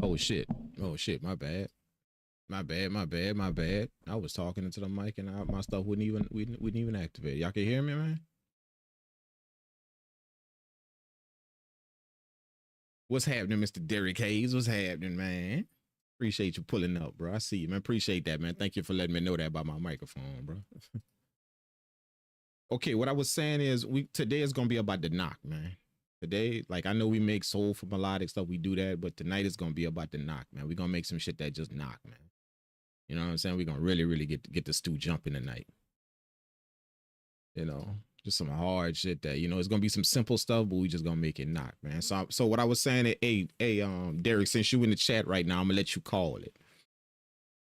Oh shit. Oh shit. My bad. My bad. My bad. My bad. I was talking into the mic and my stuff wouldn't even activate. Y'all can hear me, man? What's happening, Mr. Derrick Hayes? What's happening, man? Appreciate you pulling up, bro. I see you, man. Appreciate that, man. Thank you for letting me know that about my microphone, bro. Okay, what I was saying is today is gonna be about the knock, man. Today, like I know we make soulful melodic stuff, we do that, but tonight is gonna be about the knock, man. We're gonna make some shit that just knock, man. You know what I'm saying? We're gonna really get the stew jumping tonight. You know, just some hard shit that, it's gonna be some simple stuff, but we just gonna make it knock, man. So what I was saying, Derek, since you in the chat right now, I'm gonna let you call it.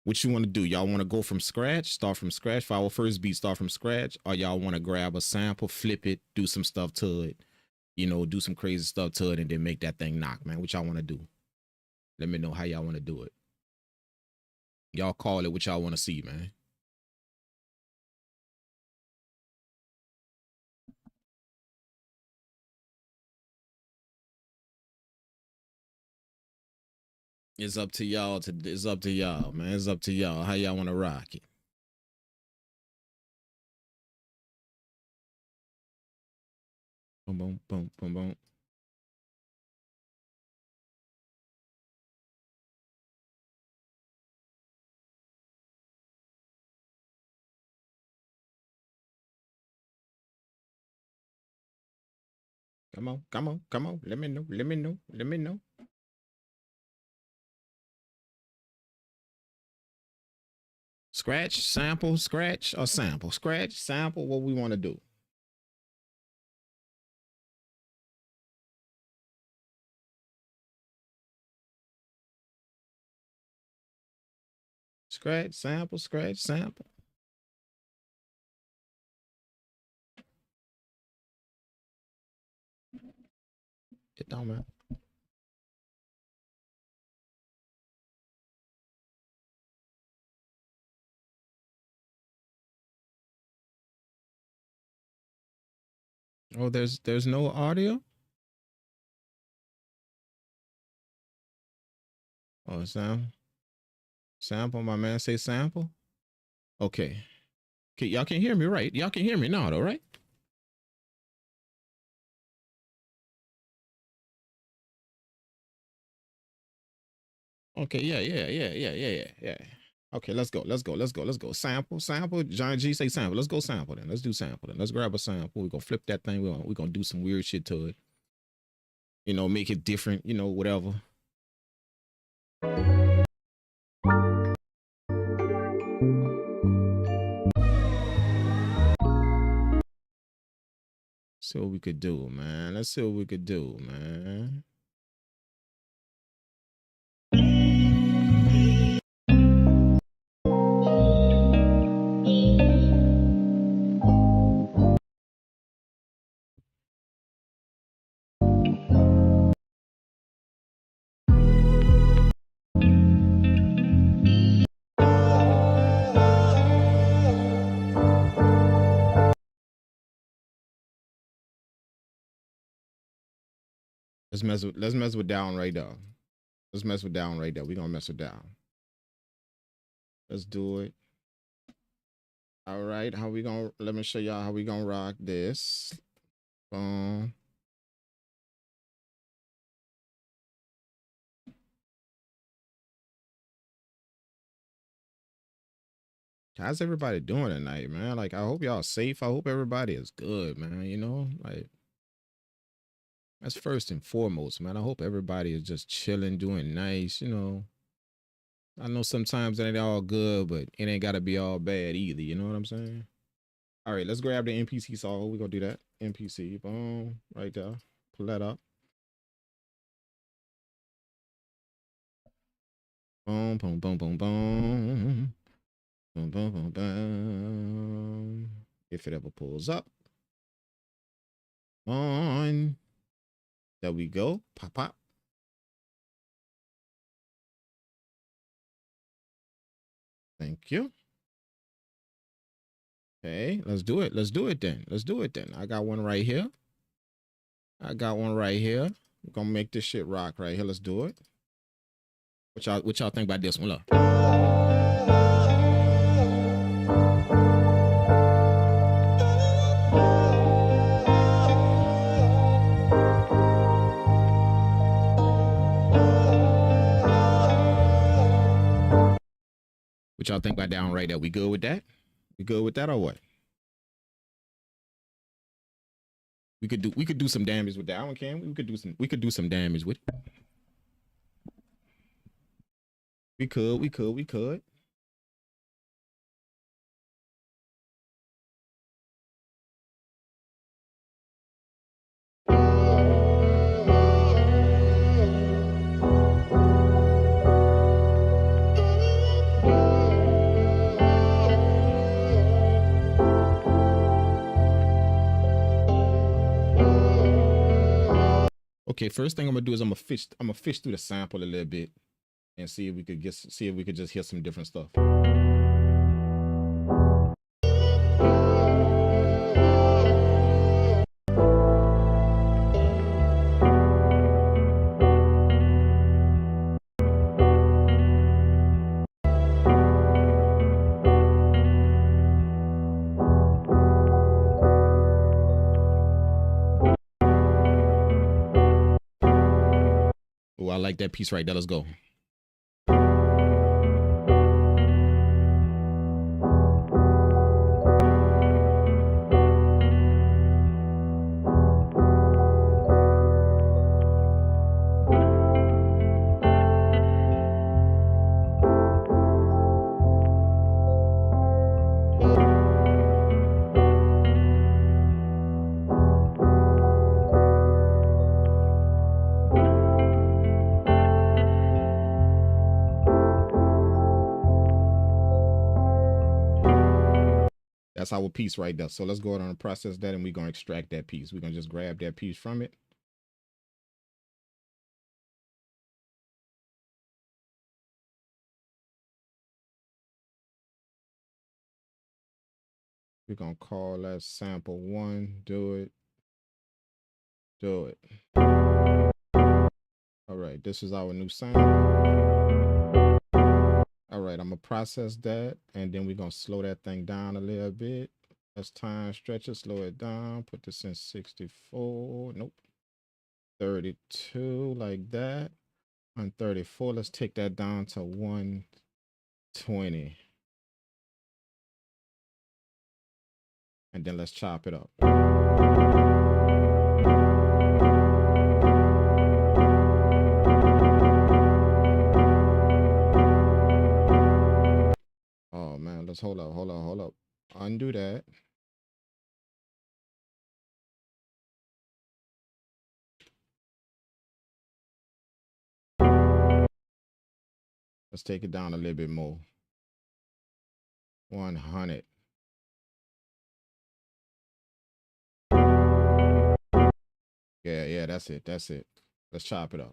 What you want to do? Y'all want to go from scratch, start from scratch for our first beat, start from scratch, or y'all want to grab a sample, flip it, do some stuff to it, do some crazy stuff to it, and then make that thing knock, man? What y'all want to do? Let me know how y'all want to do it. Y'all call it what y'all want to see, man. It's up to y'all. It's up to y'all, man. It's up to y'all. How y'all want to rock it? Boom, boom, boom, boom, boom. Come on, come on, come on. Let me know. Let me know. Let me know. Scratch, sample, scratch, or sample. Scratch, sample, what we want to do. Scratch, sample, scratch, sample. It don't matter. Oh, there's no audio? Oh, sample, my man say sample. Okay. Okay, y'all can hear me, right? Y'all can hear me now, though, right? Okay, yeah. Okay, let's go. Sample, sample. John G say sample. Let's go sample then. Let's do sample then. Let's grab a sample. We're gonna flip that thing. We're gonna do some weird shit to it. Make it different, whatever. See what we could do, man. Let's see what we could do, man. Let's mess with down right there. Let's mess with down right there. We're gonna mess with down. Let's do it. All right. Let me show y'all how we gonna rock this. Boom. How's everybody doing tonight, man? Like, I hope y'all safe. I hope everybody is good, man. Like, that's first and foremost, man. I hope everybody is just chilling, doing nice. I know sometimes it ain't all good, but it ain't gotta be all bad either. You know what I'm saying? All right, let's grab the MPC song. We're gonna do that. MPC, boom, right there. Pull that up. Boom, boom, boom, boom, boom. Boom, boom, boom, boom. If it ever pulls up. On. There we go. Pop, pop. Thank you. Okay, let's do it. Let's do it then. Let's do it then. I got one right here. We're gonna make this shit rock right here. Let's do it. What y'all think about this one? Look. What y'all think about that one right there? We good with that? We good with that or what? We could do some damage with that one, can we? We could do some damage with it. We could. Okay, first thing I'm gonna do is I'm gonna fish through the sample a little bit and see if we could just hear some different stuff. Oh, I like that piece right there. Let's go. That's our piece right there. So let's go ahead and process that, and we're gonna extract that piece. We're gonna just grab that piece from it. We're gonna call that sample 1. Do it. All right, this is our new sample. All right, I'm gonna process that, and then we're gonna slow that thing down a little bit. Let's time stretch it, slow it down, put this in 64, nope, 32, like that. On 34, let's take that down to 120. And then let's chop it up. Oh man, let's hold up. Undo that. Let's take it down a little bit more. 100. Yeah, that's it. Let's chop it up.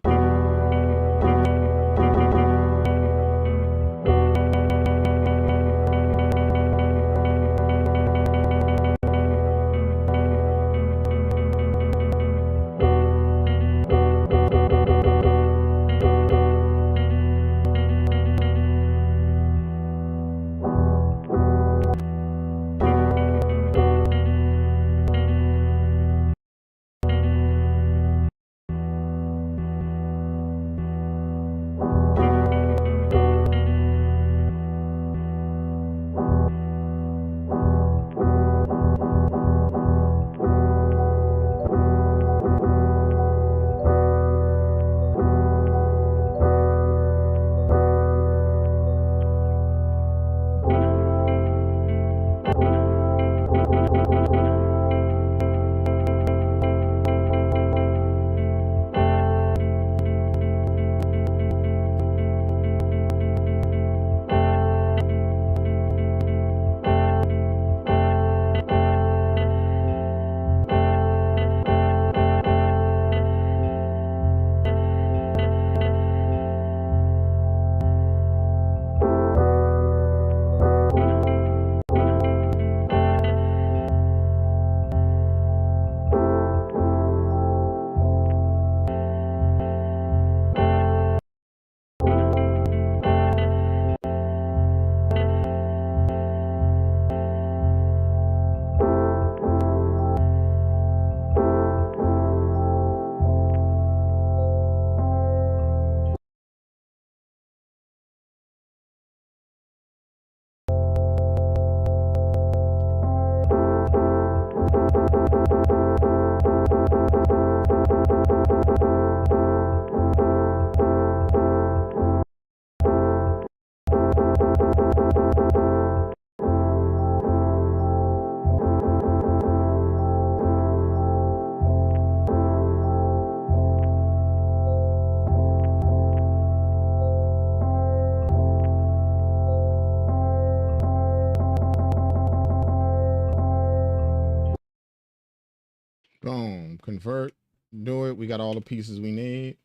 convert, do it. We got all the pieces we need.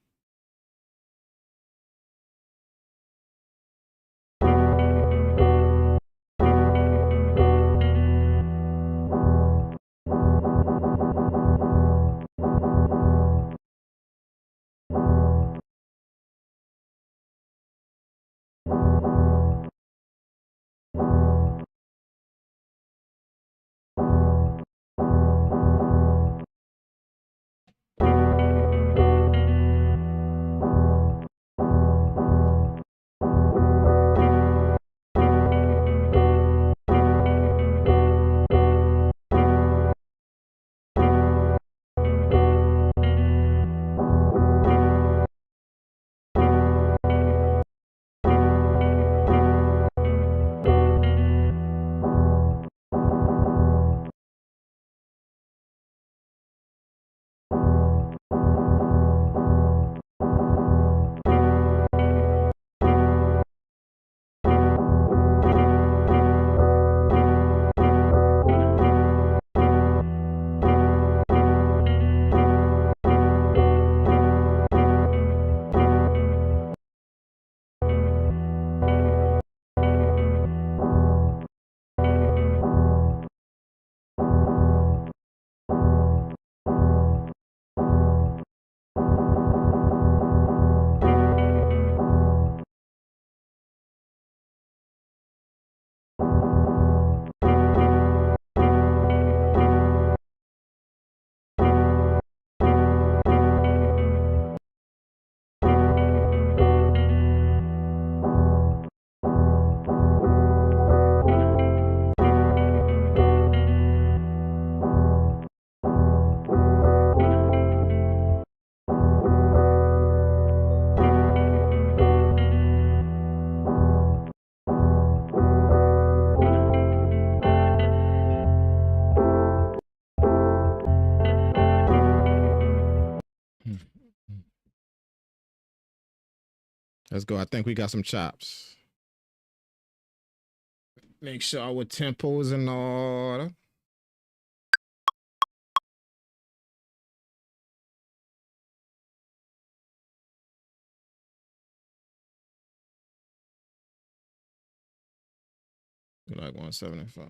Let's go. I think we got some chops. Make sure our tempo is in order. Like 175.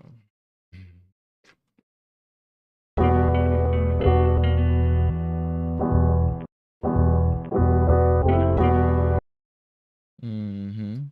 Mm-hmm.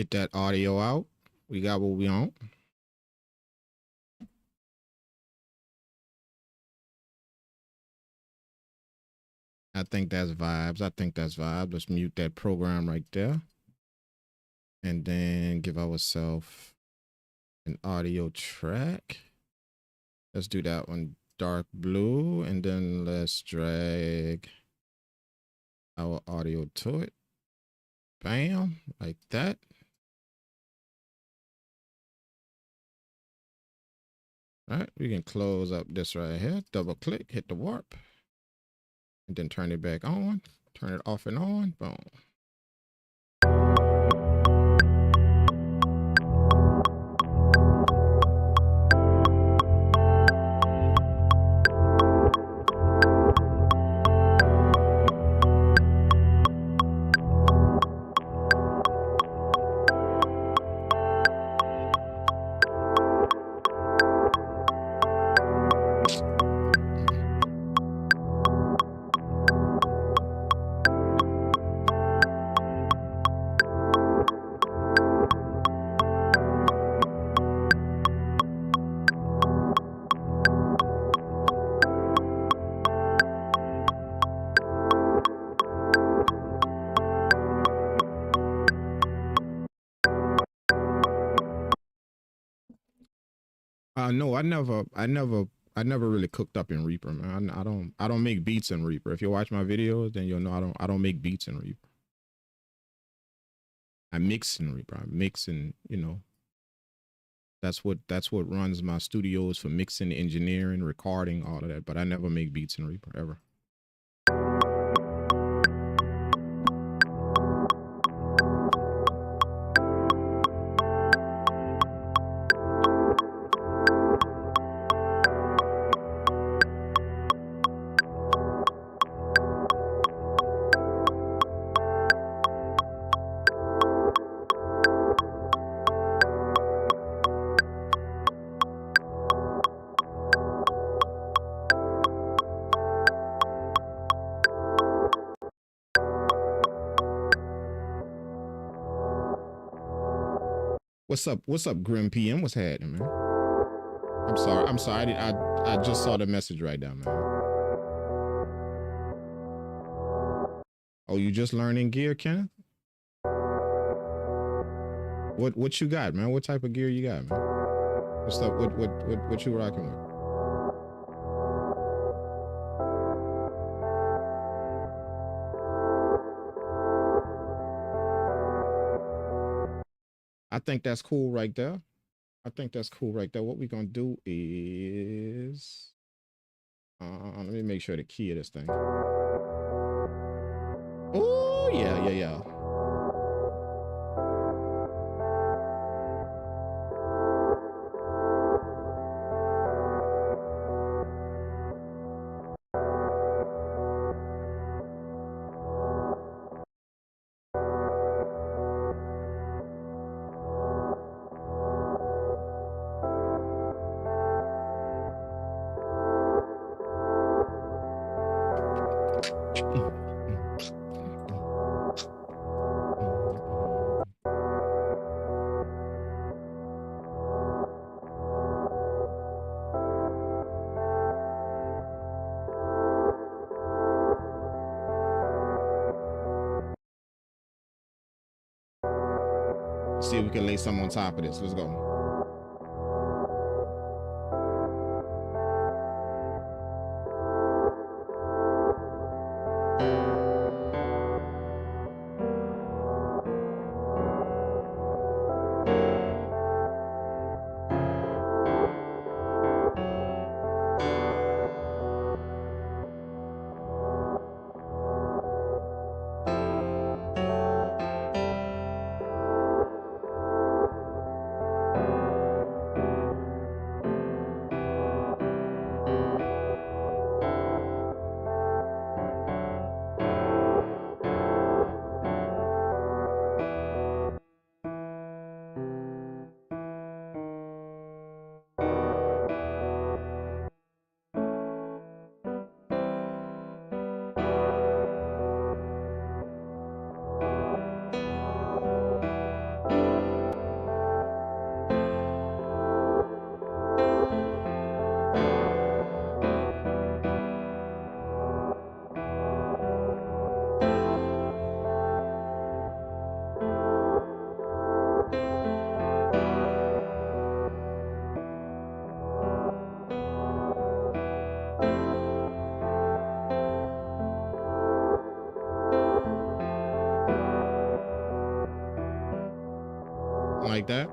Get that audio out. We got what we on. I think that's vibes. I think that's vibes. Let's mute that program right there. And then give ourselves an audio track. Let's do that one dark blue. And then let's drag our audio to it. Bam, like that. All right, we can close up this right here. Double click, hit the warp. And then turn it back on. Turn it off and on. Boom. No, I never really cooked up in Reaper, man. I don't make beats in Reaper. If you watch my videos, then you'll know I don't make beats in Reaper. I mix in Reaper. I mix in, you know. That's what runs my studios for mixing, engineering, recording, all of that. But I never make beats in Reaper ever. What's up, Grim PM? What's happening, man? I'm sorry. I just saw the message right now, man. Oh, you just learning gear, Kenneth? What you got, man? What type of gear you got, man? What's up? What you rocking with? I think that's cool right there. What we're gonna do is let me make sure the key of this thing. Oh yeah. See if we can lay some on top of this. Let's go. like that.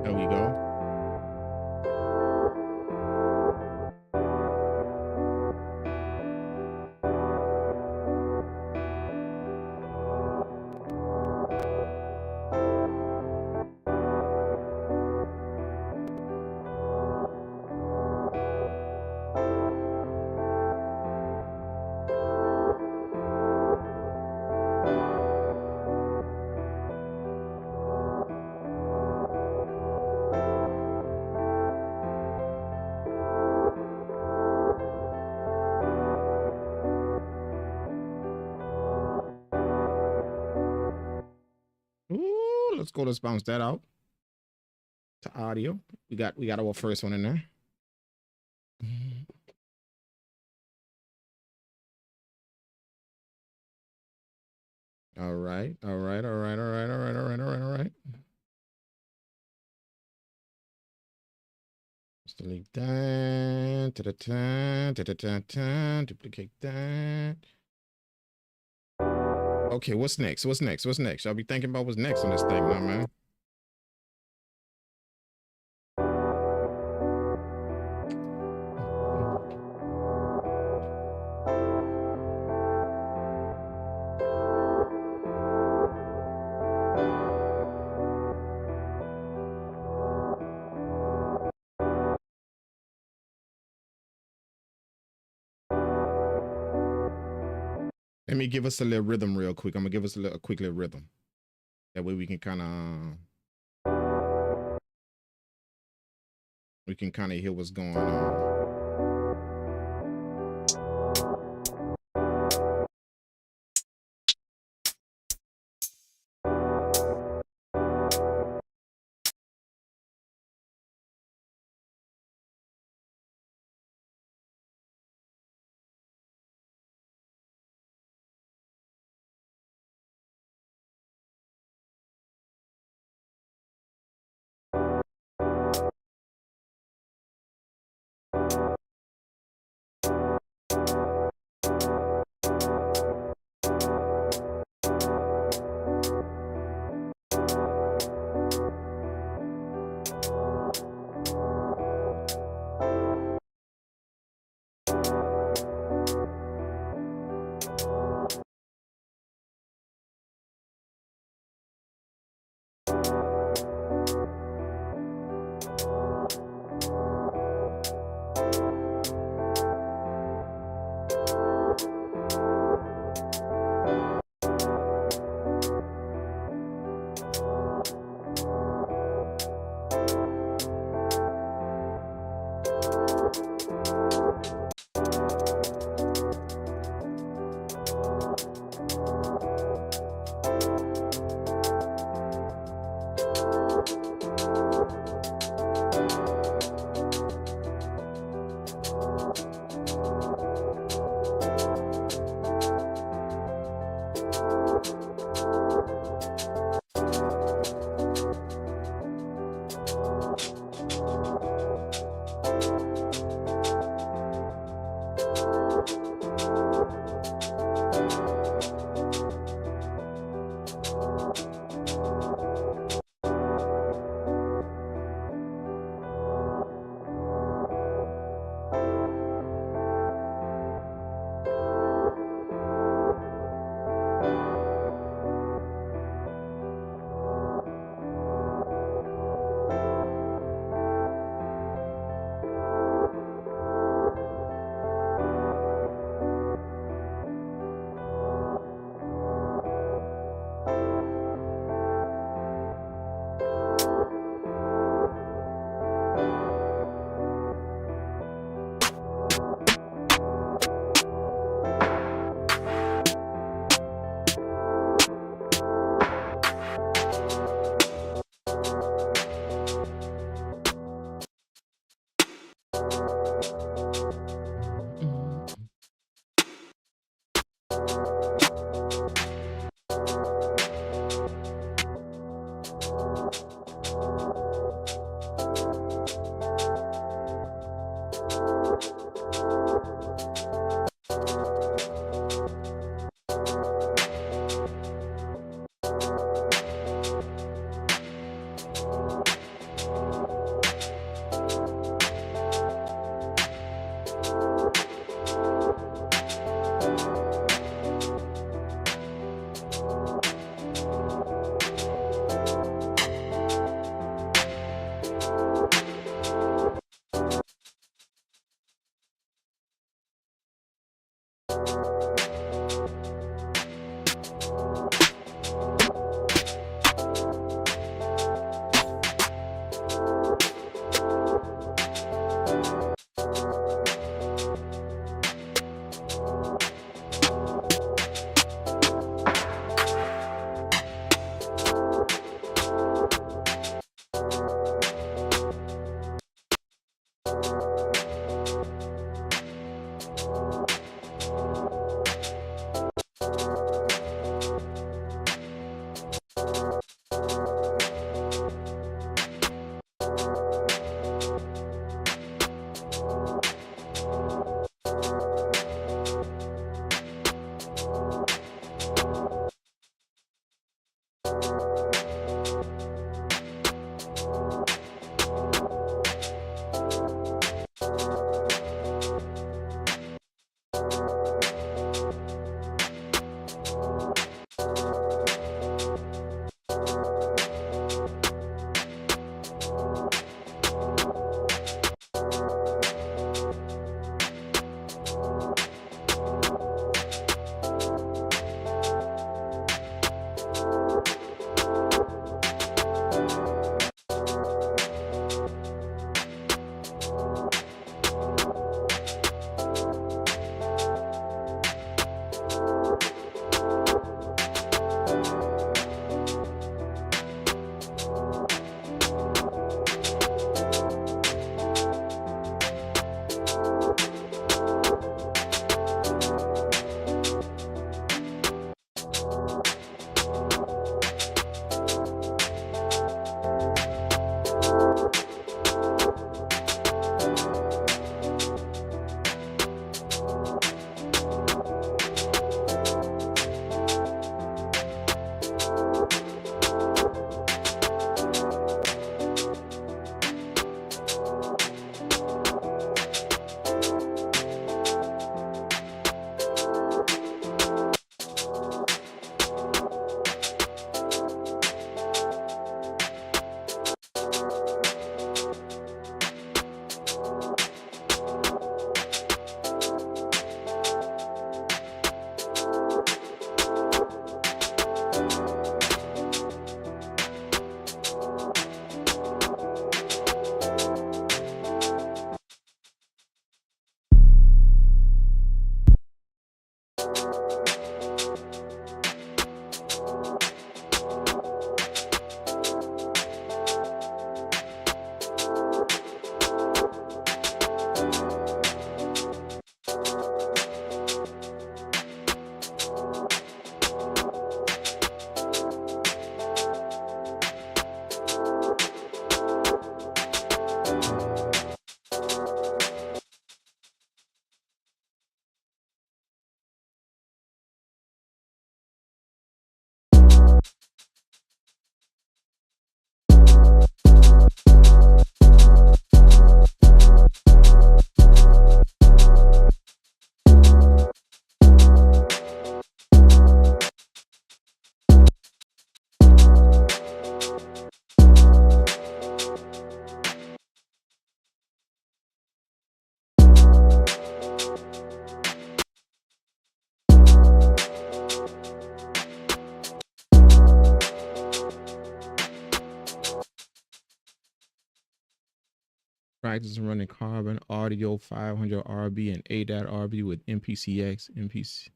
There we go. Ooh, let's go. Let's bounce that out to audio. We got our first one in there. All right, all right, all right, all right, all right, all right, all right, all right. Let's delete that. Duplicate that. Okay, what's next? What's next? What's next? I'll be thinking about what's next on this thing now, man. Let me give us a little rhythm real quick. I'm gonna give us a quick little rhythm. That way we can kind of hear what's going on. practice running carbon audio 500 RB and ADAT RB with MPC X, MPC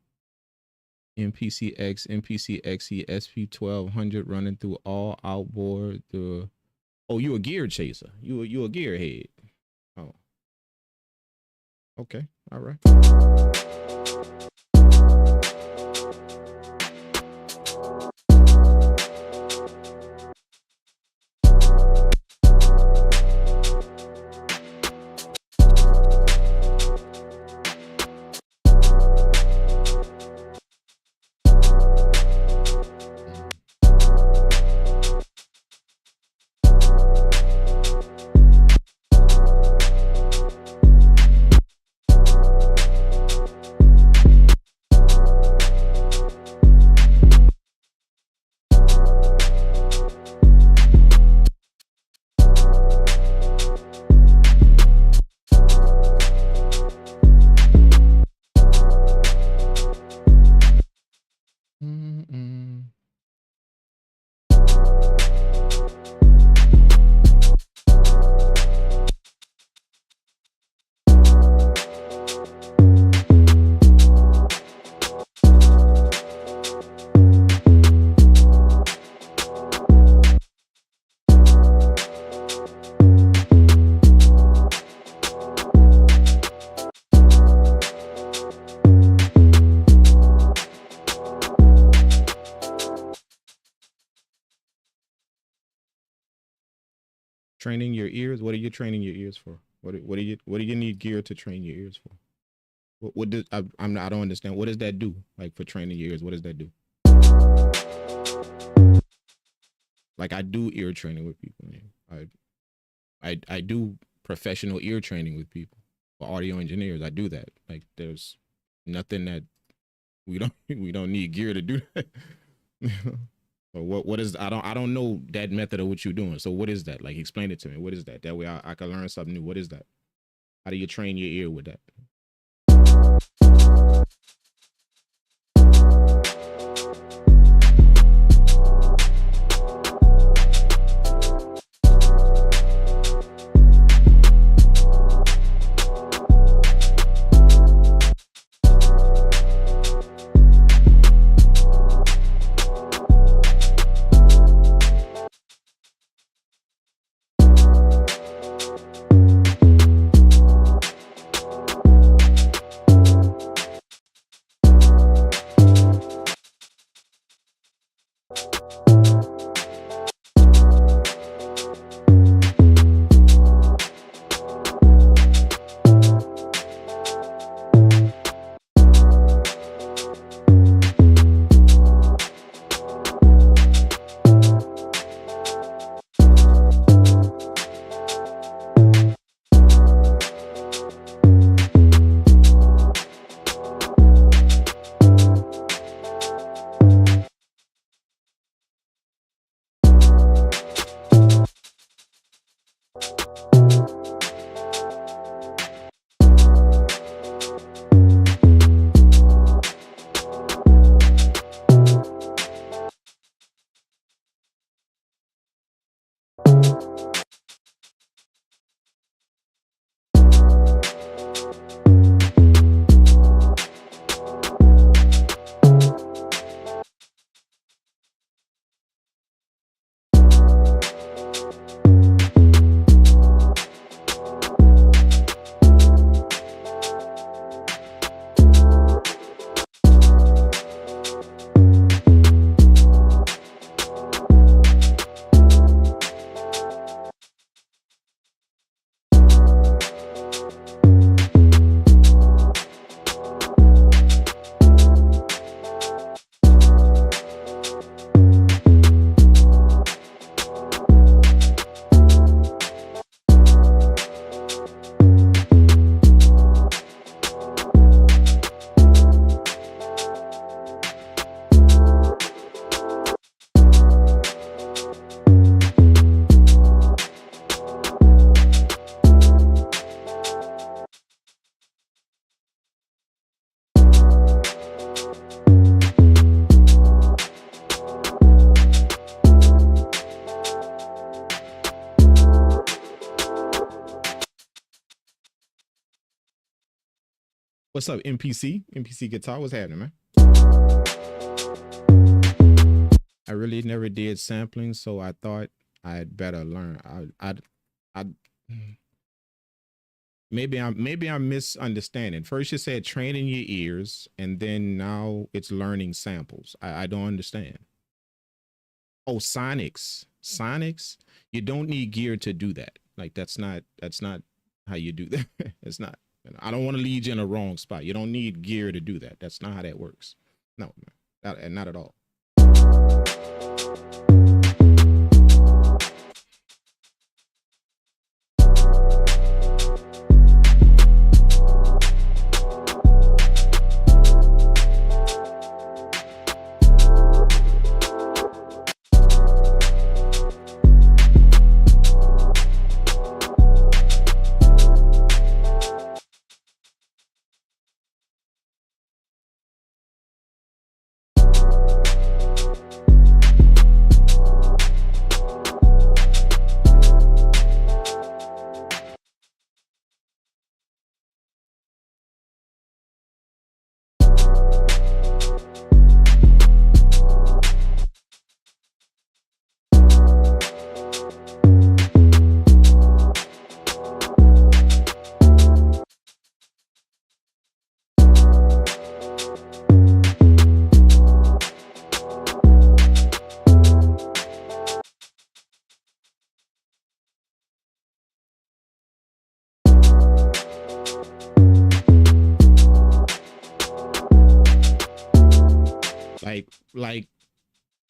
X, MPC XE, SP 1200 running through all outboard. Oh, you a gear chaser? You a gearhead? Oh, okay, all right. Training your ears. What are you training your ears for? What do you need gear to train your ears for? What does I don't understand. What does that do? Like for training your ears, what does that do? Like I do ear training with people. I do professional ear training with people. For audio engineers, I do that. Like there's nothing that we don't need gear to do that. But what is I don't know that method of what you're doing. So what is that? Like explain it to me. What is that? That way I can learn something new. What is that? How do you train your ear with that? What's up, MPC? MPC Guitar, what's happening, man? I really never did sampling, so I thought I'd better learn. I maybe I'm misunderstanding. First you said training your ears, and then now it's learning samples. I don't understand. Oh, Sonics. You don't need gear to do that. Like that's not how you do that. It's not. I don't want to lead you in a wrong spot. You don't need gear to do that. That's not how that works. No, man. Not at all.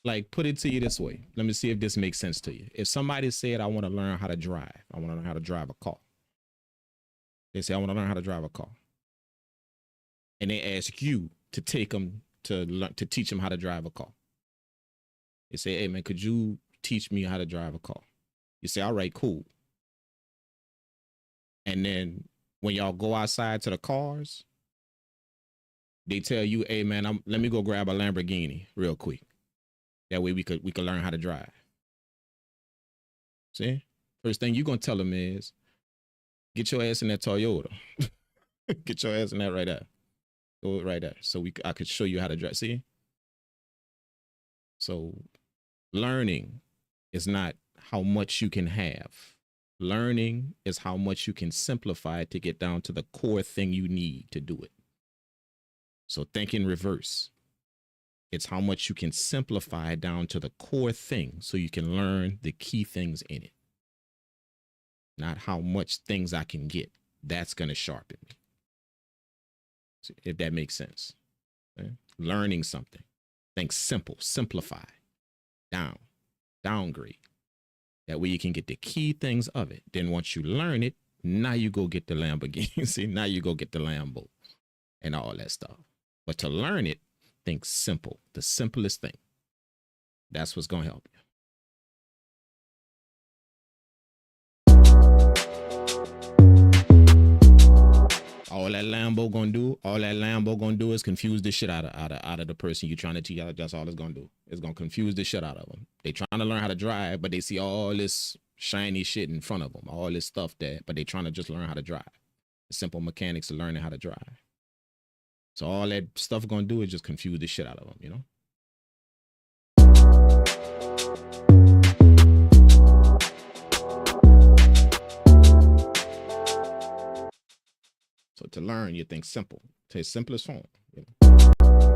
Like put it to you this way. Let me see if this makes sense to you. If somebody said, I want to learn how to drive, I want to learn how to drive a car. They say, I want to learn how to drive a car. And they ask you to take them to teach them how to drive a car. They say, hey man, could you teach me how to drive a car? You say, all right, cool. And then when y'all go outside to the cars, they tell you, hey man, let me go grab a Lamborghini real quick. That way we could learn how to drive. See? First thing you're gonna tell them is, get your ass in that Toyota. Get your ass in that right there. Go right there. So I could show you how to drive. See? So learning is not how much you can have. Learning is how much you can simplify it to get down to the core thing you need to do it. So think in reverse. It's how much you can simplify it down to the core thing so you can learn the key things in it. Not how much things I can get. That's going to sharpen me. So if that makes sense. Okay? Learning something. Think simple, simplify, downgrade. That way you can get the key things of it. Then once you learn it, now you go get the Lamborghini. See, now you go get the Lambo and all that stuff. But to learn it, think simple, the simplest thing. That's what's going to help you. All that Lambo gonna do is confuse the shit out of the person you're trying to teach. That's all it's gonna do. It's gonna confuse the shit out of them. They trying to learn how to drive, but they see all this shiny shit in front of them, all this stuff but they trying to just learn how to drive. The simple mechanics of learning how to drive. So all that stuff gonna do is just confuse the shit out of them, you know? So to learn, you think simple, to its simplest form. You know?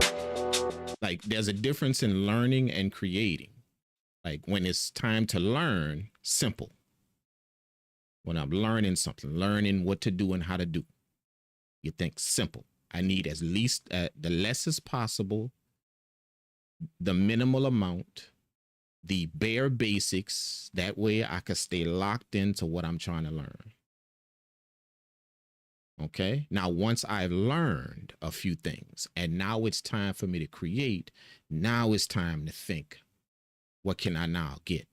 Like there's a difference in learning and creating. Like when it's time to learn, simple. When I'm learning something, learning what to do and how to do, you think simple. I need at least the less as possible, the minimal amount, the bare basics. That way I can stay locked into what I'm trying to learn. Okay. Now, once I've learned a few things and now it's time for me to create, now it's time to think, what can I now get?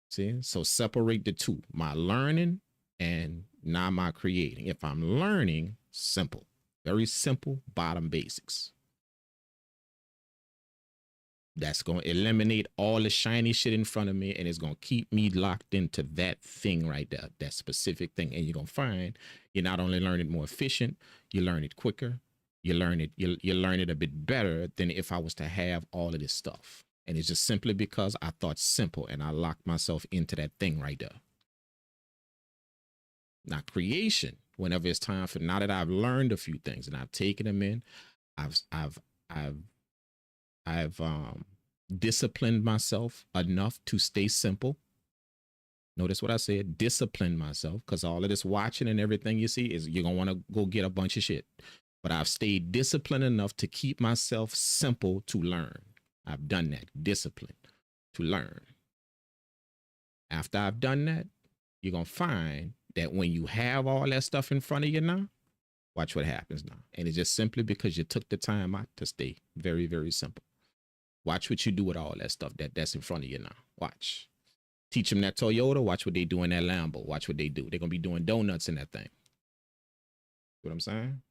See, so separate the two, my learning and now my creating. If I'm learning, simple, very simple, bottom basics. That's going to eliminate all the shiny shit in front of me, and it's going to keep me locked into that thing right there, that specific thing. And you're going to find you're not only learning it more efficient, you learn it quicker, you learn it a bit better than if I was to have all of this stuff. And it's just simply because I thought simple and I locked myself into that thing right there. Now, creation, whenever it's time for, now that I've learned a few things and I've taken them in, I've disciplined myself enough to stay simple. Notice what I said, discipline myself, because all of this watching and everything you see is you're going to want to go get a bunch of shit. But I've stayed disciplined enough to keep myself simple to learn. I've done that, discipline to learn. After I've done that, you're going to find that when you have all that stuff in front of you now, watch what happens now. And it's just simply because you took the time out to stay very, very simple. Watch what you do with all that stuff that's in front of you now. Watch. Teach them that Toyota. Watch what they do in that Lambo. Watch what they do. They're going to be doing donuts in that thing. See what I'm saying?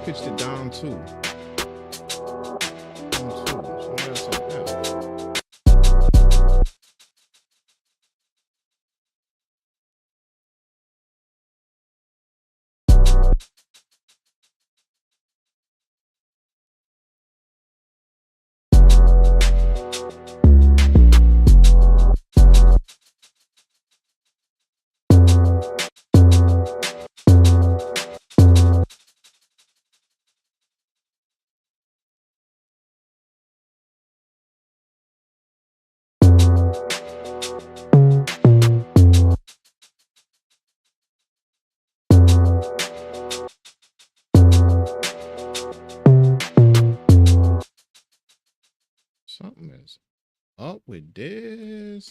pitched it down too. So that's an F. Something is up with this.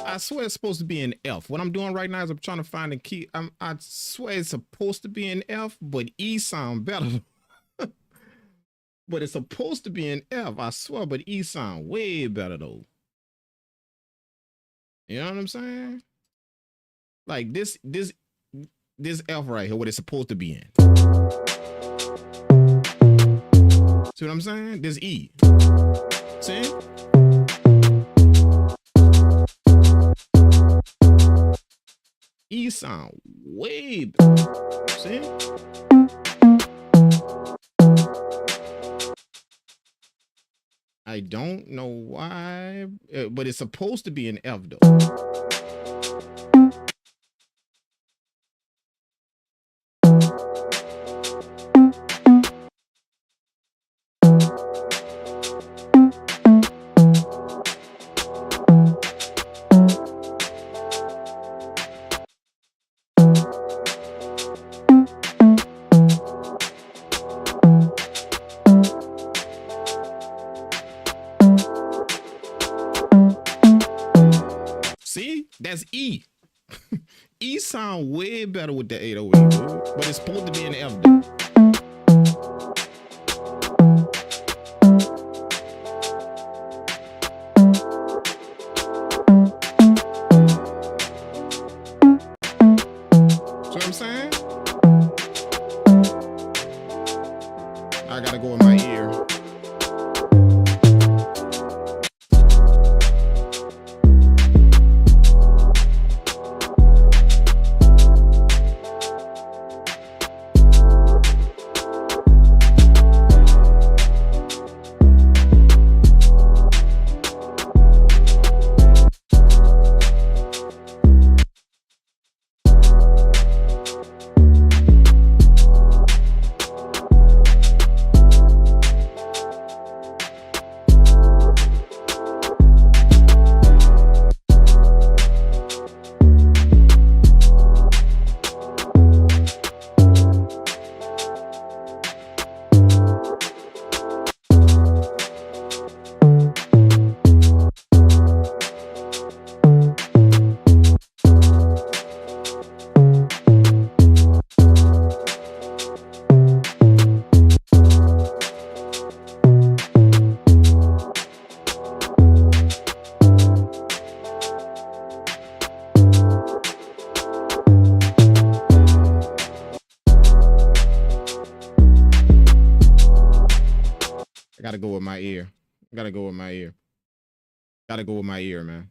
I swear it's supposed to be an F. What I'm doing right now is I'm trying to find a key. I swear it's supposed to be an F, but E sound better. But it's supposed to be an F, I swear, but E sound way better though. You know what I'm saying? Like this F right here, what it's supposed to be in. See what I'm saying? This E. See? E sound way better. See? I don't know why, but it's supposed to be an F though. See, that's E. E sound way better with the 808, dude. But it's supposed to be an F though. See what I'm saying? I gotta go in my ear. go with my ear. Gotta go with my ear. Gotta go with my ear, man.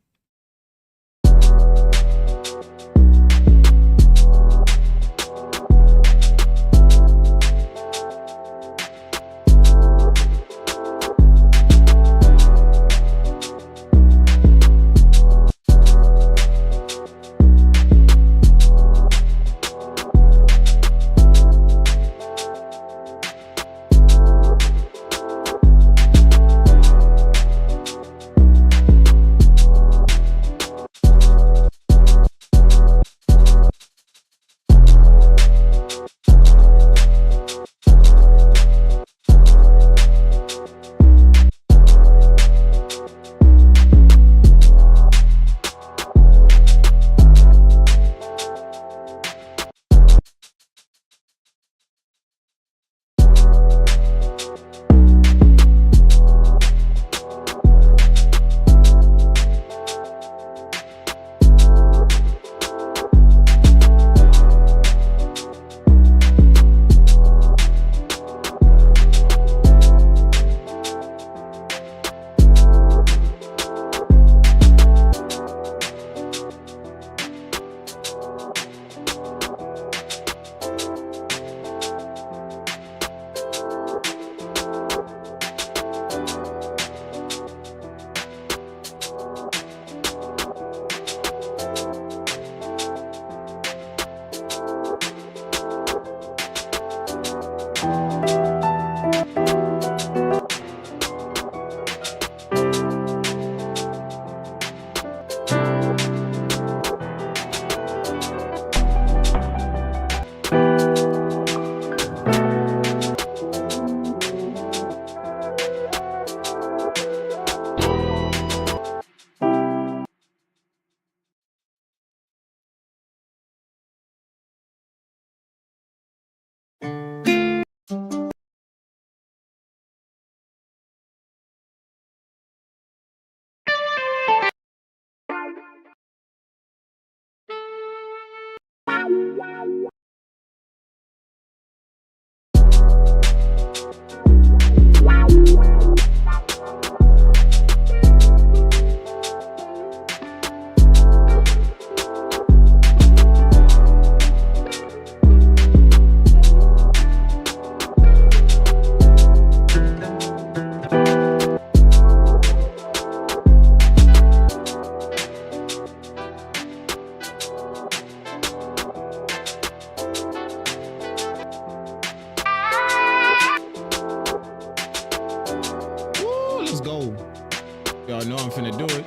Y'all know I'm finna do it.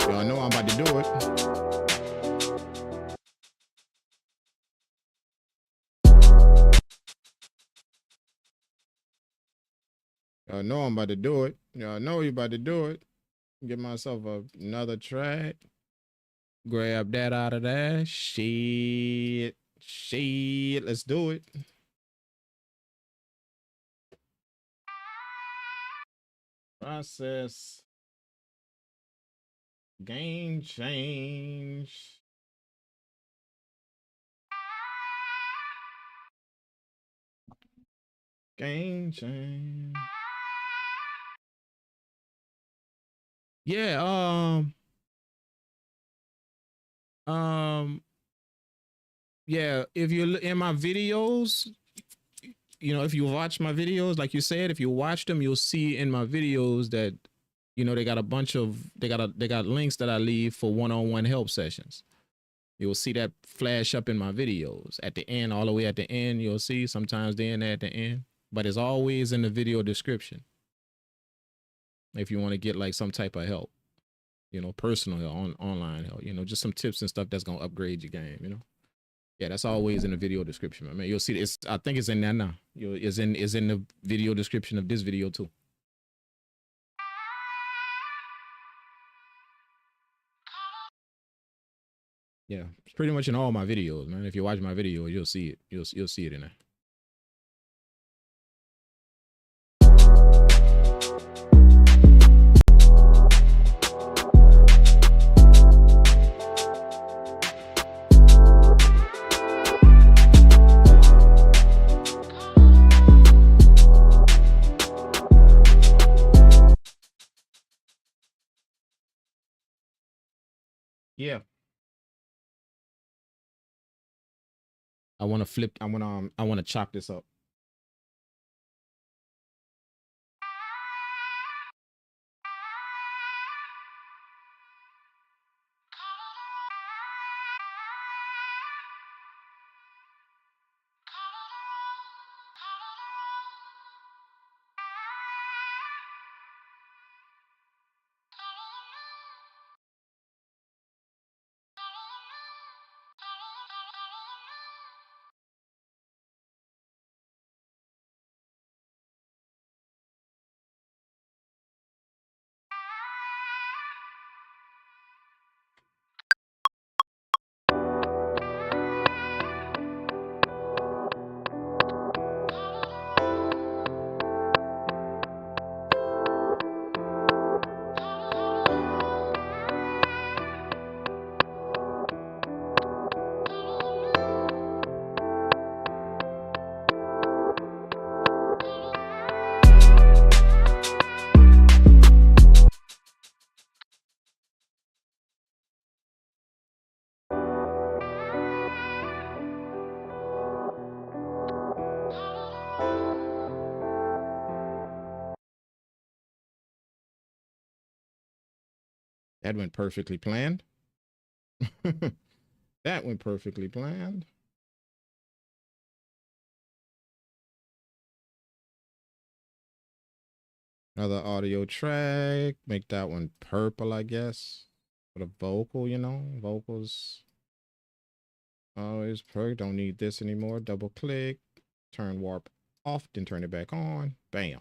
Y'all know I'm about to do it. Y'all know I'm about to do it. Y'all know you about to do it. Get myself another track. Grab that out of there. Shit. Let's do it. Process. Game change. Game change. Yeah, yeah, if you're in my videos, you know, if you watch my videos, like you said, if you watch them, you'll see in my videos that, you know, they got a bunch of, they got links that I leave for one-on-one help sessions. You'll see that flash up in my videos at the end, all the way at the end. You'll see sometimes they're in there at the end, but it's always in the video description. If you want to get like some type of help, you know, personal help, online help, you know, just some tips and stuff that's going to upgrade your game, you know? Yeah, that's always in the video description, man. You'll see it's, I think it's in there now. It's in the video description of this video too. Yeah, it's pretty much in all my videos, man. If you watch my videos, you'll see it. You'll see it in there. Yeah. I want to flip. I want to chop this up. That went perfectly planned. That went perfectly planned. Another audio track. Make that one purple, I guess. For the vocal, you know, vocals. Always perfect. Don't need this anymore. Double click. Turn warp off, then turn it back on. Bam.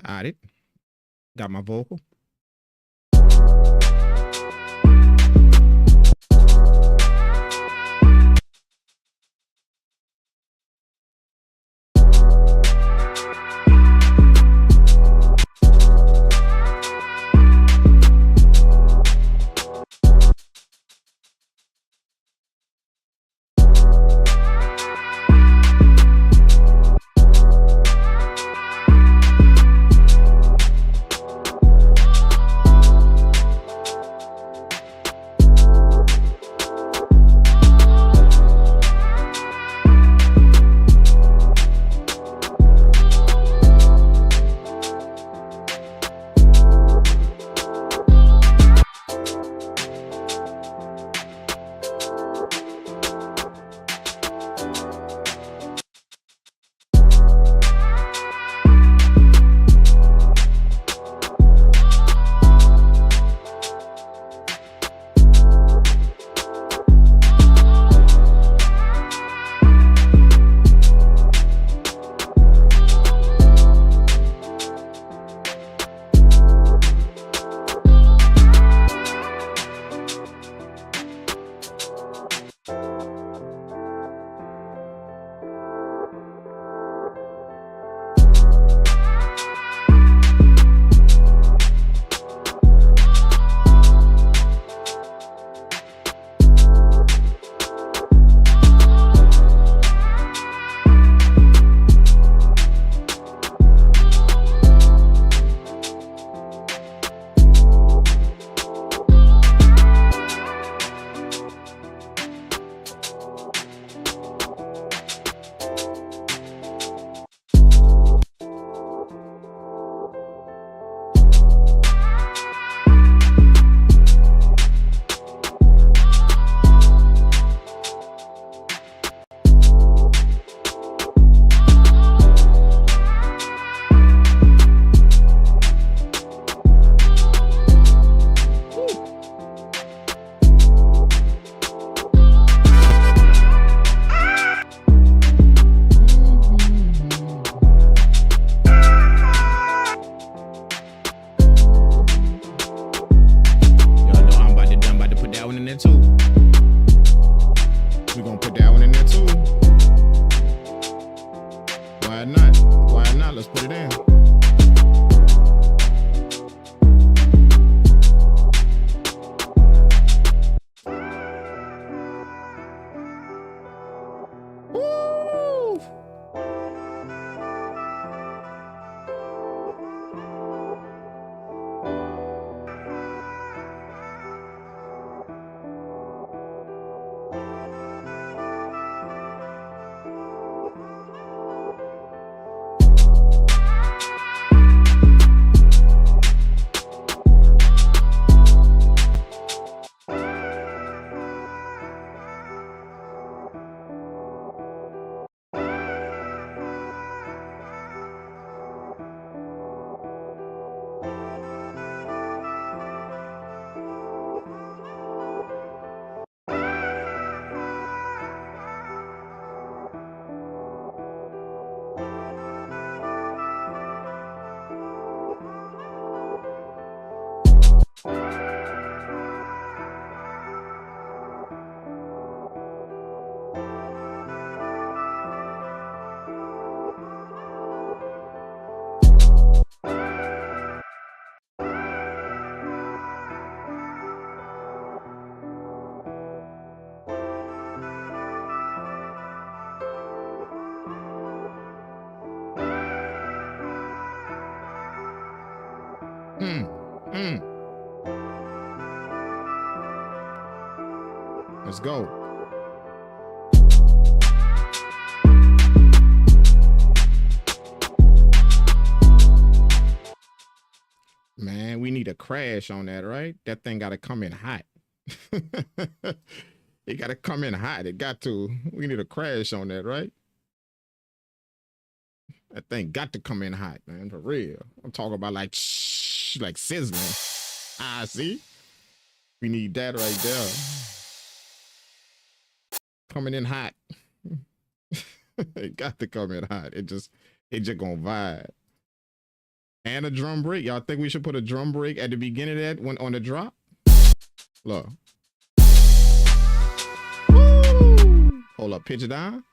Got it. Got my vocal. Let's go. Man, we need a crash on that, right? That thing got to come in hot. It got to come in hot. It got to. We need a crash on that, right? That thing got to come in hot, man, for real. I'm talking about like sizzling. Ah, see? We need that right there. Coming in hot. It got to come in hot. It just gonna vibe. And a drum break. Y'all think we should put a drum break at the beginning of that when on the drop? Look. Woo! Hold up, pitch it down.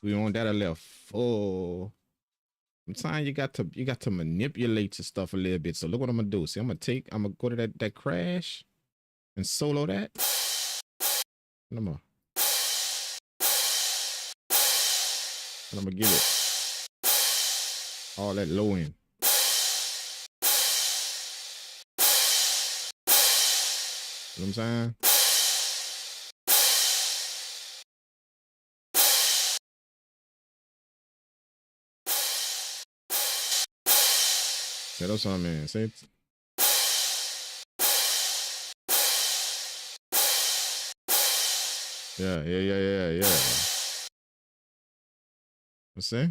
We want that a little full. Sometimes you got to manipulate your stuff a little bit. So look what I'm gonna do. See, I'm gonna go to that crash and solo that. And I'm gonna give it all that low end. You know what I'm saying? Yeah, that's what I mean. See? Yeah. Let's see.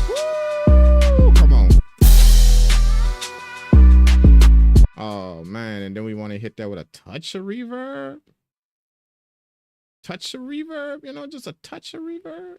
Woo! Come on. Oh man, and then we want to hit that with a touch of reverb. Touch of reverb, you know, just a touch of reverb.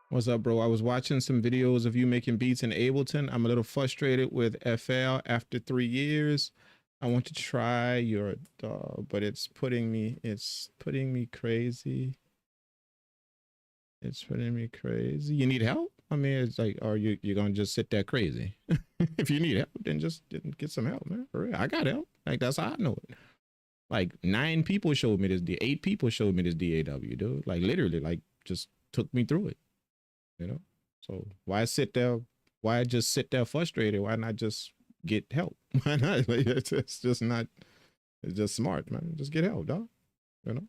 What's up, bro? I was watching some videos of you making beats in Ableton. I'm a little frustrated with FL after 3 years. I want to try your but it's putting me crazy. It's putting me crazy. You need help? I mean, it's like, are you're gonna just sit there crazy? If you need help, then just get some help, man. For real. I got help. Like, that's how I know it. Like 9 people showed me this, 8 people showed me this DAW, dude. Like literally, like just took me through it. You know, so why sit there? Why just sit there frustrated? Why not just get help? Why not? Like, it's just not. It's just smart, man. Just get help, dog. You know,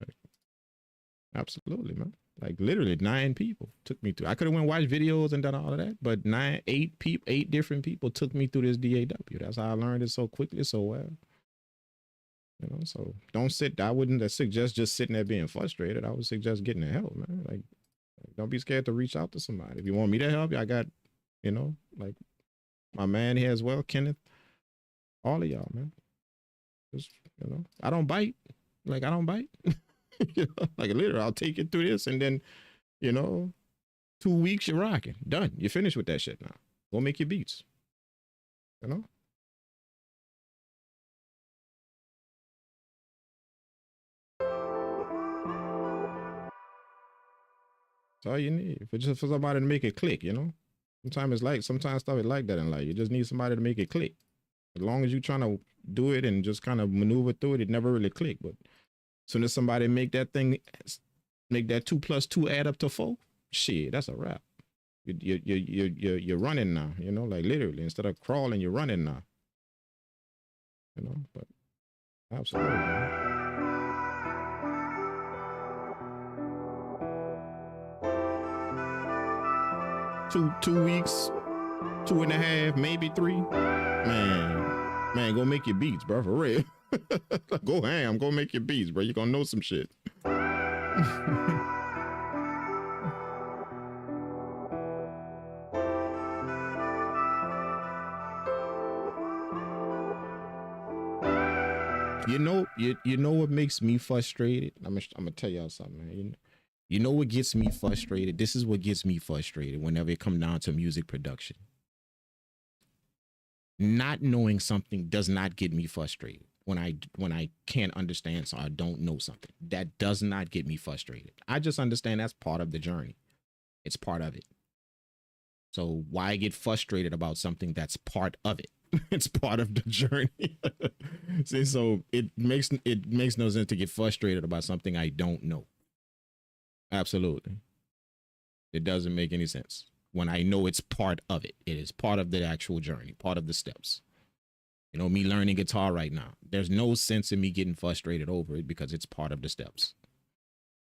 like, absolutely, man. Like literally 9 people took me through. I could have went watch videos and done all of that, but 8 different people took me through this DAW. That's how I learned it so quickly, so well. You know, so don't sit. I wouldn't suggest just sitting there being frustrated. I would suggest getting the help, man. Like, don't be scared to reach out to somebody. If you want me to help you, I got, you know, like my man here as well, Kenneth. All of y'all, man. Just, you know, I don't bite. Like, I don't bite. You know, like literally, I'll take you through this, and then, you know, 2 weeks you're rocking. Done. You're finished with that shit now. Go make your beats. You know? That's all you need. For just for somebody to make it click, you know? Sometimes stuff is like that in life. You just need somebody to make it click. As long as you're trying to do it and just kind of maneuver through it, it never really click. But as soon as somebody make that 2 + 2 add up to 4, shit, that's a wrap. You're running now, you know, like literally. Instead of crawling, you're running now. You know, but absolutely, man. two weeks, 2.5, maybe 3. Man, go make your beats, bro, for real. Go ham, go make your beats, bro. You're gonna know some shit. You know what makes me frustrated? I'm gonna tell y'all something, man. You know what gets me frustrated? This is what gets me frustrated whenever it comes down to music production. Not knowing something does not get me frustrated. When I can't understand, so I don't know something, that does not get me frustrated. I just understand that's part of the journey. It's part of it. So why get frustrated about something that's part of it? It's part of the journey. See, so it makes no sense to get frustrated about something I don't know. Absolutely. It doesn't make any sense when I know it's part of it. It is part of the actual journey, part of the steps. You know, me learning guitar right now, there's no sense in me getting frustrated over it because it's part of the steps.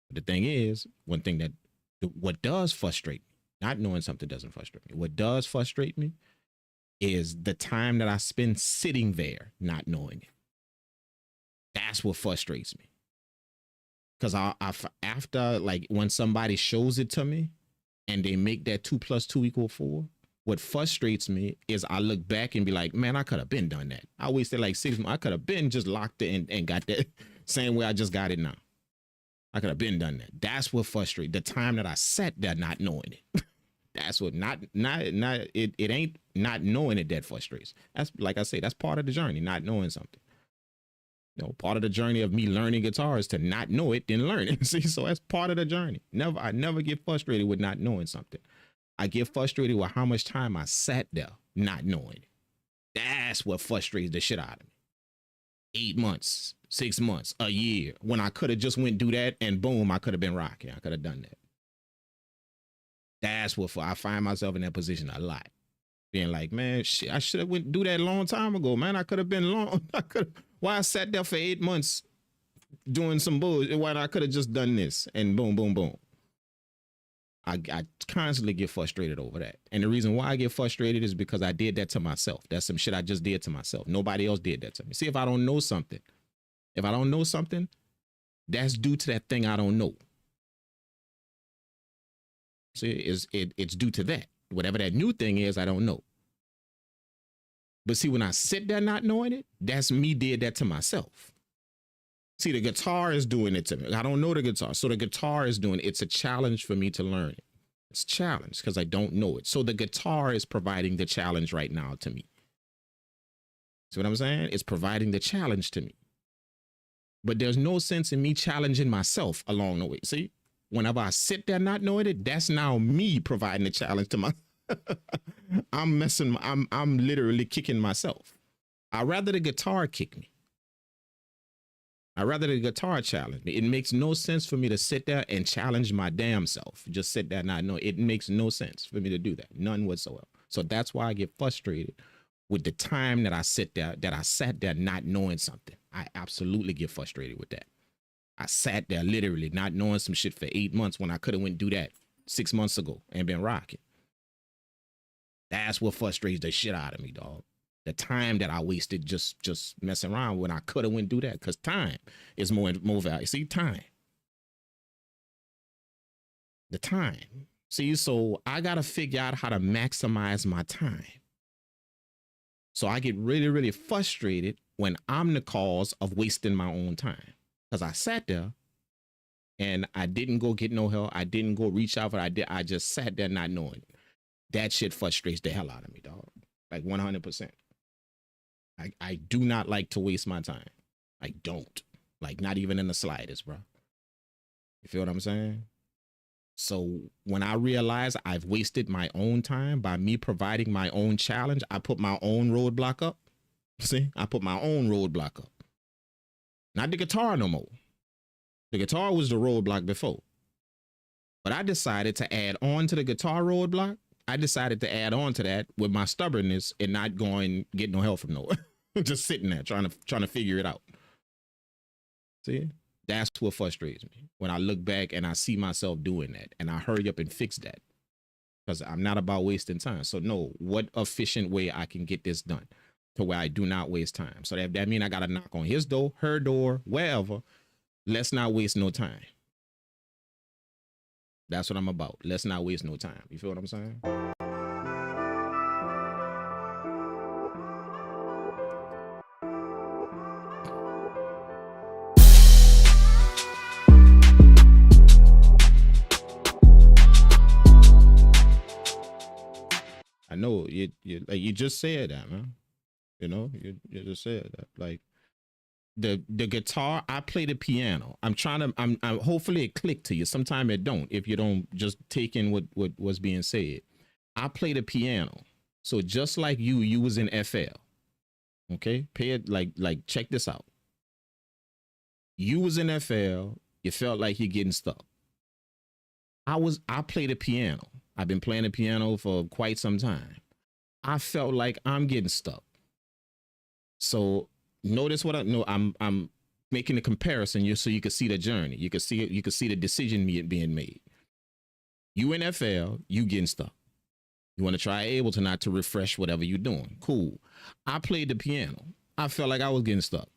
But the thing is, one thing that what does frustrate me, not knowing something doesn't frustrate me. What does frustrate me is the time that I spend sitting there not knowing it. That's what frustrates me. Because after, like, when somebody shows it to me and they make that 2 + 2 = 4, what frustrates me is I look back and be like, man, I could have been done that. I wasted like 6 months. I could have been just locked in and got that same way I just got it now. I could have been done that. That's what frustrates. The time that I sat there not knowing it. That's what it ain't not knowing it that frustrates. That's, like I say, that's part of the journey, not knowing something. You know, part of the journey of me learning guitar is to not know it, then learn it. See, so that's part of the journey. I never get frustrated with not knowing something. I get frustrated with how much time I sat there not knowing it. That's what frustrates the shit out of me. 8 months, 6 months, a year, when I could have just went do that and boom, I could have been rocking. I could have done that. That's what I find myself in that position a lot. Being like, man, shit, I should have went do that a long time ago, man. I could have been long. Why I sat there for 8 months doing some bullshit? Why I could have just done this and boom, boom, boom. I constantly get frustrated over that. And the reason why I get frustrated is because I did that to myself. That's some shit I just did to myself. Nobody else did that to me. See, if I don't know something, that's due to that thing I don't know. See, it's due to that. Whatever that new thing is, I don't know. But see, when I sit there not knowing it, that's me did that to myself. See, the guitar is doing it to me. I don't know the guitar. So the guitar is doing it. It's a challenge for me to learn it. It's a challenge because I don't know it. So the guitar is providing the challenge right now to me. See what I'm saying? It's providing the challenge to me. But there's no sense in me challenging myself along the way. See, whenever I sit there not knowing it, that's now me providing the challenge to myself. I'm literally kicking myself. I'd rather the guitar kick me. I'd rather the guitar challenge me. It makes no sense for me to sit there and challenge my damn self. Just sit there not knowing. It makes no sense for me to do that. None whatsoever. So that's why I get frustrated with the time that I sat there not knowing something. I absolutely get frustrated with that. I sat there literally not knowing some shit for 8 months when I could have went do that 6 months ago and been rocking. That's what frustrates the shit out of me, dog. The time that I wasted just messing around when I could have went do that, because time is more valuable. See, time. The time. See, so I got to figure out how to maximize my time. So I get really, really frustrated when I'm the cause of wasting my own time. Because I sat there and I didn't go get no help. I didn't go reach out for it. I just sat there not knowing. That shit frustrates the hell out of me, dog. Like 100%. I do not like to waste my time. I don't. Like, not even in the slightest, bro. You feel what I'm saying? So when I realize I've wasted my own time by me providing my own challenge, I put my own roadblock up. See, I put my own roadblock up. Not the guitar no more. The guitar was the roadblock before. But I decided to add on to the guitar roadblock. I decided to add on to that with my stubbornness and not going get no help from nowhere. Just sitting there trying to figure it out. See, that's what frustrates me when I look back and I see myself doing that and I hurry up and fix that. because I'm not about wasting time. So no, what efficient way I can get this done to where I do not waste time. So that means I got to knock on his door, her door, wherever. Let's not waste no time. That's what I'm about. Let's not waste no time. You feel what I'm saying? I know you just said that, man. You know, you just said that. Like the guitar, I play the piano. I'm hopefully it clicked to you. Sometimes it don't, if you don't just take in what was being said. I play the piano. So just like you was in FL. Okay? Pay it like check this out. You was in FL, you felt like you're getting stuck. I play the piano. I've been playing the piano for quite some time. I felt like I'm getting stuck. So notice what I know. I'm making a comparison so you can see the journey. You can see the decision being made. You in FL, you getting stuck. You want to try Ableton not to refresh whatever you're doing. Cool. I played the piano. I felt like I was getting stuck.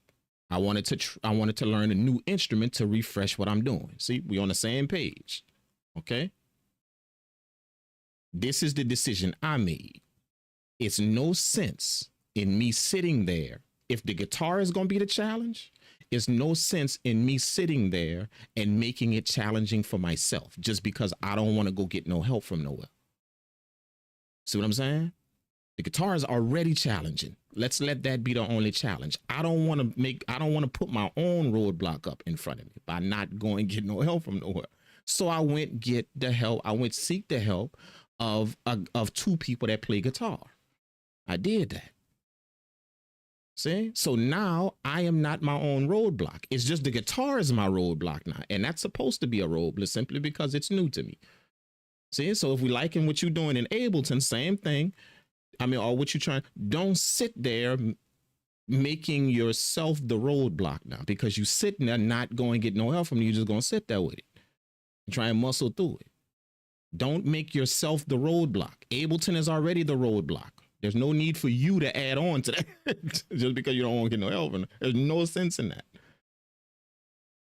I wanted to learn a new instrument to refresh what I'm doing. See, we on the same page. Okay. This is the decision I made. It's no sense in me sitting there. If the guitar is going to be the challenge, it's no sense in me sitting there and making it challenging for myself just because I don't want to go get no help from nowhere. See what I'm saying? The guitar is already challenging. Let's let that be the only challenge. I don't want to put my own roadblock up in front of me by not going get no help from nowhere. So I went get the help. I went seek the help of two people that play guitar. I did that. See? So now I am not my own roadblock. It's just the guitar is my roadblock now. And that's supposed to be a roadblock simply because it's new to me. See? So if we liking what you're doing in Ableton, same thing. I mean, or what you're trying, don't sit there making yourself the roadblock now because you sitting there not going to get no help from you. You're just going to sit there with it and try and muscle through it. Don't make yourself the roadblock. Ableton is already the roadblock. There's no need for you to add on to that just because you don't want to get no help. There's no sense in that.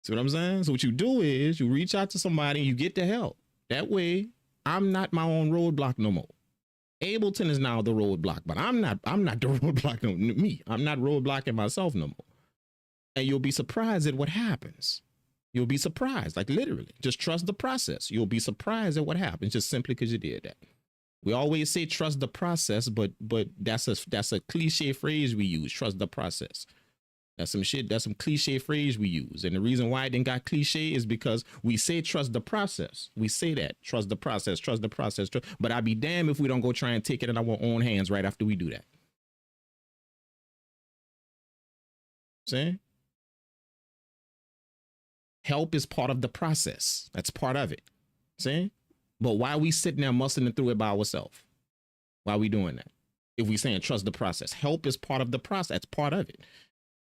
See what I'm saying? So what you do is you reach out to somebody and you get the help. That way, I'm not my own roadblock no more. Ableton is now the roadblock, but I'm not the roadblock no me. I'm not roadblocking myself no more. And you'll be surprised at what happens. You'll be surprised, like literally. Just trust the process. You'll be surprised at what happens just simply because you did that. We always say trust the process, but that's a cliche phrase we use. Trust the process. That's some shit. That's some cliche phrase we use. And the reason why it didn't got cliche is because we say trust the process. We say that trust the process, trust the process. But I'd be damned if we don't go try and take it in our own hands right after we do that. See? Help is part of the process. That's part of it. See? But why are we sitting there muscling through it by ourselves? Why are we doing that? If we saying trust the process, help is part of the process. That's part of it.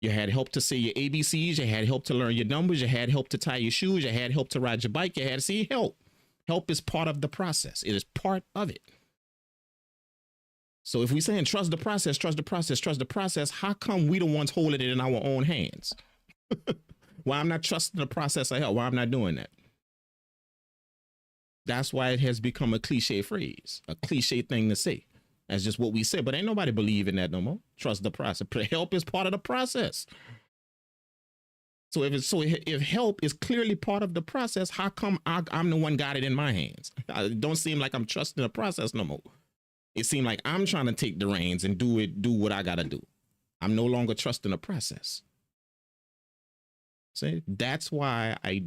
You had help to say your ABCs. You had help to learn your numbers. You had help to tie your shoes. You had help to ride your bike. You had to see help. Help is part of the process. It is part of it. So if we saying trust the process, trust the process, trust the process, how come we the ones holding it in our own hands? Why I'm not trusting the process of help? Why I'm not doing that? That's why it has become a cliche phrase, a cliche thing to say. That's just what we say, but ain't nobody believe in that no more. Trust the process. Help is part of the process. So if help is clearly part of the process, how come I'm the one got it in my hands? It don't seem like I'm trusting the process no more. It seems like I'm trying to take the reins and do what I gotta do. I'm no longer trusting the process. See, that's why I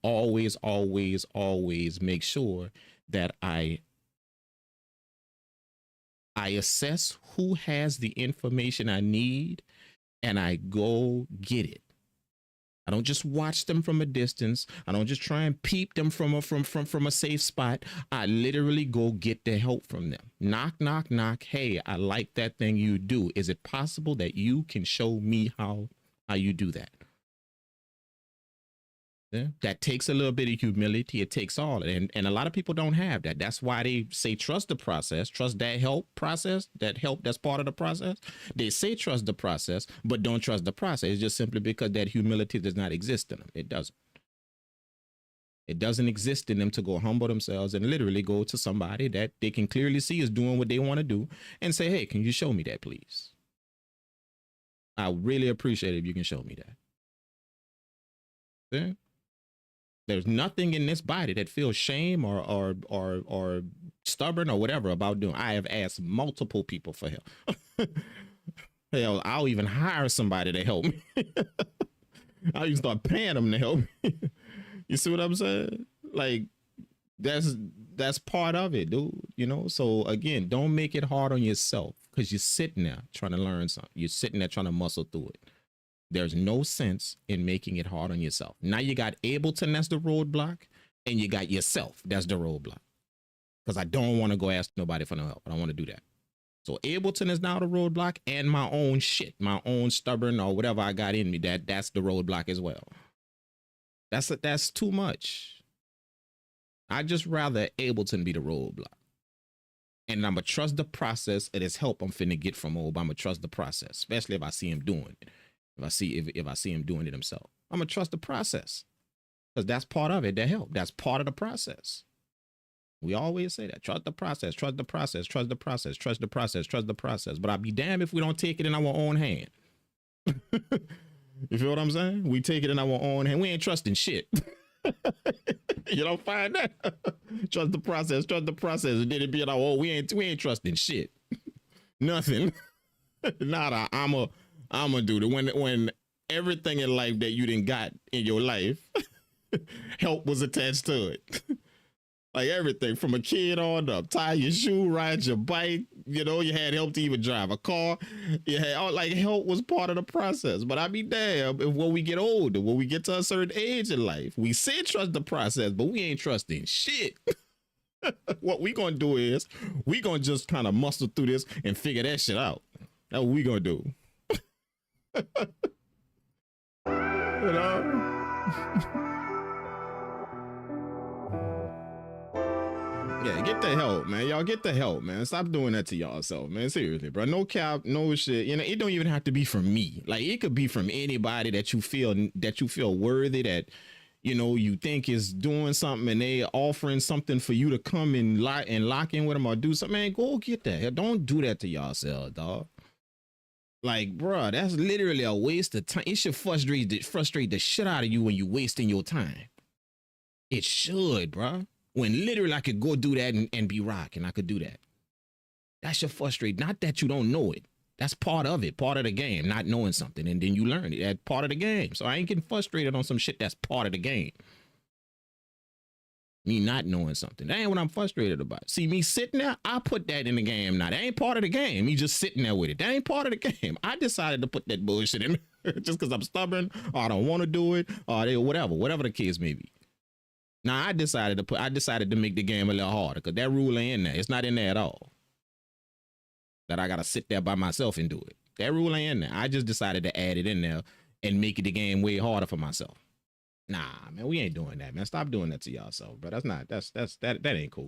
always make sure that I assess who has the information I need and I go get it. I don't just watch them from a distance. I don't just try and peep them from a safe spot. I literally go get the help from them. Knock, knock, knock. Hey, I like that thing you do. Is it possible that you can show me how you do that? Yeah. That takes a little bit of humility. It takes all. And a lot of people don't have that. That's why they say trust the process, trust that help process, that help that's part of the process. They say trust the process, but don't trust the process. It's just simply because that humility does not exist in them. It doesn't. It doesn't exist in them to go humble themselves and literally go to somebody that they can clearly see is doing what they want to do and say, hey, can you show me that, please? I really appreciate it if you can show me that. Yeah. There's nothing in this body that feels shame or stubborn or whatever about doing. I have asked multiple people for help. Hell, I'll even hire somebody to help me. I'll even start paying them to help me. You see what I'm saying? Like, that's part of it, dude. You know, so again, don't make it hard on yourself because you're sitting there trying to learn something. You're sitting there trying to muscle through it. There's no sense in making it hard on yourself. Now you got Ableton, that's the roadblock, and you got yourself, that's the roadblock. Because I don't want to go ask nobody for no help. I don't want to do that. So Ableton is now the roadblock, and my own shit, my own stubborn or whatever I got in me, that's the roadblock as well. That's too much. I just rather Ableton be the roadblock. And I'm going to trust the process of this help I'm finna get from Ob. I'm going to trust the process, especially if I see him doing it. If I see him doing it himself, I'm gonna trust the process because that's part of it. That help. That's part of the process. We always say that. Trust the process. Trust the process. Trust the process. Trust the process. Trust the process. But I'll be damned if we don't take it in our own hand. You feel what I'm saying? We take it in our own hand. We ain't trusting shit. You don't find that? Trust the process. Trust the process. And then it be in our own. We ain't trusting shit. Nothing. Nada. I'm gonna do it when everything in life that you didn't got in your life, help was attached to it. Like everything from a kid on up, tie your shoe, ride your bike, you know, you had help to even drive a car. You had like help was part of the process. But I be damn if when we get older, when we get to a certain age in life, we say trust the process, but we ain't trusting shit. What we gonna do is we gonna just kind of muscle through this and figure that shit out. That's what we gonna do. You know? Yeah, get the help, man. Y'all get the help, man. Stop doing that to y'allself, man. Seriously, bro. No cap, no shit. You know, it don't even have to be from me. Like, it could be from anybody that you feel worthy, that, you know, you think is doing something and they offering something for you to come and lock in with them or do something. Man, go get that. Don't do that to yourself, dog. Like, bro, that's literally a waste of time. It should frustrate the shit out of you when you wasting your time. It should, bro. When literally I could go do that and be rocking. I could do that. That should frustrate. Not that you don't know it. That's part of it. Part of the game. Not knowing something. And then you learn it. That's part of the game. So I ain't getting frustrated on some shit that's part of the game. Me not knowing something. That ain't what I'm frustrated about. See, me sitting there, I put that in the game now. That ain't part of the game. Me just sitting there with it. That ain't part of the game. I decided to put that bullshit in just because I'm stubborn or I don't want to do it or whatever the case may be. Now, I decided to make the game a little harder because that rule ain't in there. It's not in there at all. That I got to sit there by myself and do it. That rule ain't in there. I just decided to add it in there and make it the game way harder for myself. Nah, man, we ain't doing that, man. Stop doing that to yourself, bro. That ain't cool.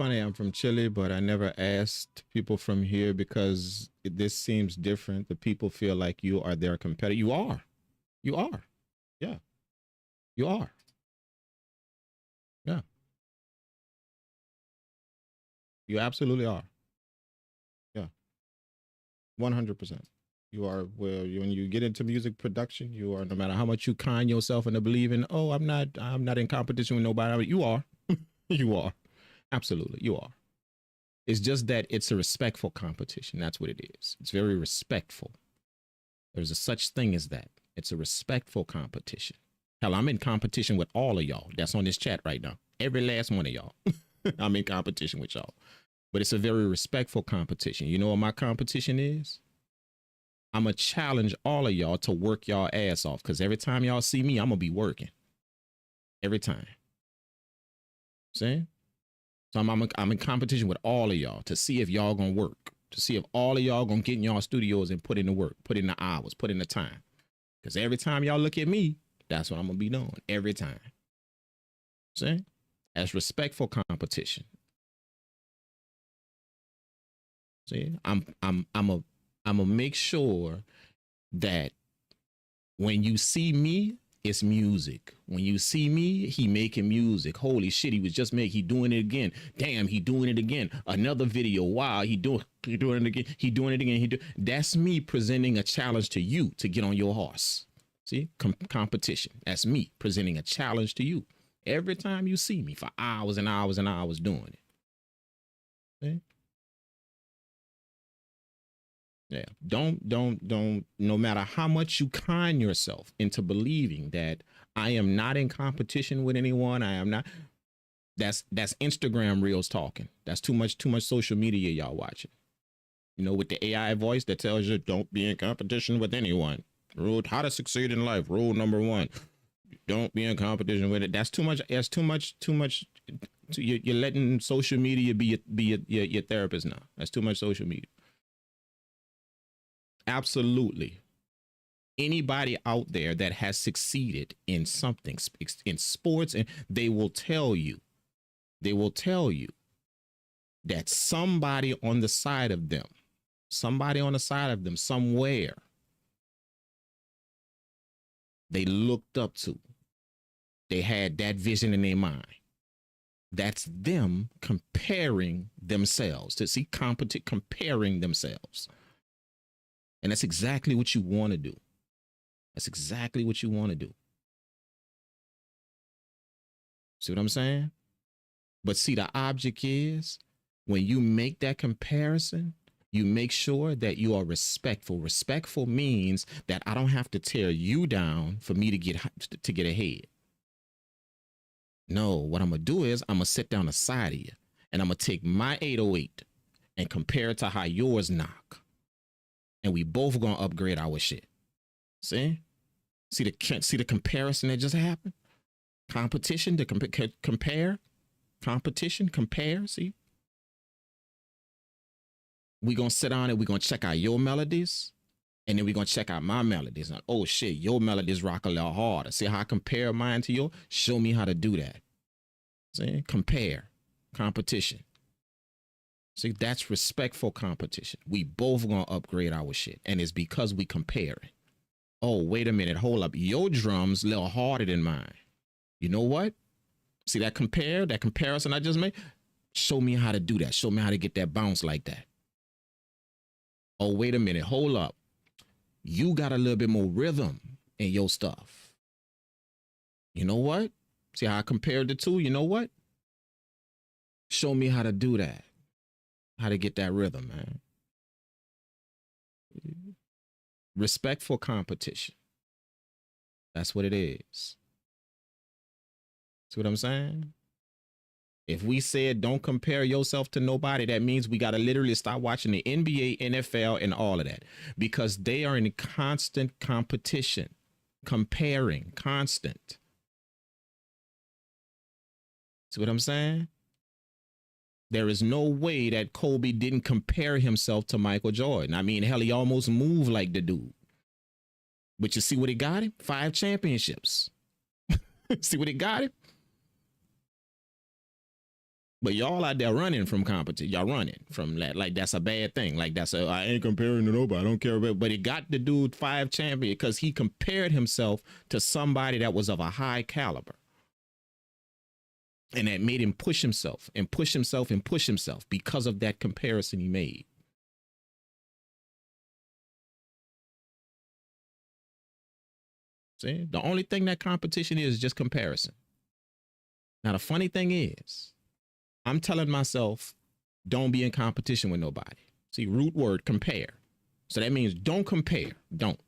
funny. I'm from Chile, but I never asked people from here because this seems different. The people feel like you are their competitor. You are. You are. Yeah. You are. Yeah. You absolutely are. Yeah. 100%. You are, well, when you get into music production, you are, no matter how much you con yourself into believing, oh, I'm not in competition with nobody. You are. You are. Absolutely. You are. It's just that it's a respectful competition. That's what it is. It's very respectful. There's a such thing as that. It's a respectful competition. Hell, I'm in competition with all of y'all that's on this chat right now. Every last one of y'all. I'm in competition with y'all. But it's a very respectful competition. You know what my competition is? I'm going to challenge all of y'all to work y'all ass off, because every time y'all see me, I'm going to be working. Every time. See? So I'm in competition with all of y'all to see if y'all going to work, to see if all of y'all going to get in y'all studios and put in the work, put in the hours, put in the time. Because every time y'all look at me, that's what I'm going to be doing. Every time. See? That's respectful competition. See? I'm gonna make sure that when you see me, it's music. When you see me, he making music. Holy shit, he was just he doing it again. Damn, he doing it again. Another video. Wow, he doing it again. He doing it again. That's me presenting a challenge to you to get on your horse. See, competition. That's me presenting a challenge to you. Every time you see me for hours and hours and hours doing it. See? Yeah. Don't, no matter how much you con yourself into believing that I am not in competition with anyone, I am not. That's Instagram reels talking. That's too much social media y'all watching. You know, with the AI voice that tells you don't be in competition with anyone. Rule how to succeed in life. Rule number 1. Don't be in competition with it. That's too much. That's too much. You're letting social media be your therapist now. That's too much social media. Absolutely. Anybody out there that has succeeded in something, in sports, and they will tell you that somebody on the side of them, somewhere, they looked up to, they had that vision in their mind. That's them comparing themselves, to see comparing themselves. And that's exactly what you want to do. That's exactly what you want to do. See what I'm saying? But see, the object is when you make that comparison, you make sure that you are respectful. Respectful means that I don't have to tear you down for me to get ahead. No, what I'm going to do is I'm going to sit down aside of you and I'm going to take my 808 and compare it to how yours knock. And we both going to upgrade our shit. See the comparison that just happened? Competition to compare. Competition, compare. See? We're going to sit down and we're going to check out your melodies. And then we're going to check out my melodies. And, oh, shit, your melodies rock a little harder. See how I compare mine to yours? Show me how to do that. See? Compare. Competition. See, that's respectful competition. We both going to upgrade our shit. And it's because we compare it. Oh, wait a minute. Hold up. Your drums a little harder than mine. You know what? See that comparison I just made? Show me how to do that. Show me how to get that bounce like that. Oh, wait a minute. Hold up. You got a little bit more rhythm in your stuff. You know what? See how I compared the two? You know what? Show me how to do that. How to get that rhythm, man. Respectful competition. That's what it is. See what I'm saying? If we said don't compare yourself to nobody, that means we got to literally stop watching the NBA, NFL, and all of that, because they are in constant competition, comparing, constant. See what I'm saying? There is no way that Kobe didn't compare himself to Michael Jordan. I mean, hell, he almost moved like the dude. But you see what he got him? 5 championships. See what it got him? But y'all out there running from competition. Y'all running from that. Like that's a bad thing. Like I ain't comparing to nobody. I don't care about. But it got the dude 5 champion because he compared himself to somebody that was of a high caliber. And that made him push himself and push himself and push himself because of that comparison he made. See, the only thing that competition is just comparison. Now, the funny thing is, I'm telling myself, don't be in competition with nobody. See, root word, compare. So that means don't compare. Don't.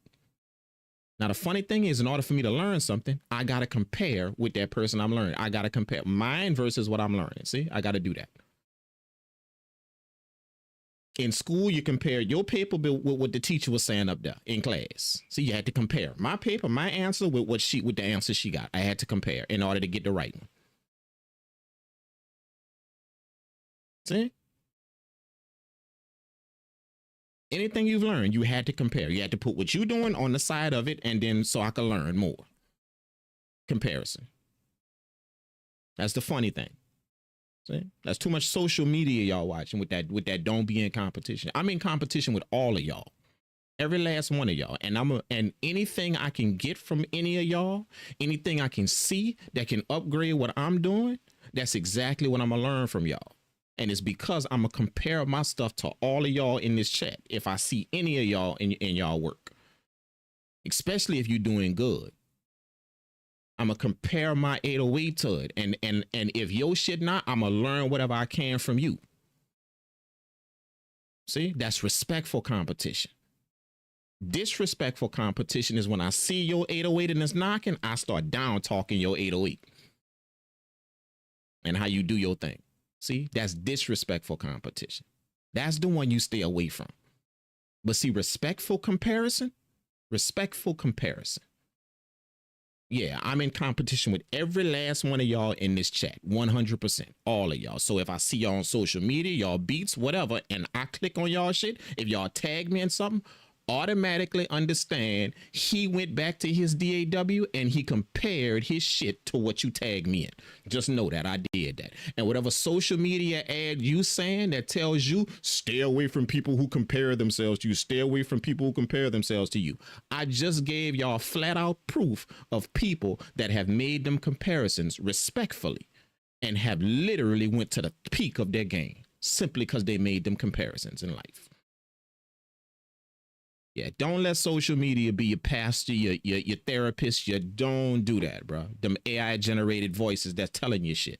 Now, the funny thing is, in order for me to learn something, I got to compare with that person I'm learning. I got to compare mine versus what I'm learning. See, I got to do that. In school, you compare your paper with what the teacher was saying up there in class. See, you had to compare my paper, my answer with with the answer she got. I had to compare in order to get the right one. See? Anything you've learned, you had to compare. You had to put what you're doing on the side of it, and then so I could learn more. Comparison. That's the funny thing. See? That's too much social media y'all watching with that don't be in competition. I'm in competition with all of y'all. Every last one of y'all. And anything I can get from any of y'all, anything I can see that can upgrade what I'm doing, that's exactly what I'm gonna learn from y'all. And it's because I'm gonna compare my stuff to all of y'all in this chat. If I see any of y'all in y'all work, especially if you're doing good, I'm gonna compare my 808 to it. And if your shit not, I'm gonna learn whatever I can from you. See, that's respectful competition. Disrespectful competition is when I see your 808 and it's knocking, I start down talking your 808 and how you do your thing. See, that's disrespectful competition. That's the one you stay away from. But see, respectful comparison. Yeah, I'm in competition with every last one of y'all in this chat. 100%. All of y'all. So if I see y'all on social media, y'all beats, whatever, and I click on y'all shit, if y'all tag me in something, automatically understand he went back to his DAW and he compared his shit to what you tagged me in. Just know that I did that. And whatever social media ad you saying that tells you stay away from people who compare themselves to you, stay away from people who compare themselves to you. I just gave y'all flat out proof of people that have made them comparisons respectfully and have literally went to the peak of their game simply because they made them comparisons in life. Yeah, don't let social media be your pastor, your therapist. You don't do that, bro. Them AI generated voices that's telling you shit.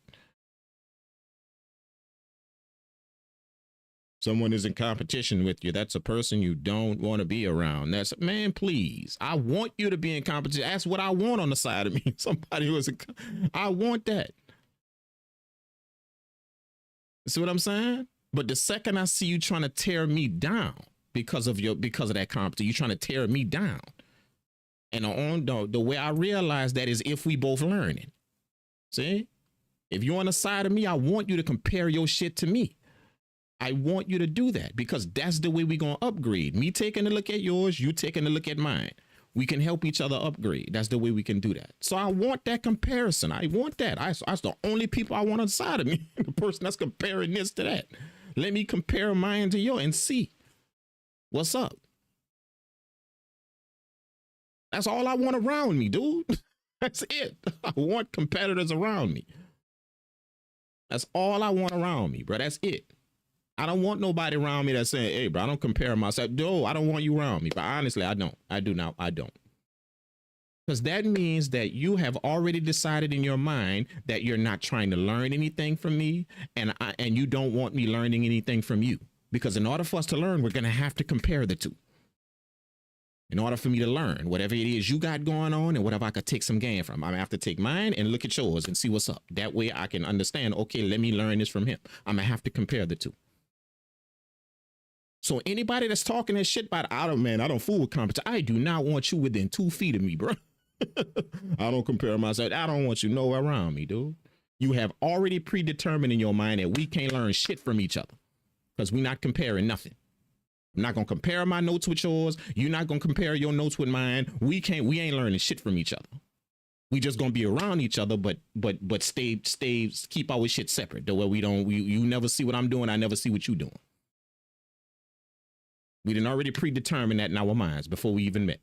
Someone is in competition with you. That's a person you don't want to be around. That's, man, please. I want you to be in competition. That's what I want on the side of me. Somebody who is I want that. See what I'm saying? But the second I see you trying to tear me down, because of that competition, you're trying to tear me down. And the way I realize that is if we both learning. See, if you're on the side of me, I want you to compare your shit to me. I want you to do that because that's the way we're going to upgrade. Me taking a look at yours, you taking a look at mine. We can help each other upgrade. That's the way we can do that. So I want that comparison. I want that. That's the only people I want on the side of me. The person that's comparing this to that. Let me compare mine to yours and see. What's up? That's all I want around me, dude. That's it. I want competitors around me. That's all I want around me, bro. That's it. I don't want nobody around me that's saying, hey, bro, I don't compare myself. No, I don't want you around me. But honestly, I don't. I do not. I don't. Because that means that you have already decided in your mind that you're not trying to learn anything from me, and you don't want me learning anything from you. Because in order for us to learn, we're going to have to compare the two. In order for me to learn whatever it is you got going on and whatever I could take some gain from, I'm going to have to take mine and look at yours and see what's up. That way I can understand, okay, let me learn this from him. I'm going to have to compare the two. So anybody that's talking that shit about, I don't fool with competition. I do not want you within 2 feet of me, bro. I don't compare myself. I don't want you nowhere around me, dude. You have already predetermined in your mind that we can't learn shit from each other. Because we're not comparing nothing. I'm not going to compare my notes with yours. You're not going to compare your notes with mine. We ain't learning shit from each other. We just gonna be around each other, but keep our shit separate. The way you never see what I'm doing, I never see what you doing. We didn't already predetermine that in our minds before we even met.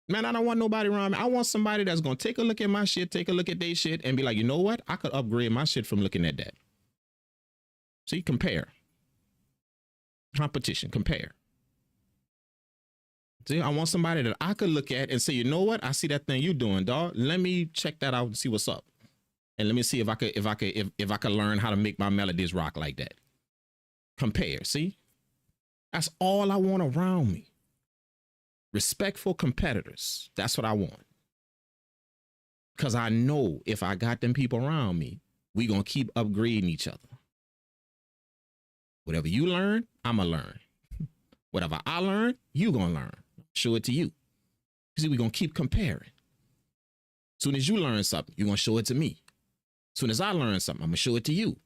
Man, I don't want nobody around me. I want somebody that's gonna take a look at my shit, take a look at their shit, and be like, you know what? I could upgrade my shit from looking at that. See, compare. Competition, compare. See, I want somebody that I could look at and say, you know what? I see that thing you doing, dog. Let me check that out and see what's up. And let me see if I could learn how to make my melodies rock like that. Compare, see? That's all I want around me. Respectful competitors. That's what I want. Because I know if I got them people around me, we going to keep upgrading each other. Whatever you learn, I'm going to learn. Whatever I learn, you going to learn. Show it to you. See, we're going to keep comparing. Soon as you learn something, you're going to show it to me. Soon as I learn something, I'm going to show it to you.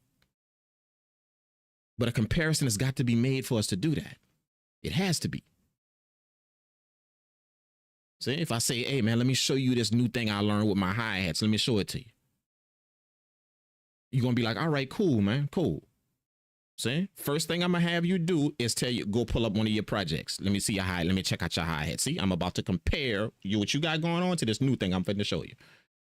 But a comparison has got to be made for us to do that. It has to be. See, if I say, hey, man, let me show you this new thing I learned with my hi-hats. Let me show it to you. You're going to be like, all right, cool, man, cool. See, first thing I'm going to have you do is tell you, go pull up one of your projects. Let me see your hi-hat. Let me check out your hi-hat. See, I'm about to compare what you got going on to this new thing I'm finna show you.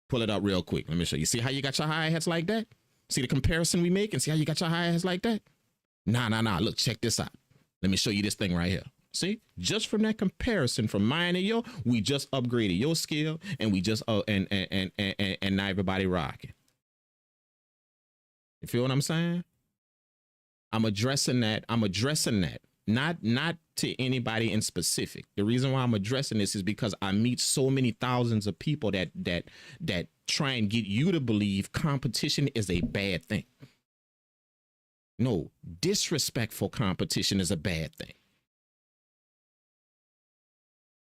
Pull it up real quick. Let me show you. See how you got your hi-hats like that? See the comparison we make and see how you got your hi-hats like that? Nah. Look, check this out. Let me show you this thing right here. See, just from that comparison from mine and yo, we just upgraded your skill and we just, and now everybody rocking. You feel what I'm saying? I'm addressing that. Not to anybody in specific. The reason why I'm addressing this is because I meet so many thousands of people that try and get you to believe competition is a bad thing. No, disrespectful competition is a bad thing.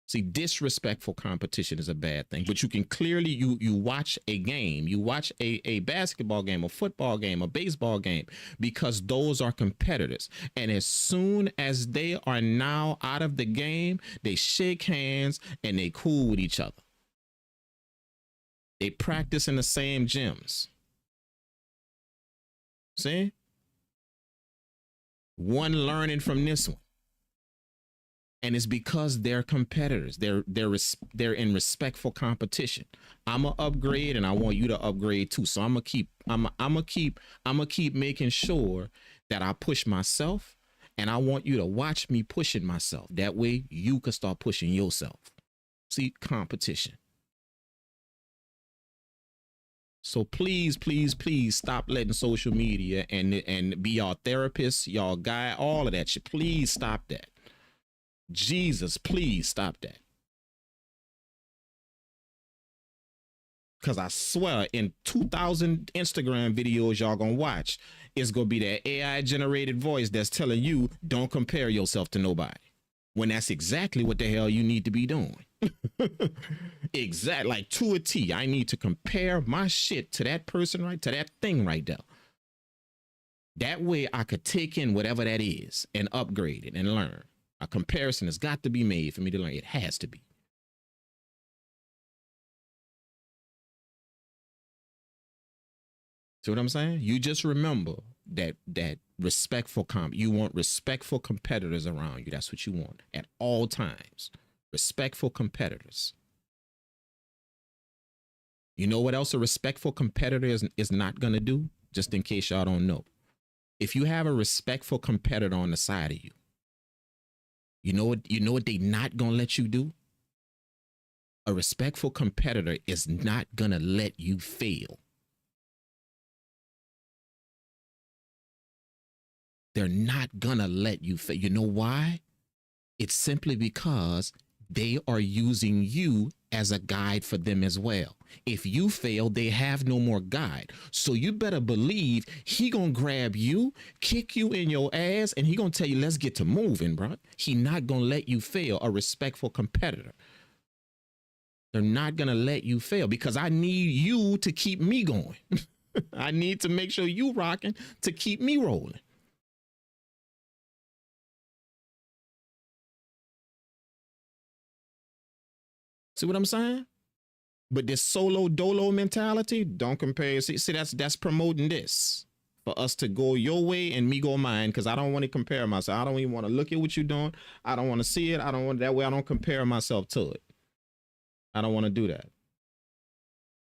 See, disrespectful competition is a bad thing, but you can clearly, you watch a game, you watch a basketball game, a football game, a baseball game, because those are competitors. And as soon as they are now out of the game, they shake hands and they cool with each other. They practice in the same gyms. See? One learning from this one. And it's because they're competitors. They're in respectful competition. I'm gonna upgrade, and I want you to upgrade too. So I'm gonna keep making sure that I push myself, and I want you to watch me pushing myself. That way, you can start pushing yourself. See, competition. So please stop letting social media and be y'all therapist, y'all guy, all of that shit. Please stop that. Jesus, please stop that. Because I swear in 2,000 Instagram videos y'all gonna watch, it's gonna be that AI generated voice that's telling you don't compare yourself to nobody. When that's exactly what the hell you need to be doing. Exactly, like to a T. I need to compare my shit to that person, right? To that thing right there. That way I could take in whatever that is and upgrade it and learn. A comparison has got to be made for me to learn. It has to be. See what I'm saying? You just remember that respectful you want respectful competitors around you. That's what you want at all times. Respectful competitors. You know what else a respectful competitor is not going to do? Just in case y'all don't know. If you have a respectful competitor on the side of you, you know what they not going to let you do? A respectful competitor is not going to let you fail. They're not going to let you fail. You know why? It's simply because they are using you as a guide for them as well. If you fail, they have no more guide. So you better believe he gonna grab you, kick you in your ass, and he gonna tell you, let's get to moving, bro. He not gonna let you fail. A respectful competitor. They're not gonna let you fail because I need you to keep me going. I need to make sure you rocking to keep me rolling. See what I'm saying? But this solo dolo mentality, don't compare. See, that's promoting this for us to go your way and me go mine, because I don't want to compare myself. I don't even want to look at what you're doing. I don't want to see it. I don't want that way. I don't compare myself to it. I don't want to do that.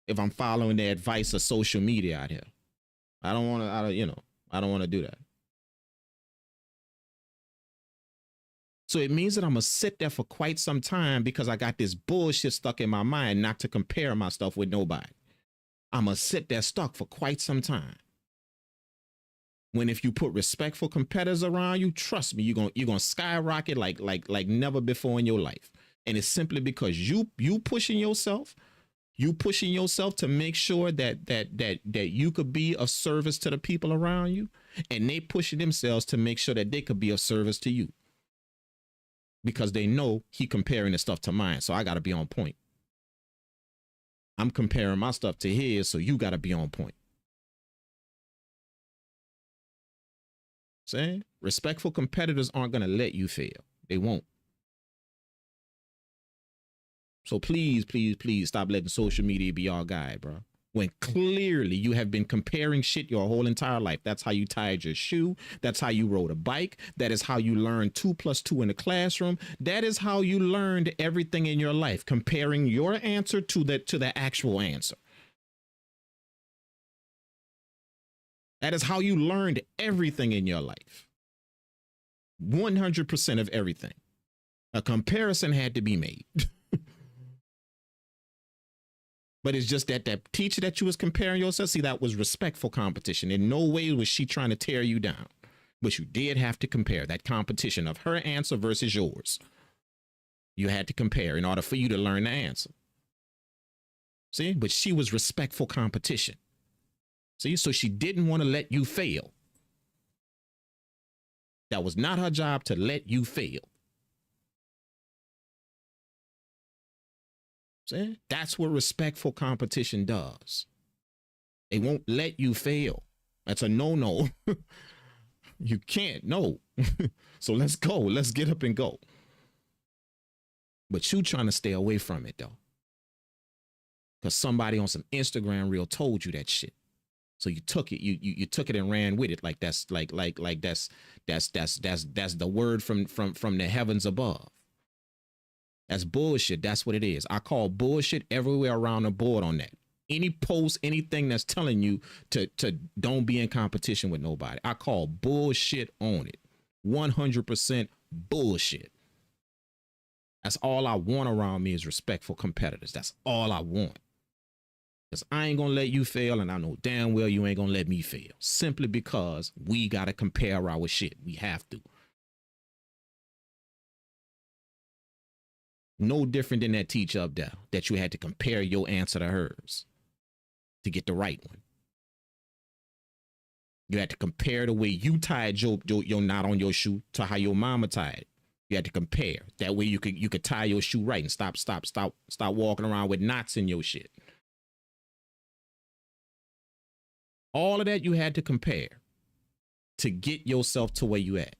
If I'm following the advice of social media out here, I don't want to. I don't want to do that. So it means that I'm going to sit there for quite some time because I got this bullshit stuck in my mind not to compare my stuff with nobody. I'm going to sit there stuck for quite some time. When if you put respectful competitors around you, trust me, you're going to skyrocket like never before in your life. And it's simply because you pushing yourself to make sure that you could be of service to the people around you, and they pushing themselves to make sure that they could be of service to you. Because they know he comparing the stuff to mine, so I got to be on point. I'm comparing my stuff to his, so you got to be on point. See? Respectful competitors aren't going to let you fail. They won't. So please, please, please stop letting social media be your guide, bro. When clearly you have been comparing shit your whole entire life. That's how you tied your shoe. That's how you rode a bike. That is how you learned 2 + 2 in the classroom. That is how you learned everything in your life, comparing your answer to the actual answer. That is how you learned everything in your life. 100% of everything. A comparison had to be made. But it's just that teacher that you was comparing yourself, see, that was respectful competition. In no way was she trying to tear you down. But you did have to compare that competition of her answer versus yours. You had to compare in order for you to learn the answer. See, but she was respectful competition. See, so she didn't want to let you fail. That was not her job to let you fail. See? That's what respectful competition does. They won't let you fail. That's a no-no. You can't, no. So let's go. Let's get up and go. But you trying to stay away from it, though. Because somebody on some Instagram reel told you that shit. So you took it, you took it and ran with it like that's that's the word from the heavens above. That's bullshit. That's what it is. I call bullshit everywhere around the board on that. Any post, anything that's telling you to don't be in competition with nobody, I call bullshit on it. 100% bullshit. That's all I want around me is respectful competitors. That's all I want. Because I ain't going to let you fail, and I know damn well you ain't going to let me fail. Simply because we got to compare our shit. We have to. No different than that teacher up there that you had to compare your answer to hers to get the right one. You had to compare the way you tied your knot on your shoe to how your mama tied it. You had to compare. That way you could tie your shoe right and stop walking around with knots in your shit. All of that you had to compare to get yourself to where you at.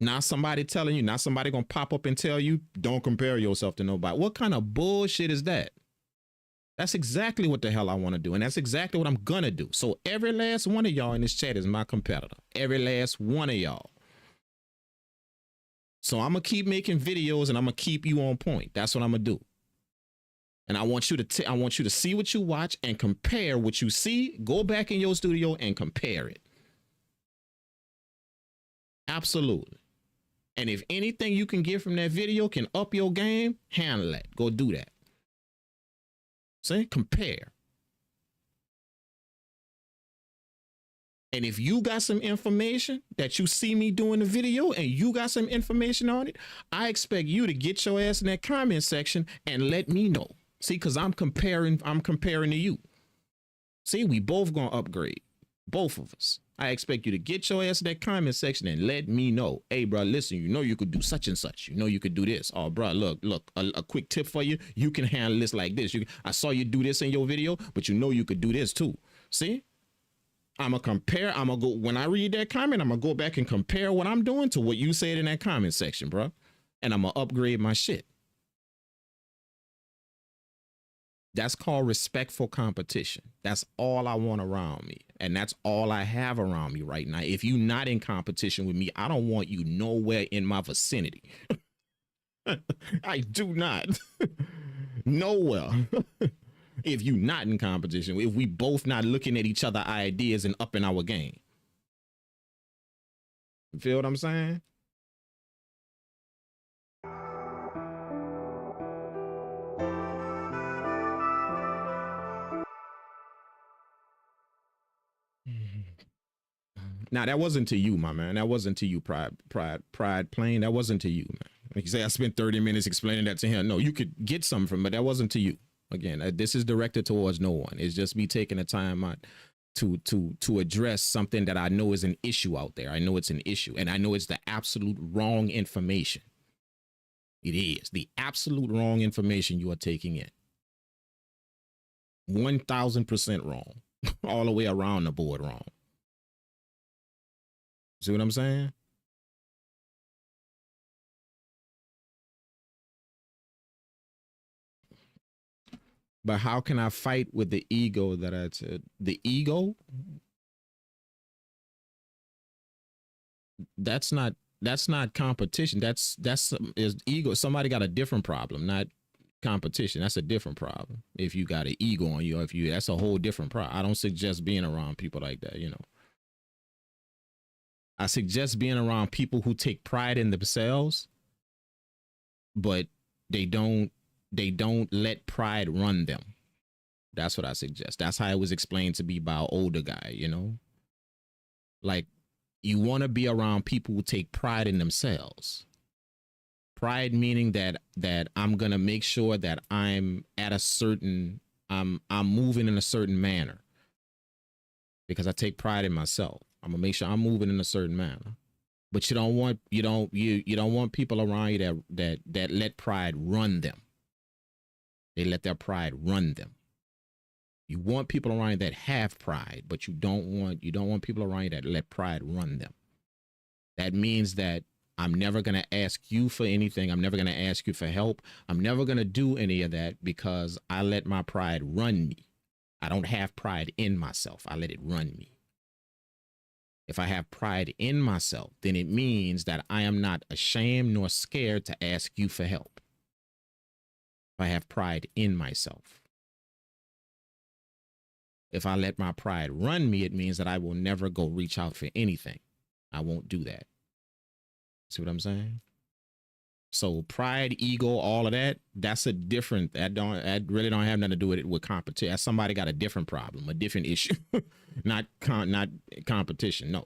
Not somebody telling you, not somebody gonna pop up and tell you, don't compare yourself to nobody. What kind of bullshit is that? That's exactly what the hell I want to do. And that's exactly what I'm gonna do. So every last one of y'all in this chat is my competitor. Every last one of y'all. So I'm gonna keep making videos and I'm gonna keep you on point. That's what I'm gonna do. And I want you to see what you watch and compare what you see. Go back in your studio and compare it. Absolutely. And if anything you can get from that video can up your game, handle that. Go do that. See, compare. And if you got some information that you see me doing the video and you got some information on it, I expect you to get your ass in that comment section and let me know. See, because I'm comparing to you. See, we both gonna upgrade. Both of us. I expect you to get your ass in that comment section and let me know. Hey, bro, listen, you know you could do such and such. You know you could do this. Oh, bro, look, a quick tip for you. You can handle this like this. I saw you do this in your video, but you know you could do this too. See? I'm going to compare. I'm going to go, when I read that comment, I'm going to go back and compare what I'm doing to what you said in that comment section, bro. And I'm going to upgrade my shit. That's called respectful competition. That's all I want around me. And that's all I have around me right now. If you're not in competition with me, I don't want you nowhere in my vicinity. I do not. Nowhere. If you're not in competition, if we both not looking at each other ideas and upping our game. You feel what I'm saying? Now that wasn't to you, my man. That wasn't to you, Pride Plane. That wasn't to you, man. Like you say, I spent 30 minutes explaining that to him. No, you could get something from it, but that wasn't to you. Again, this is directed towards no one. It's just me taking the time out to address something that I know is an issue out there. I know it's an issue, and I know it's the absolute wrong information. It is the absolute wrong information you are taking in. 1000% wrong, all the way around the board wrong. See what I'm saying? But how can I fight with the ego that I said? The ego? That's not competition. That's is ego. Somebody got a different problem, not competition. That's a different problem. If you got an ego on you, that's a whole different problem. I don't suggest being around people like that, you know. I suggest being around people who take pride in themselves, but they don't let pride run them. That's what I suggest. That's how it was explained to me by an older guy, you know? Like, you want to be around people who take pride in themselves. Pride meaning that I'm going to make sure that I'm at a certain, I'm moving in a certain manner because I take pride in myself. I'm gonna make sure I'm moving in a certain manner, but you don't want people around you that let pride run them. They let their pride run them. You want people around you that have pride, but you don't want people around you that let pride run them. That means that I'm never gonna ask you for anything. I'm never gonna ask you for help. I'm never gonna do any of that because I let my pride run me. I don't have pride in myself. I let it run me. If I have pride in myself, then it means that I am not ashamed nor scared to ask you for help. If I have pride in myself. If I let my pride run me, it means that I will never go reach out for anything. I won't do that. See what I'm saying? So pride, ego, all of that, that's a different, that really don't have nothing to do with competition. Somebody got a different problem, a different issue, not competition. No.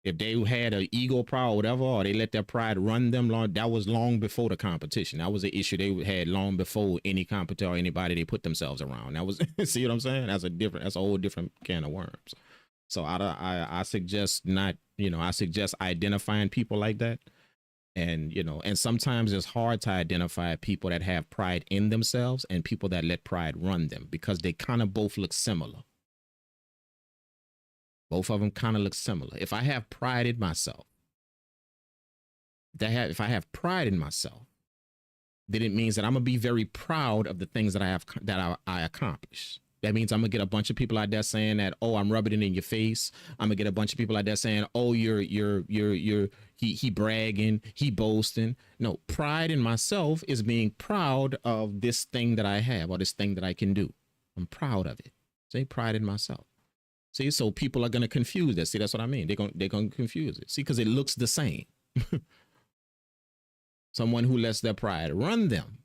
If they had an ego problem or whatever, or they let their pride run them, that was long before the competition. That was an issue they had long before any competitor or anybody they put themselves around. That was, see what I'm saying? That's a whole different can of worms. So I suggest not, I suggest identifying people like that. And, and sometimes it's hard to identify people that have pride in themselves and people that let pride run them because they kind of both look similar. Both of them kind of look similar. If I have pride in myself, if I have pride in myself, then it means that I'm going to be very proud of the things that I accomplish. That means I'm gonna get a bunch of people out there saying that, oh, I'm rubbing it in your face. I'm gonna get a bunch of people out there saying, oh, he bragging, he boasting. No, pride in myself is being proud of this thing that I have or this thing that I can do. I'm proud of it. Say pride in myself. See, so people are gonna confuse this. See, that's what I mean. They're gonna confuse it. See, because it looks the same. Someone who lets their pride run them.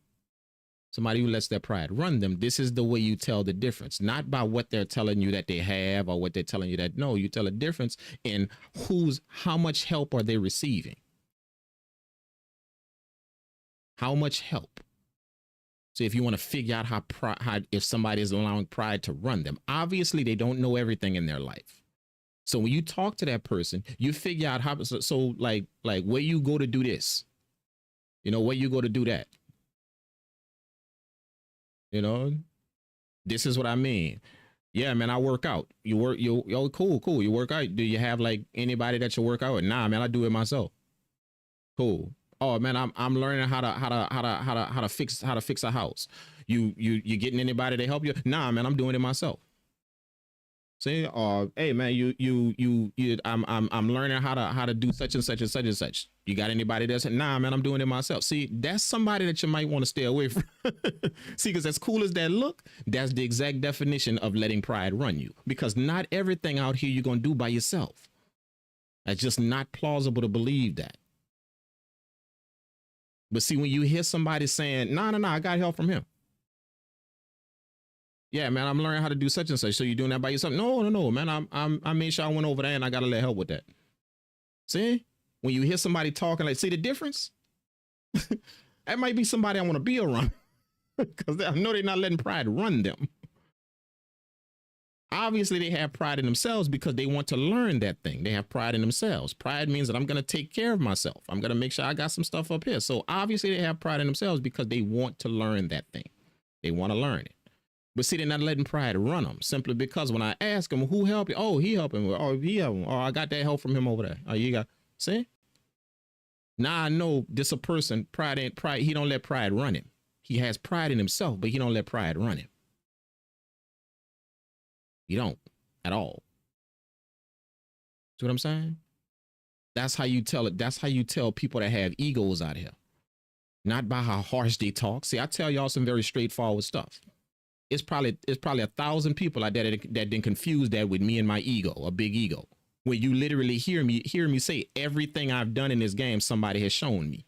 Somebody who lets their pride run them, this is the way you tell the difference, not by what they're telling you that they have or what they're telling you that no, you tell a difference in how much help are they receiving? How much help? So if you want to figure out how if somebody is allowing pride to run them, obviously they don't know everything in their life. So when you talk to that person, you figure out how, so like where you go to do this, where you go to do that. This is what I mean. Yeah, man, I work out. Cool. You work out. Do you have like anybody that you work out with? Nah, man, I do it myself. Cool. Oh man, I'm learning how to fix a house. You getting anybody to help you? Nah, man, I'm doing it myself. See, hey man, I'm learning how to do such and such and such and such. You got anybody that's nah, man, I'm doing it myself. See, that's somebody that you might want to stay away from. See, because as cool as that look, that's the exact definition of letting pride run you. Because not everything out here you're gonna do by yourself. That's just not plausible to believe that. But see, when you hear somebody saying, no, I got help from him. Yeah, man, I'm learning how to do such and such. So you're doing that by yourself? No, man. I made sure I went over there and I got to let help with that. See, when you hear somebody talking, like, see the difference? That might be somebody I want to be around because I know they're not letting pride run them. Obviously, they have pride in themselves because they want to learn that thing. They have pride in themselves. Pride means that I'm going to take care of myself. I'm going to make sure I got some stuff up here. So obviously, they have pride in themselves because they want to learn that thing. They want to learn it. But see, they're not letting pride run them simply because when I ask them, who helped you? Oh, he helped him. Oh, he helped him. Oh, I got that help from him over there. Oh, you got, see? Now I know this a person, pride ain't pride. He don't let pride run him. He has pride in himself, but he don't let pride run him. He don't at all. See what I'm saying? That's how you tell it. That's how you tell people that have egos out here. Not by how harsh they talk. See, I tell y'all some very straightforward stuff. It's probably 1,000 people out there that didn't confuse that with me and my ego, a big ego. Where you literally hear me say everything I've done in this game, somebody has shown me.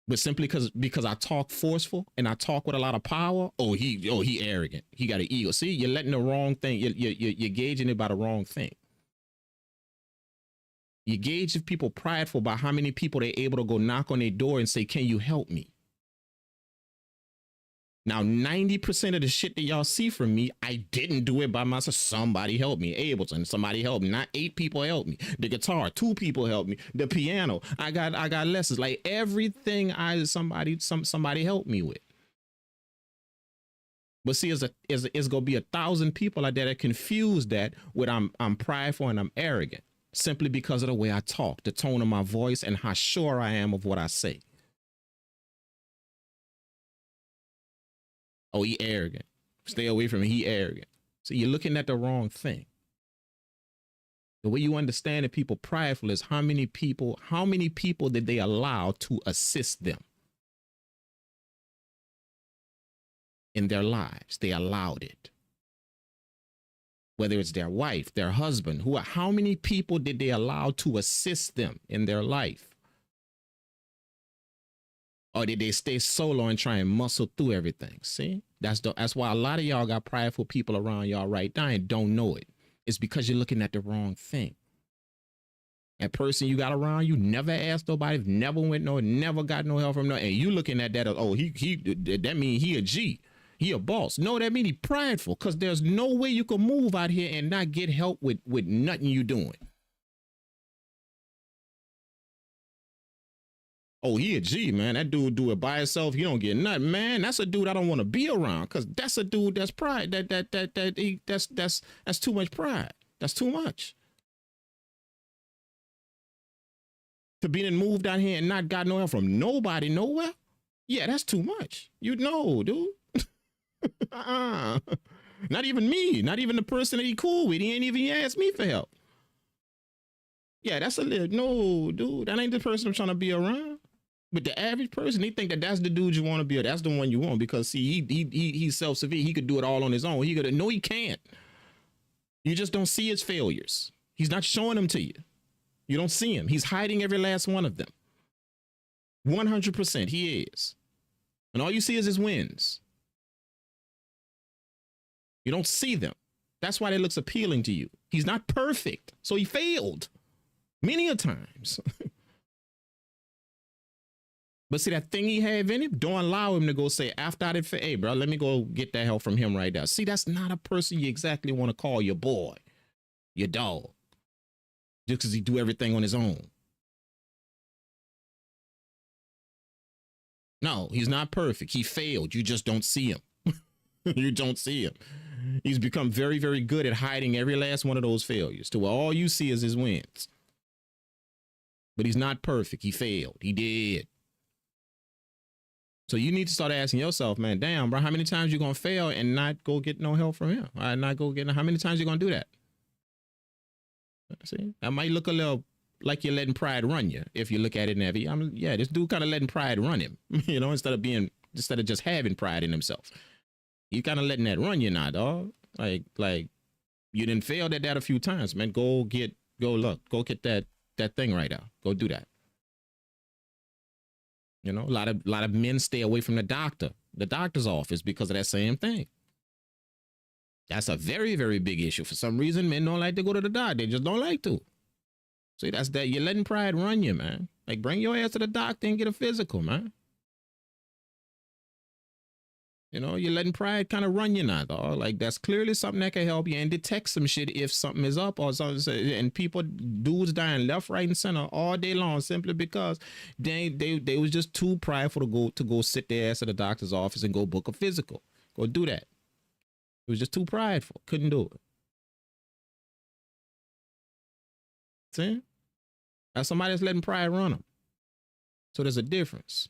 But simply because I talk forceful and I talk with a lot of power, he arrogant. He got an ego. See, you're letting the wrong thing. You're gauging it by the wrong thing. You gauge if people prideful by how many people they're able to go knock on their door and say, "Can you help me?" Now, 90% of the shit that y'all see from me, I didn't do it by myself. Somebody helped me. Ableton, somebody helped me. Not 8 people helped me. The guitar, 2 people helped me. The piano, I got lessons. Like everything, somebody helped me with. But see, it's gonna be 1,000 people out there that confuse that with I'm prideful and I'm arrogant simply because of the way I talk, the tone of my voice, and how sure I am of what I say. Oh, he arrogant. Stay away from him. He arrogant. So you're looking at the wrong thing. The way you understand that people prideful is how many people did they allow to assist them in their lives? They allowed it. Whether it's their wife, their husband, how many people did they allow to assist them in their life? Or did they stay solo and try and muscle through everything? See, that's why a lot of y'all got prideful people around y'all right now and don't know it. It's because you're looking at the wrong thing. That person you got around you never asked nobody, never got no help from no, and you looking at that as, oh, that means he a G, he a boss. No, that means he prideful because there's no way you can move out here and not get help with nothing you doing. Oh, he a G, man. That dude do it by himself. He don't get nothing, man. That's a dude I don't want to be around because that's a dude that's pride. That's too much pride. That's too much. To be in moved out here and not got no help from nobody nowhere. Yeah, that's too much. You know, dude. Not even me. Not even the person that he cool with. He ain't even asked me for help. Yeah, that's a little, no, dude. That ain't the person I'm trying to be around. But the average person, they think that that's the dude you want to be, or that's the one you want because see, he's self-sufficient. He could do it all on his own. No, he can't. You just don't see his failures. He's not showing them to you. You don't see him. He's hiding every last one of them. 100% he is. And all you see is his wins. You don't see them. That's why that looks appealing to you. He's not perfect. So he failed many a times. But see, that thing he have in him, don't allow him to go say, after I did, hey, bro, let me go get that help from him right now. See, that's not a person you exactly want to call your boy, your dog, just because he do everything on his own. No, he's not perfect. He failed. You just don't see him. You don't see him. He's become very, very good at hiding every last one of those failures to where all you see is his wins. but he's not perfect. He failed. He did. So you need to start asking yourself, man, damn, bro, how many times you gonna fail and not go get no help from him? Not go get, how many times you gonna do that? See, that might look a little like you're letting pride run you if you look at it in that. Yeah, this dude kind of letting pride run him, you know, instead of just having pride in himself. You kind of letting that run you now, dog. Like you didn't fail at that a few times, man. Go get that thing right now. Go do that. You know, a lot of men stay away from the doctor's office because of that same thing. That's a very, very big issue. For some reason, men don't like to go to the doctor. They just don't like to. See, that's that. You're letting pride run you, man. Like, bring your ass to the doctor and get a physical, man. You know, you're letting pride kind of run you now, dog. Like, that's clearly something that can help you and detect some shit if something is up or something. And dudes dying left, right, and center all day long simply because they was just too prideful to go sit their ass at the doctor's office and go book a physical. Go do that. It was just too prideful. Couldn't do it. See? That's somebody that's letting pride run them. So there's a difference.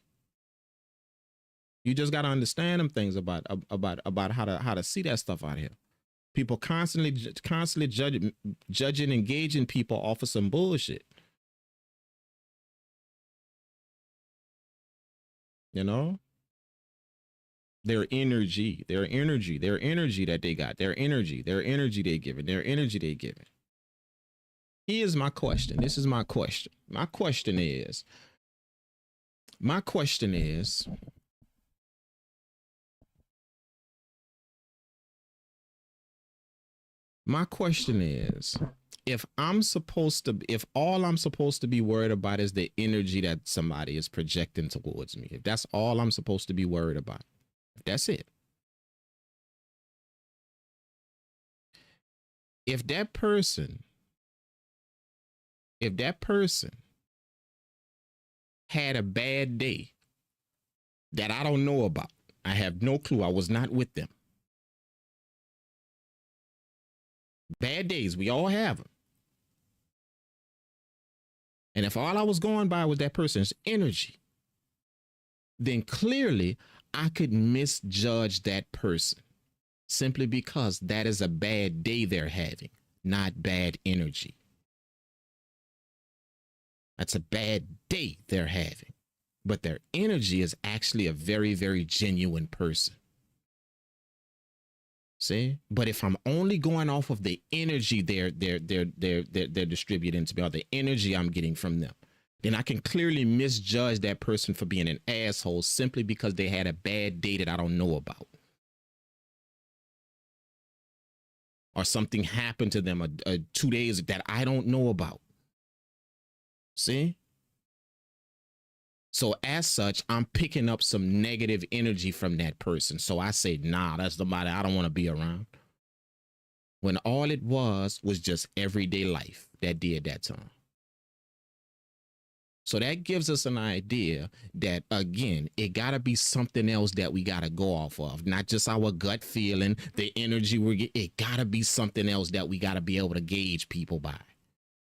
You just got to understand them things about how to see that stuff out here. People constantly judging, engaging people off of some bullshit. You know? Their energy that they got, their energy they giving, their energy they giving. Here's my question. This is my question. My question is, if all I'm supposed to be worried about is the energy that somebody is projecting towards me, if that's all I'm supposed to be worried about, if that's it, if that person had a bad day that I don't know about, I have no clue, I was not with them. Bad days, we all have them. And if all I was going by was that person's energy, then clearly I could misjudge that person simply because that is a bad day they're having, not bad energy. That's a bad day they're having, but their energy is actually a very, very genuine person. See, but if I'm only going off of the energy they're distributing to me, or the energy I'm getting from them, then I can clearly misjudge that person for being an asshole simply because they had a bad day that I don't know about, or something happened to them 2 days that I don't know about. See? So as such, I'm picking up some negative energy from that person. So I say, nah, that's somebody I don't want to be around. When all it was just everyday life that did that to him. So that gives us an idea that, again, it got to be something else that we got to go off of. Not just our gut feeling, the energy we're getting. It got to be something else that we got to be able to gauge people by,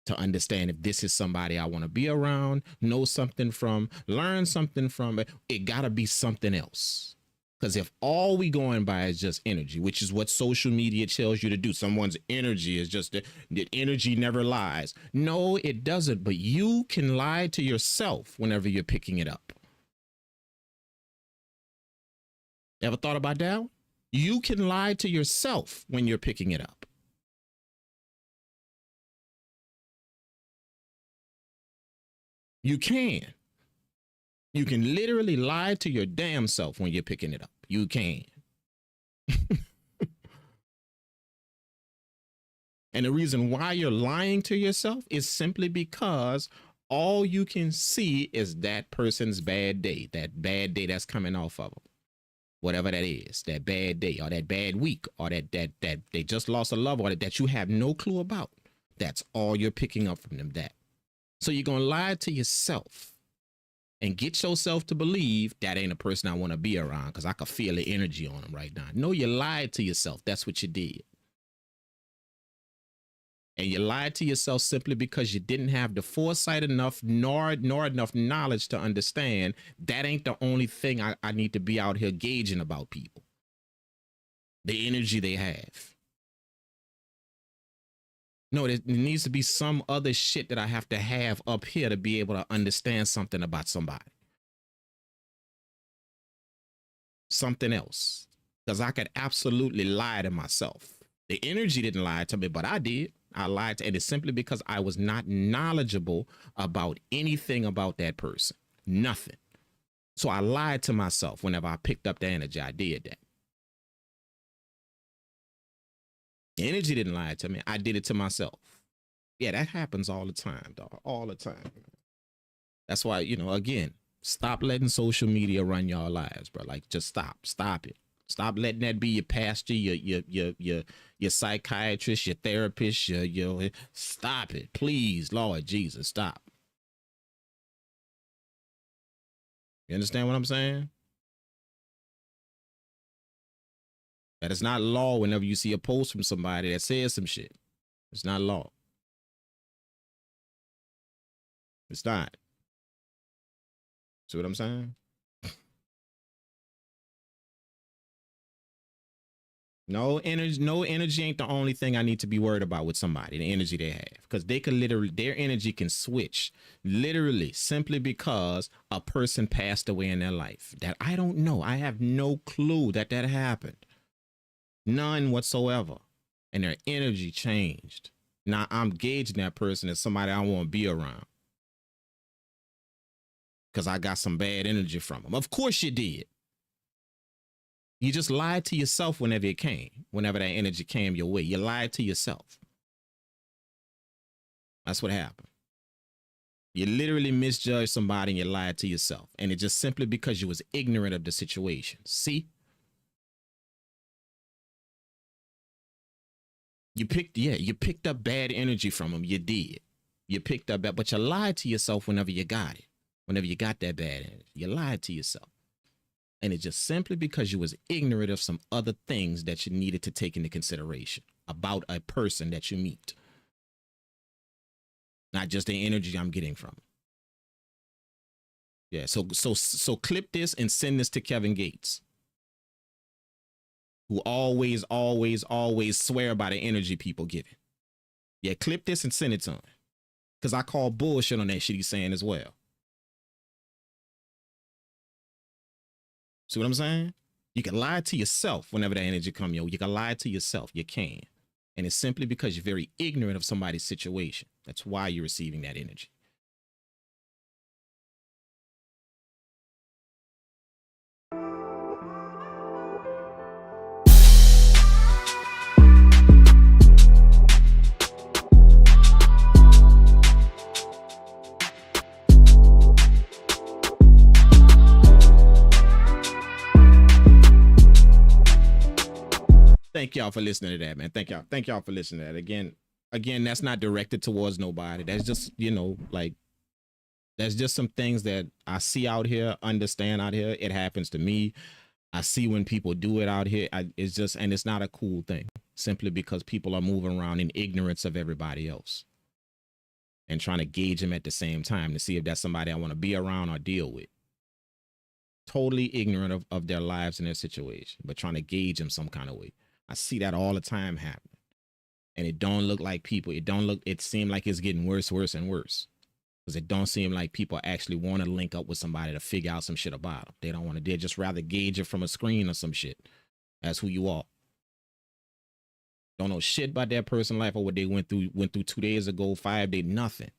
to understand if this is somebody I want to be around, know something from, learn something from. It got to be something else. Because if all we going by is just energy, which is what social media tells you to do, someone's energy is just that energy never lies. No, it doesn't. But you can lie to yourself whenever you're picking it up. Ever thought about that? You can lie to yourself when you're picking it up. You can. You can literally lie to your damn self when you're picking it up. You can. And the reason why you're lying to yourself is simply because all you can see is that person's bad day, that bad day that's coming off of them. Whatever that is, that bad day or that bad week or that they just lost a loved one that you have no clue about. That's all you're picking up from them, that. So you're going to lie to yourself and get yourself to believe that ain't a person I want to be around because I can feel the energy on them right now. No, you lied to yourself. That's what you did. And you lied to yourself simply because you didn't have the foresight enough nor enough knowledge to understand that ain't the only thing I need to be out here gauging about people. The energy they have. No, there needs to be some other shit that I have to have up here to be able to understand something about somebody. Something else. Because I could absolutely lie to myself. The energy didn't lie to me, but I did. I lied to, and it's simply because I was not knowledgeable about anything about that person. Nothing. So I lied to myself whenever I picked up the energy. I did that. The energy didn't lie to me. I did it to myself. Yeah, that happens all the time, dog. All the time. That's why, you know, again, stop letting social media run your lives, bro. Like, just stop. Stop it. Stop letting that be your pastor, your psychiatrist, your therapist, your stop it. Please, Lord Jesus, stop. You understand what I'm saying? That is not law whenever you see a post from somebody that says some shit. It's not law. It's not. See what I'm saying? No energy ain't the only thing I need to be worried about with somebody, the energy they have. Because they can literally, their energy can switch literally simply because a person passed away in their life. That I don't know. I have no clue that happened. None whatsoever. And their energy changed. Now I'm gauging that person as somebody I want to be around. Because I got some bad energy from them. Of course you did. You just lied to yourself whenever it came. Whenever that energy came your way. You lied to yourself. That's what happened. You literally misjudged somebody and you lied to yourself. And it's just simply because you was ignorant of the situation. See? You picked up bad energy from them. You did. You picked up bad, but you lied to yourself whenever you got it. Whenever you got that bad energy. You lied to yourself. And it's just simply because you was ignorant of some other things that you needed to take into consideration about a person that you meet. Not just the energy I'm getting from it. Yeah, so clip this and send this to Kevin Gates, who always swear by the energy people giving. Yeah, clip this and send it to him. Because I call bullshit on that shit he's saying as well. See what I'm saying? You can lie to yourself whenever that energy comes your way. You can lie to yourself. You can. And it's simply because you're very ignorant of somebody's situation. That's why you're receiving that energy. Thank y'all for listening to that, man. Thank y'all for listening to that. Again, that's not directed towards nobody. That's just, you know, like, that's just some things that I see out here, understand out here. It happens to me. I see when people do it out here. It's just, and it's not a cool thing, simply because people are moving around in ignorance of everybody else and trying to gauge them at the same time to see if that's somebody I want to be around or deal with. Totally ignorant of their lives and their situation, but trying to gauge them some kind of way. I see that all the time happening. And it don't look like people. It seems like it's getting worse and worse. Because it don't seem like people actually want to link up with somebody to figure out some shit about them. They don't want to. They'd just rather gauge it from a screen or some shit. That's who you are. Don't know shit about that person's life or what they went through 2 days ago, 5 days, nothing.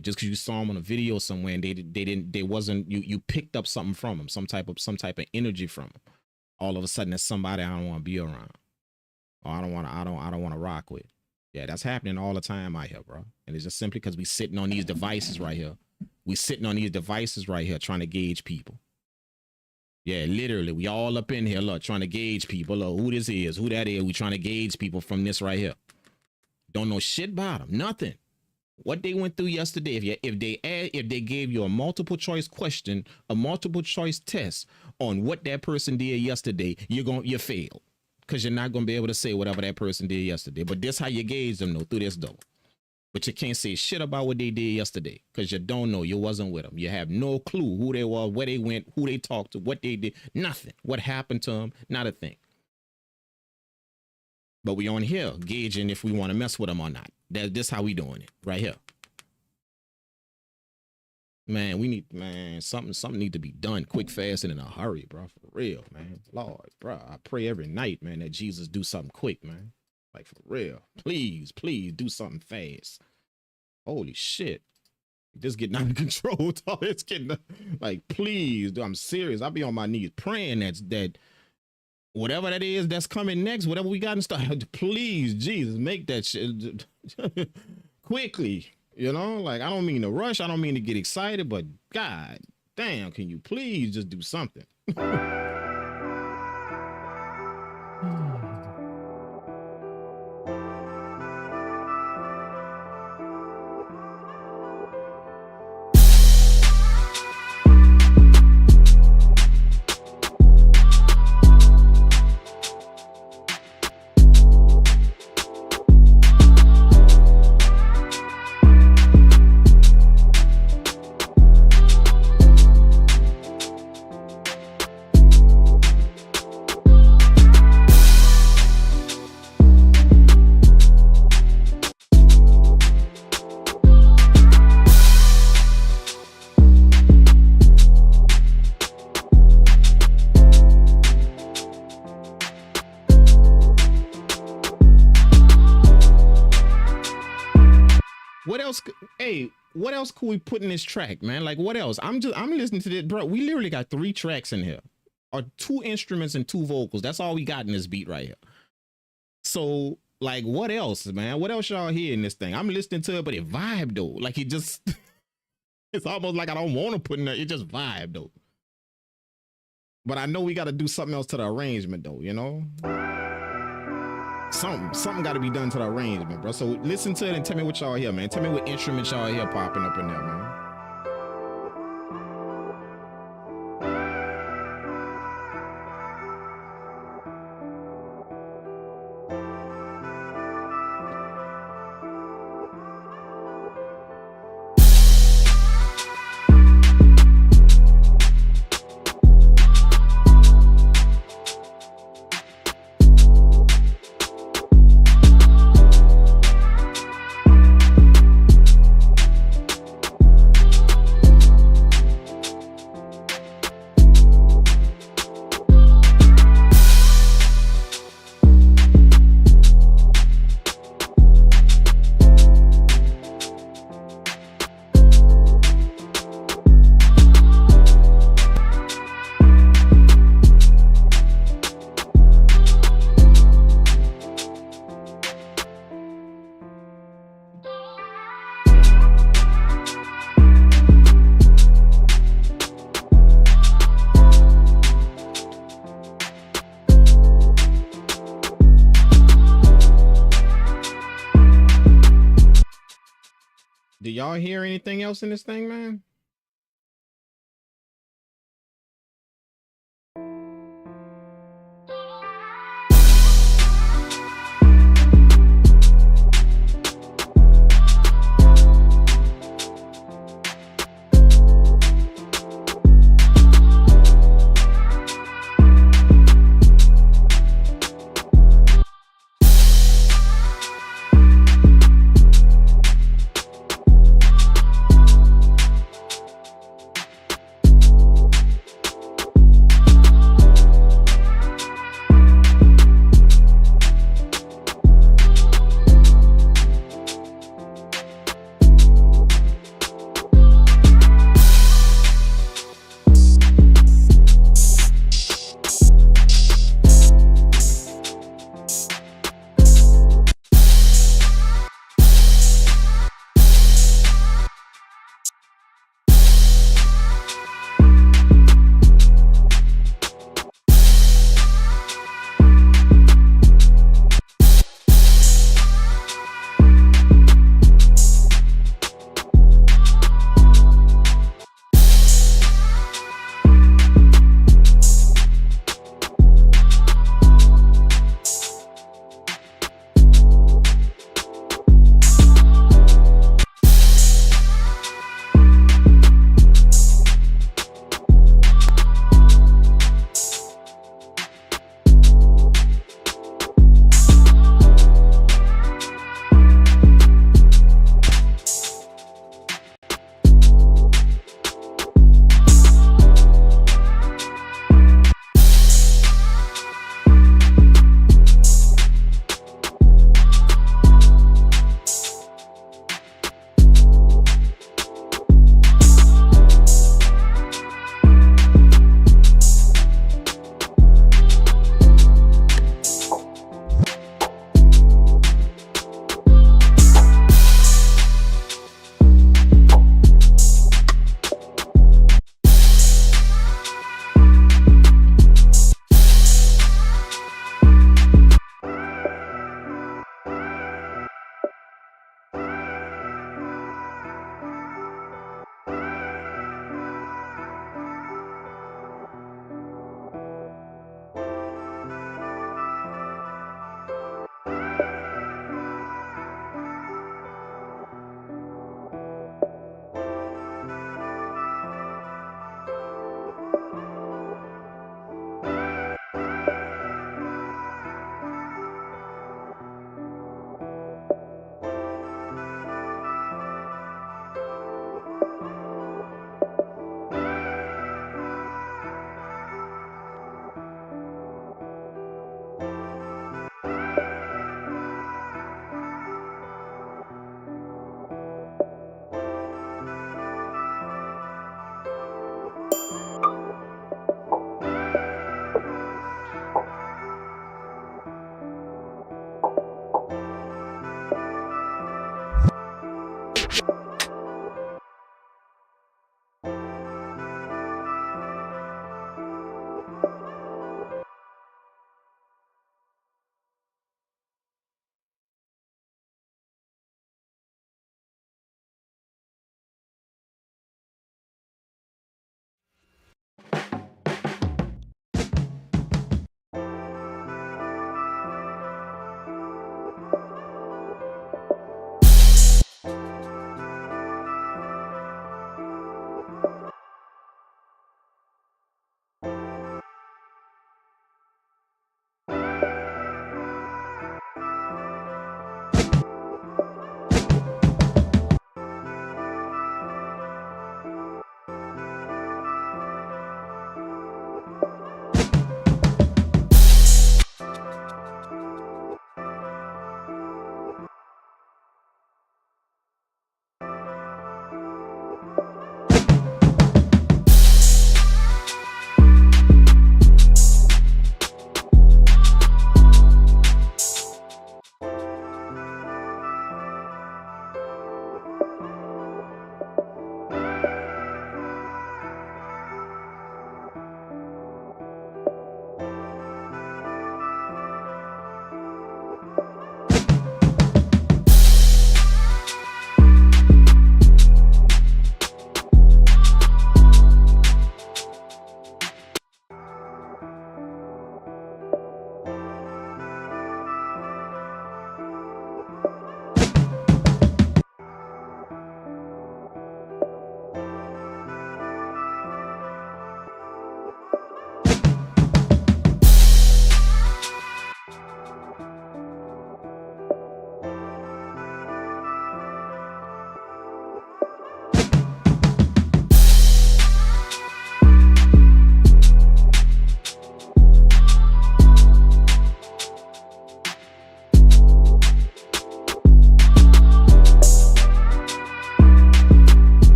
Just because you saw them on a video somewhere and you picked up something from them, some type of energy from them. All of a sudden, there's somebody I don't want to be around. Or I don't want to rock with. Yeah, that's happening all the time out here, bro. And it's just simply because we sitting on these devices right here. We sitting on these devices right here trying to gauge people. Yeah, literally, we all up in here, look, trying to gauge people. Look, who this is, who that is. We trying to gauge people from this right here. Don't know shit about them, nothing. What they went through yesterday. If they gave you a multiple choice question, a multiple choice test on what that person did yesterday, you failed. because you're not gonna be able to say whatever that person did yesterday. But this how you gauge them though, through this door. But you can't say shit about what they did yesterday because you don't know. You wasn't with them. You have no clue who they were, where they went, who they talked to, what they did. Nothing. What happened to them? Not a thing. But we on here gauging if we want to mess with them or not. This how we doing it right here. Man, we need, man, something need to be done quick, fast, and in a hurry, bro. For real, man. Lord, bro, I pray every night, man, that Jesus do something quick, man. Like, for real. Please, please do something fast. Holy shit. This getting out of control. It's getting, like, please, dude, I'm serious. I'll be on my knees praying that whatever that is that's coming next, whatever we got in stuff, please, Jesus, make that shit quickly. You know, like, I don't mean to rush. I don't mean to get excited, but God damn, can you please just do something? What else? Hey, what else could we put in this track, man? Like, what else? I'm listening to this, bro. We literally got 3 tracks in here, or 2 instruments and 2 vocals. That's all we got in this beat right here. So, like, what else, man? What else y'all hear in this thing? I'm listening to it, but it vibe though. Like, it just, it's almost like I don't want to put in it. It just vibe though. But I know we got to do something else to the arrangement though, you know? Something got to be done to the arrangement, bro. So listen to it and tell me what y'all hear, man. Tell me what instruments y'all hear popping up in there, man. Do y'all hear anything else in this thing, man?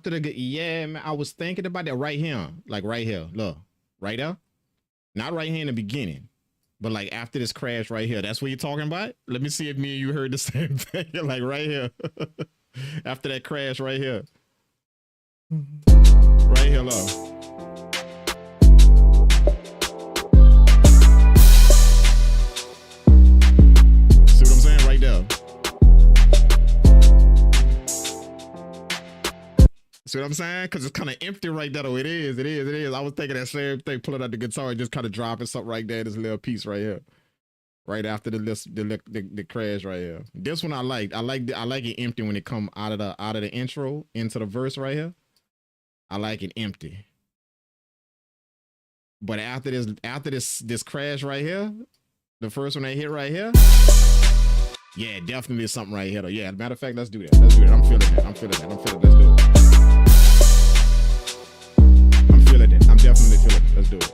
after the, yeah, man, I was thinking about that right here. Like right here. Look, right there. Not right here in the beginning. But like after this crash right here. That's what you're talking about? Let me see if me and you heard the same thing. Like right here. After that crash right here. Right here, look. See what I'm saying? Right there. See what I'm saying? Because it's kind of empty right there, though. It is. I was thinking that same thing, pulling out the guitar and just kind of dropping something right there. This little piece right here. Right after the crash right here. This one I liked. I like it empty when it come out of the intro into the verse right here. I like it empty. But after this crash right here, the first one they hit right here, yeah, definitely something right here though. Yeah, matter of fact, let's do that. Let's do it. I'm feeling it. Let's do it. I'm feeling it. I'm definitely feeling it. Let's do it.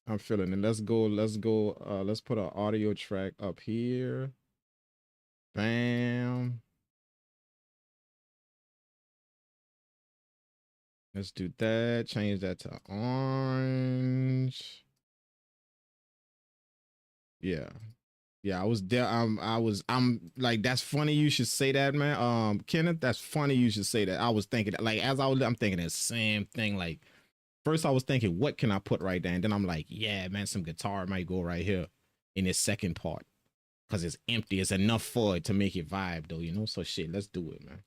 I'm feeling it. Let's go. Let's put an audio track up here. Bam. Let's do that. Change that to orange. Yeah. Yeah, I was there. I'm like, that's funny you should say that, man. Kenneth, that's funny you should say that. I was thinking that, like, I'm thinking the same thing. Like, first I was thinking, what can I put right there? And then I'm like, yeah, man, some guitar might go right here in this second part. Cause it's empty. It's enough for it to make it vibe though, you know? So shit, let's do it, man.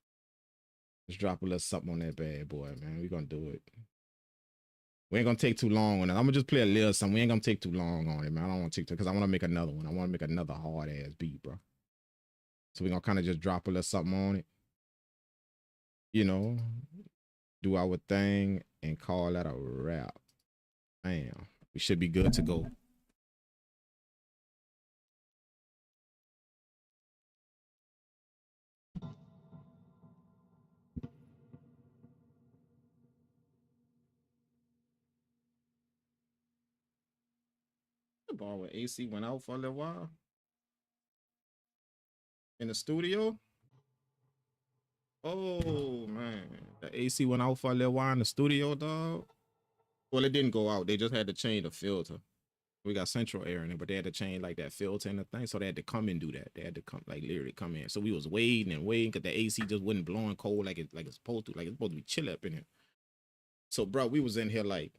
Let's drop a little something on that bad boy, man. We're gonna do it. We ain't gonna take too long on it. I'm gonna just play a little something. We ain't gonna take too long on it, man. I don't want to take too, because I want to make another one. I want to make another hard ass beat, bro. So we're gonna kind of just drop a little something on it. You know, do our thing and call that a wrap. Damn, we should be good to go. The bar with AC went out for a little while in the studio. Oh man, the AC went out for a little while in the studio, dog. Well, it didn't go out. They just had to change the filter. We got central air in it, but they had to change like that filter and the thing. So they had to come and do that. They had to come, like, literally come in. So we was waiting and waiting because the AC just wasn't blowing cold like it's supposed to. Like it's supposed to be chill up in here. So, bro, we was in here like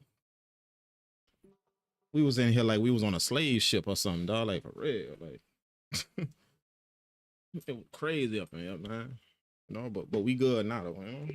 we was on a slave ship or something, dog. Like for real, like it was crazy up in here, man. You know, but we good now, though. You know?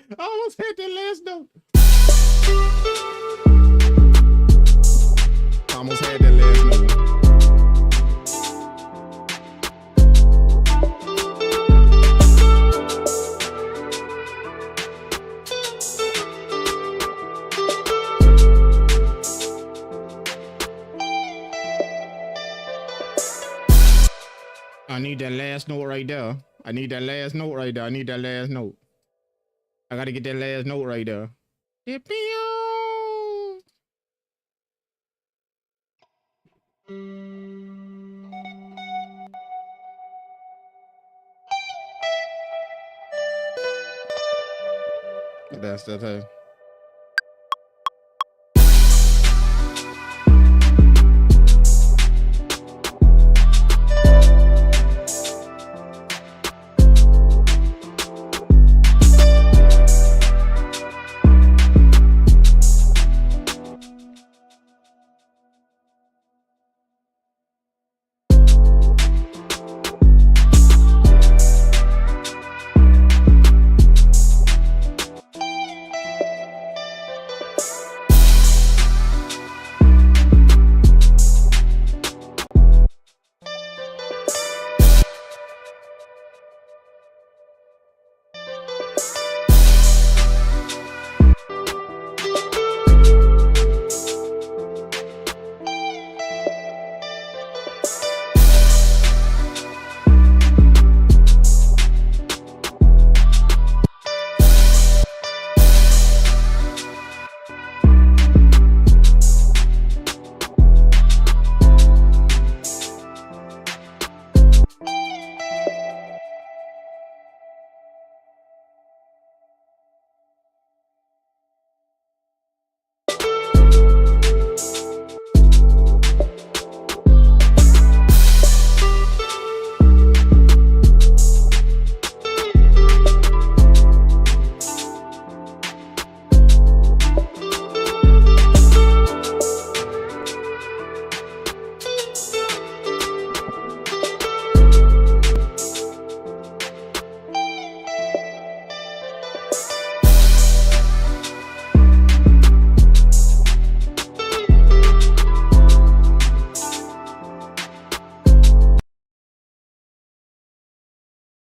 I almost had that last note. I almost had that last note. I need that last note right there. I need that last note right there. I need that last note. I gotta get that last note right there. That's it.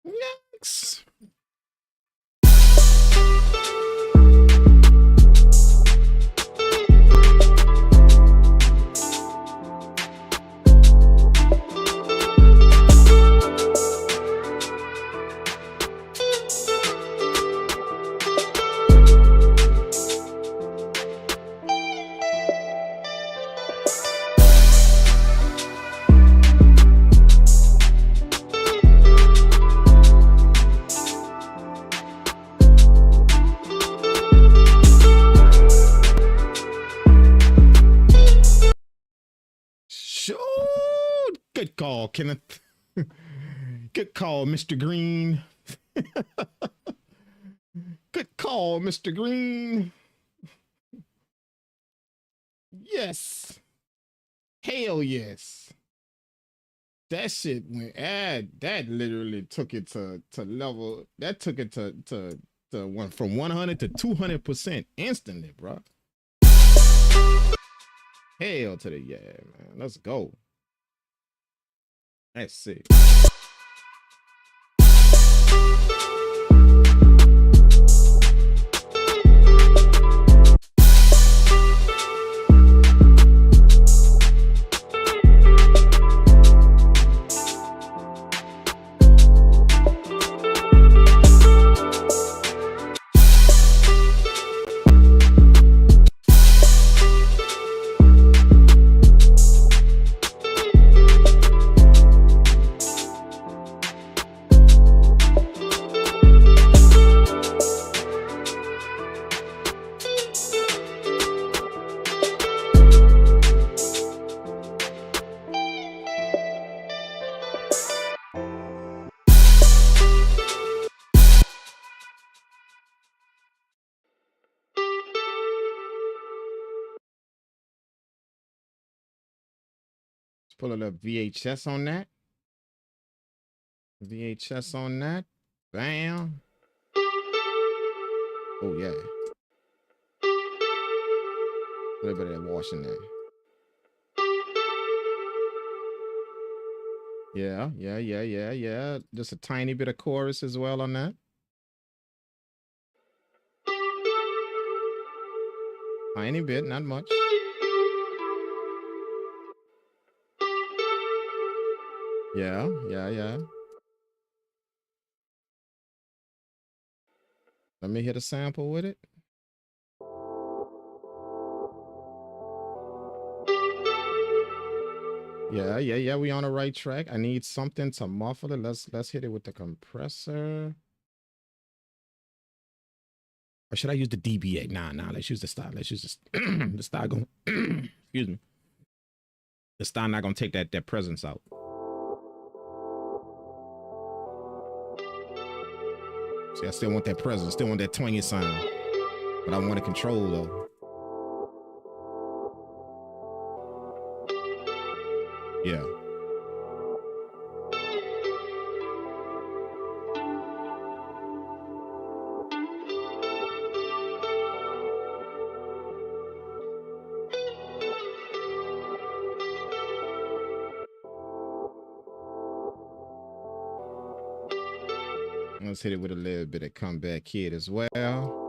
Yikes. Good call, Kenneth. Good call, Mr. Green. Good call, Mr. Green. Yes. Hell yes. That shit went that literally took it to level. That took it to one from 100 to 200% instantly, bro. Hell to the yeah, man. Let's go. That's sick. Pull a little VHS on that. VHS on that. Bam. Oh yeah. A little bit of that wash in there. Yeah. Just a tiny bit of chorus as well on that. Tiny bit, not much. Yeah. Let me hit a sample with it. Yeah. We on the right track. I need something to muffle it. Let's hit it with the compressor. Or should I use the DBA? Nah. Let's use the style. Let's use this. The style going. Excuse me. The style not gonna take that presence out. See, I still want that presence. Still want that twangy sound. But I want to control though. Yeah. Let's hit it with a little bit of comeback kid as well.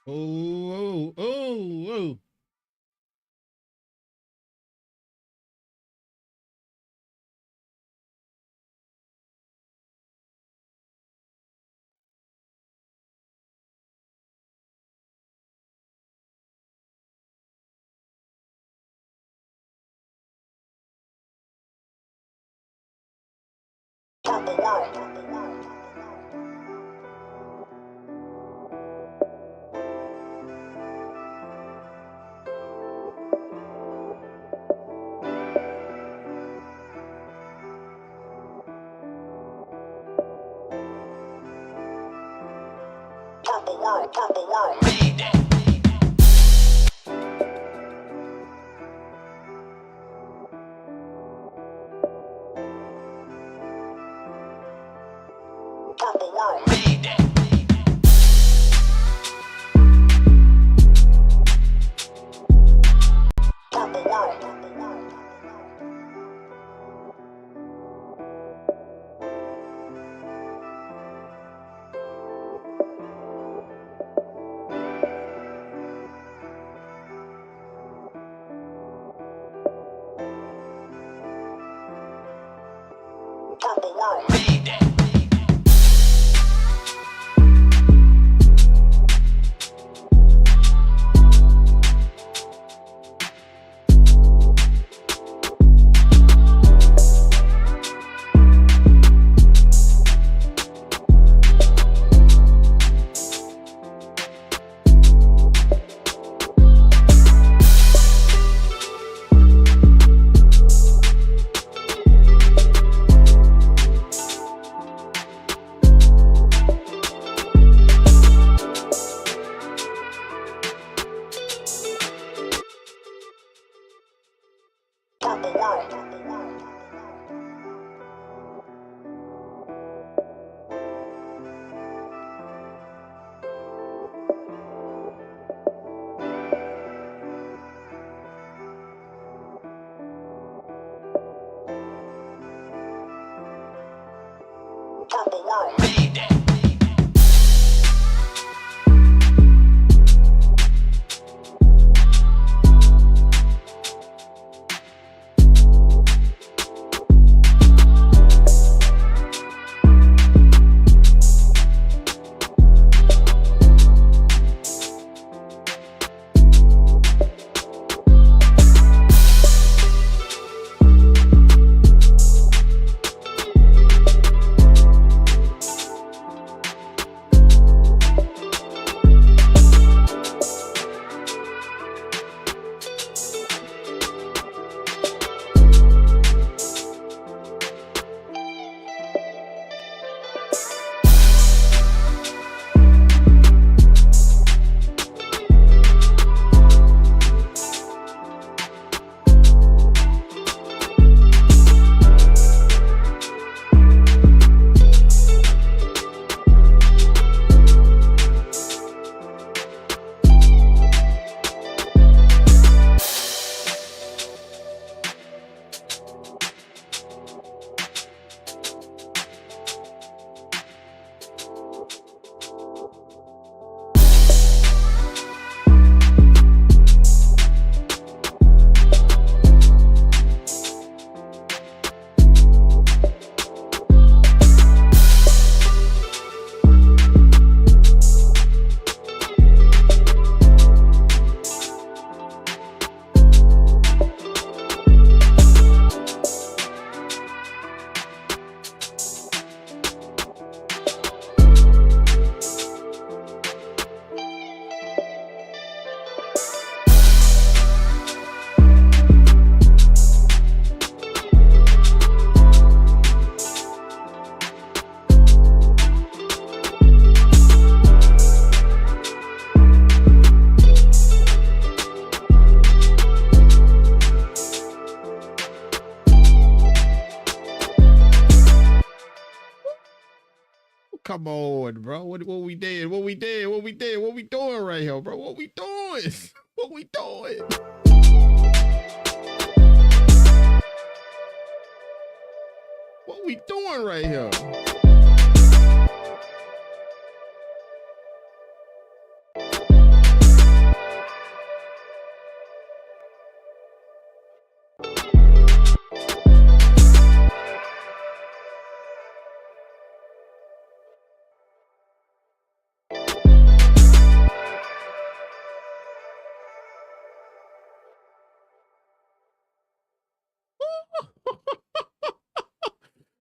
Oh, oh, oh, oh. Come on, bro. What we did? What we did? What we did? What we doing right here, bro? What we doing? What we doing? What we doing right here?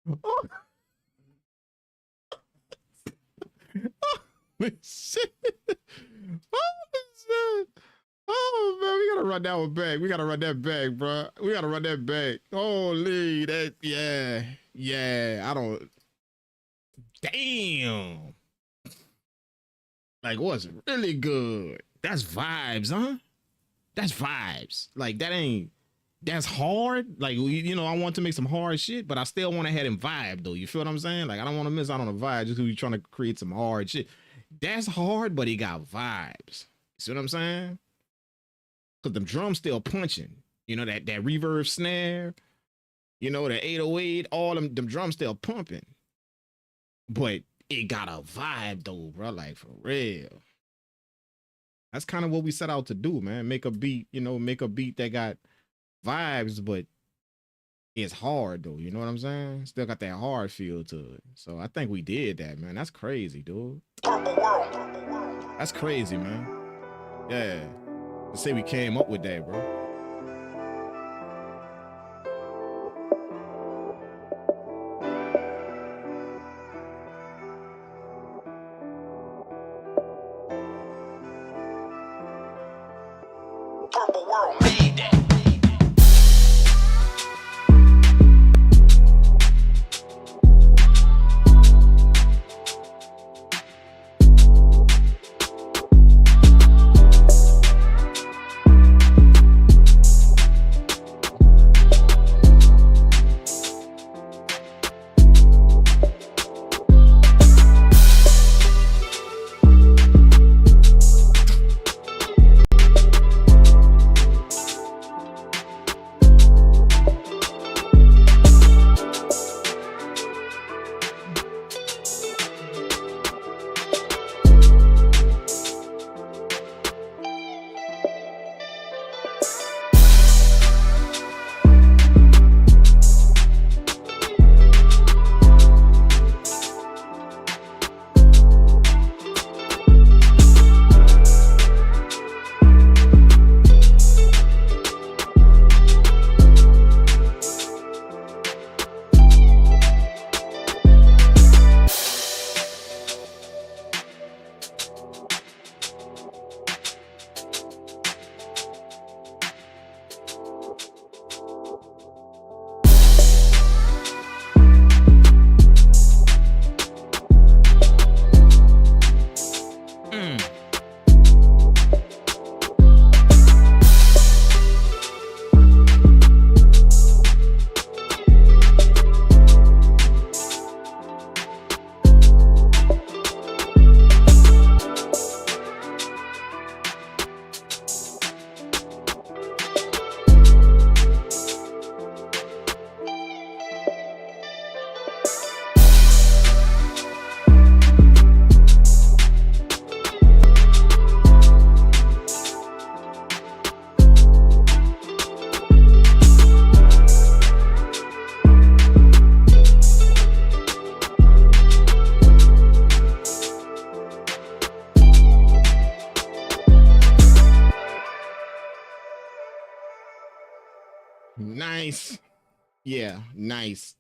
Oh, shit. Oh, shit. Oh, man, we gotta run that one back. We gotta run that back, bro. We gotta run that back. Holy, that, yeah. Yeah, I don't, damn. Like, what's really good? That's vibes, huh? That's vibes. Like, that ain't, that's hard. Like, you know, I want to make some hard shit, but I still want to have him vibe, though. You feel what I'm saying? Like, I don't want to miss out on a vibe just because you're trying to create some hard shit. That's hard, but he got vibes. You see what I'm saying? Because them drums still punching. You know, that reverb snare, you know, the 808, all them drums still pumping. But it got a vibe, though, bro. Like, for real. That's kind of what we set out to do, man. Make a beat, you know, make a beat that got vibes, but it's hard though. You know what I'm saying? Still got that hard feel to it. So I think we did that, man. That's crazy, dude. That's crazy, man. Yeah. Let's say we came up with that, bro. Made that. Nice. Yeah, nice.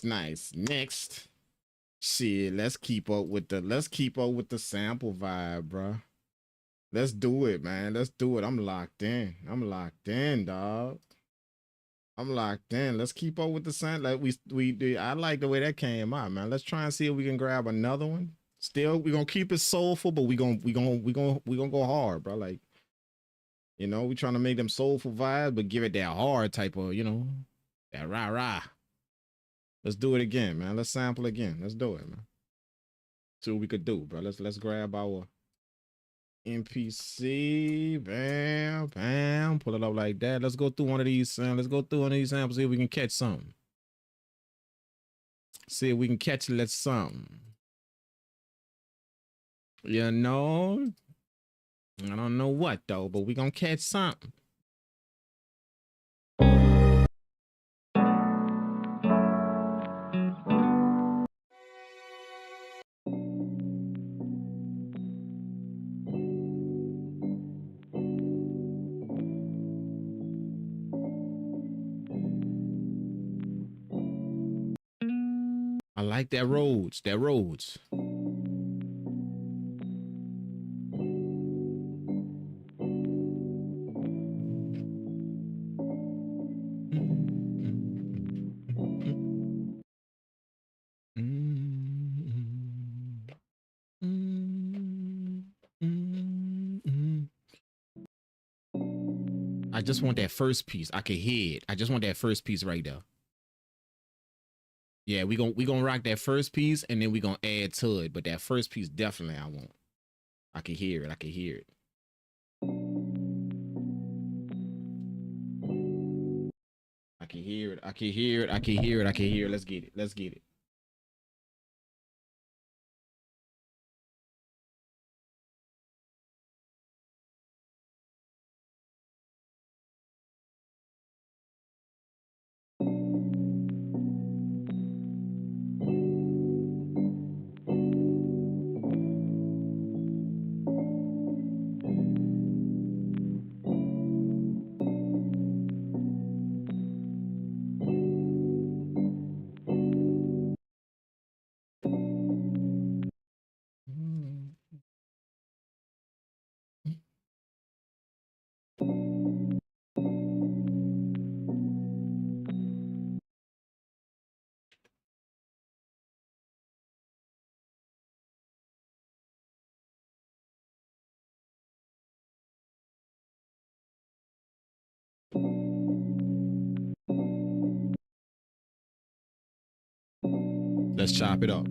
Next. Shit, let's keep up with the sample vibe, bro. Let's do it, man. Let's do it. I'm locked in, dog. I'm locked in. Let's keep up with the sound. Like we do. I like the way that came out, man. Let's try and see if we can grab another one. Still, we're gonna keep it soulful, but we gonna go hard, bro. Like, you know, we trying to make them soulful vibes, but give it that hard type of, you know, that rah. Let's do it again, man. Let's sample again. Let's do it, man. See what we could do, bro. Let's grab our MPC, bam, pull it up like that. Let's go through one of these. Let's go through one of these samples. See if we can catch something. See if we can catch a little something. You know, I don't know what though, but we gonna catch something. I like that Rhodes. That Rhodes. I just want that first piece. I can hear it. I just want that first piece right there. Yeah, we gonna rock that first piece and then we gonna add to it. But that first piece definitely I want. I can hear it. I can hear it. I can hear it. I can hear it. I can hear it. I can hear it. Let's get it. Let's get it. Let's chop it up.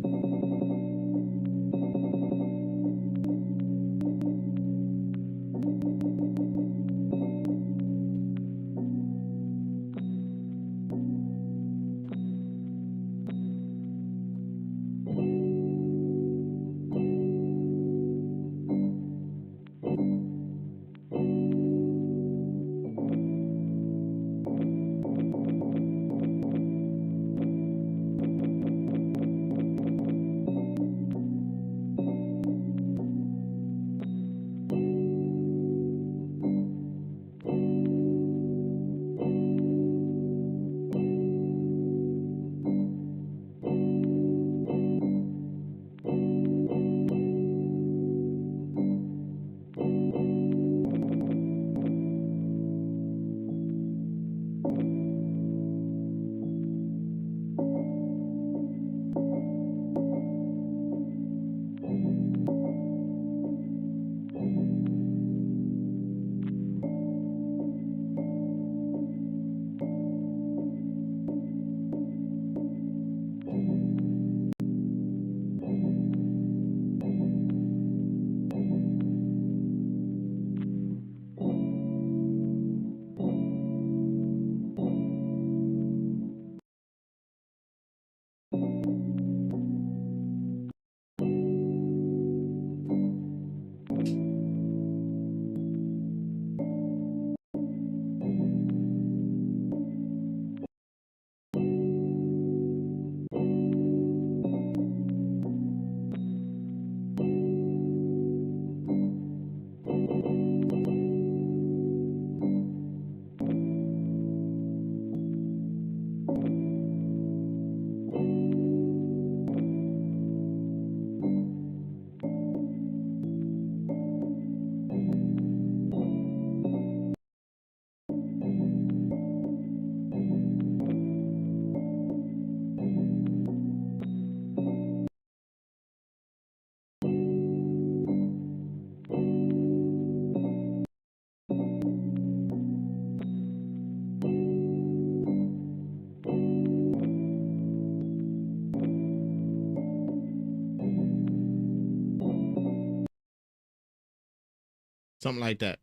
Something like that.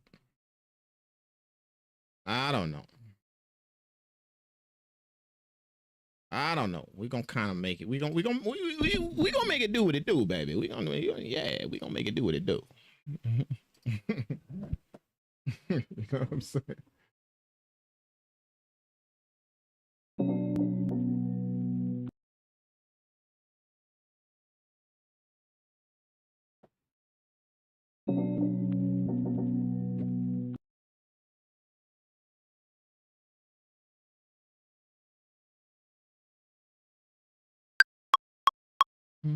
I don't know. I don't know. We're gonna kind of make it. We gonna make it do what it do, baby. Yeah, we gonna make it do what it do. You know what I'm saying? Nope.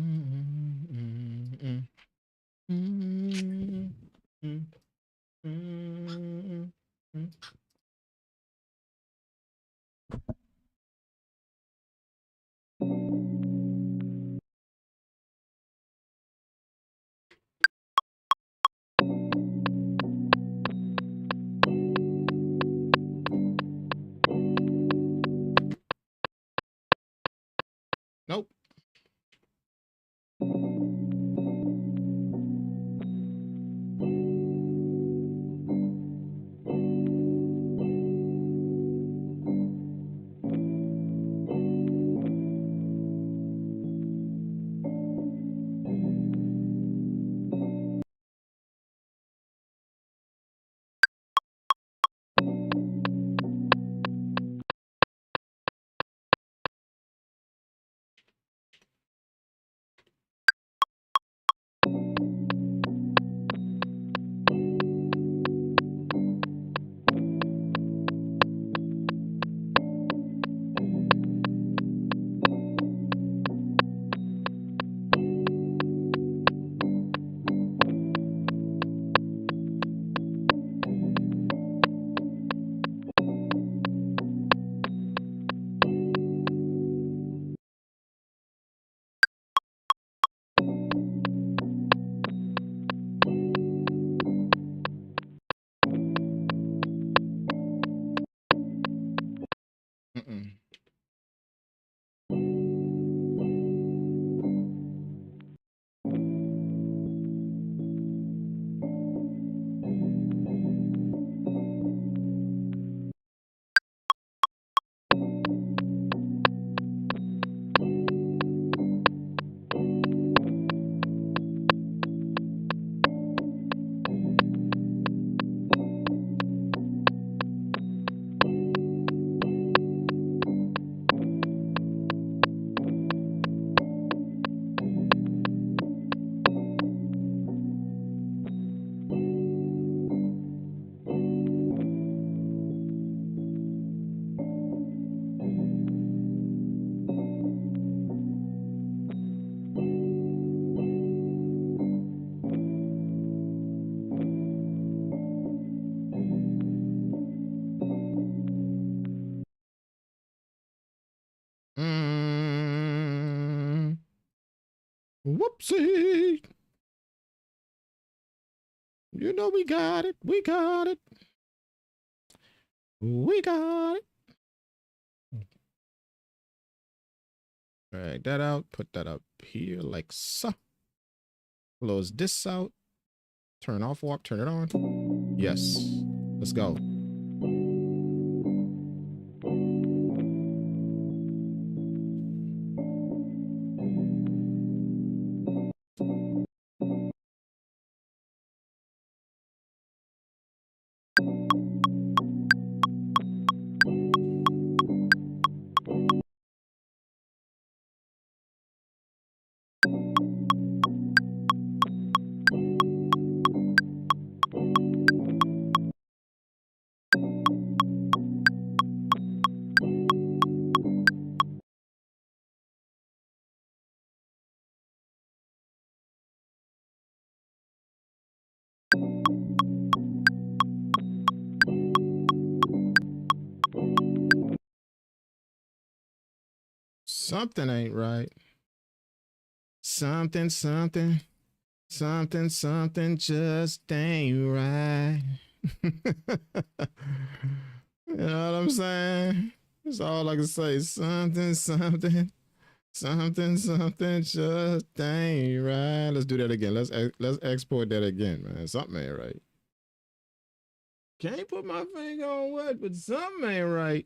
Mm-mm. Mm. Whoopsie. You know we got it. We got it. We got it. Drag that out. Put that up here like so. Close this out. Turn off warp. Turn it on. Yes. Let's go. Something ain't right. Something, something, something, something just ain't right. You know what I'm saying? That's all I can say. Something, something, something, something just ain't right. Let's do that again. Let's export that again, man. Something ain't right. Can't put my finger on what, but something ain't right.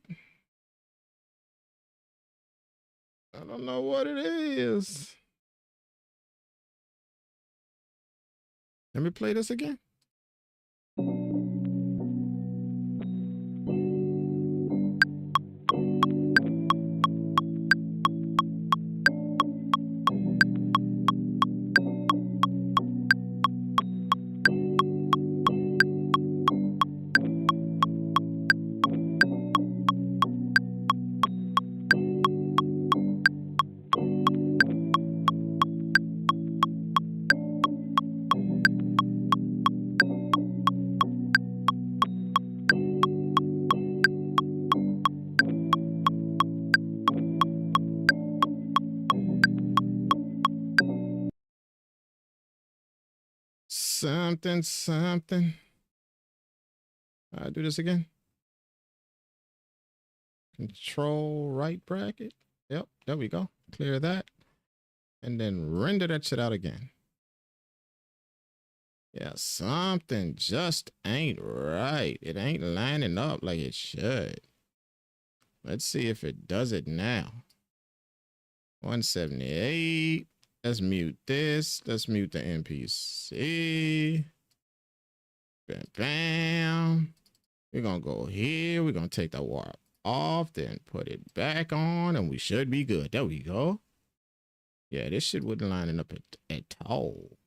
I don't know what it is. Let me play this again. something, something. Do this again. Control right bracket. Yep, there we go. Clear that. And then render that shit out again. Yeah, something just ain't right. It ain't lining up like it should. Let's see if it does it now. 178. Let's mute this. Let's mute the MPC. Bam, bam. We're going to go here. We're going to take the warp off, then put it back on, and we should be good. There we go. Yeah, this shit wasn't lining up at all.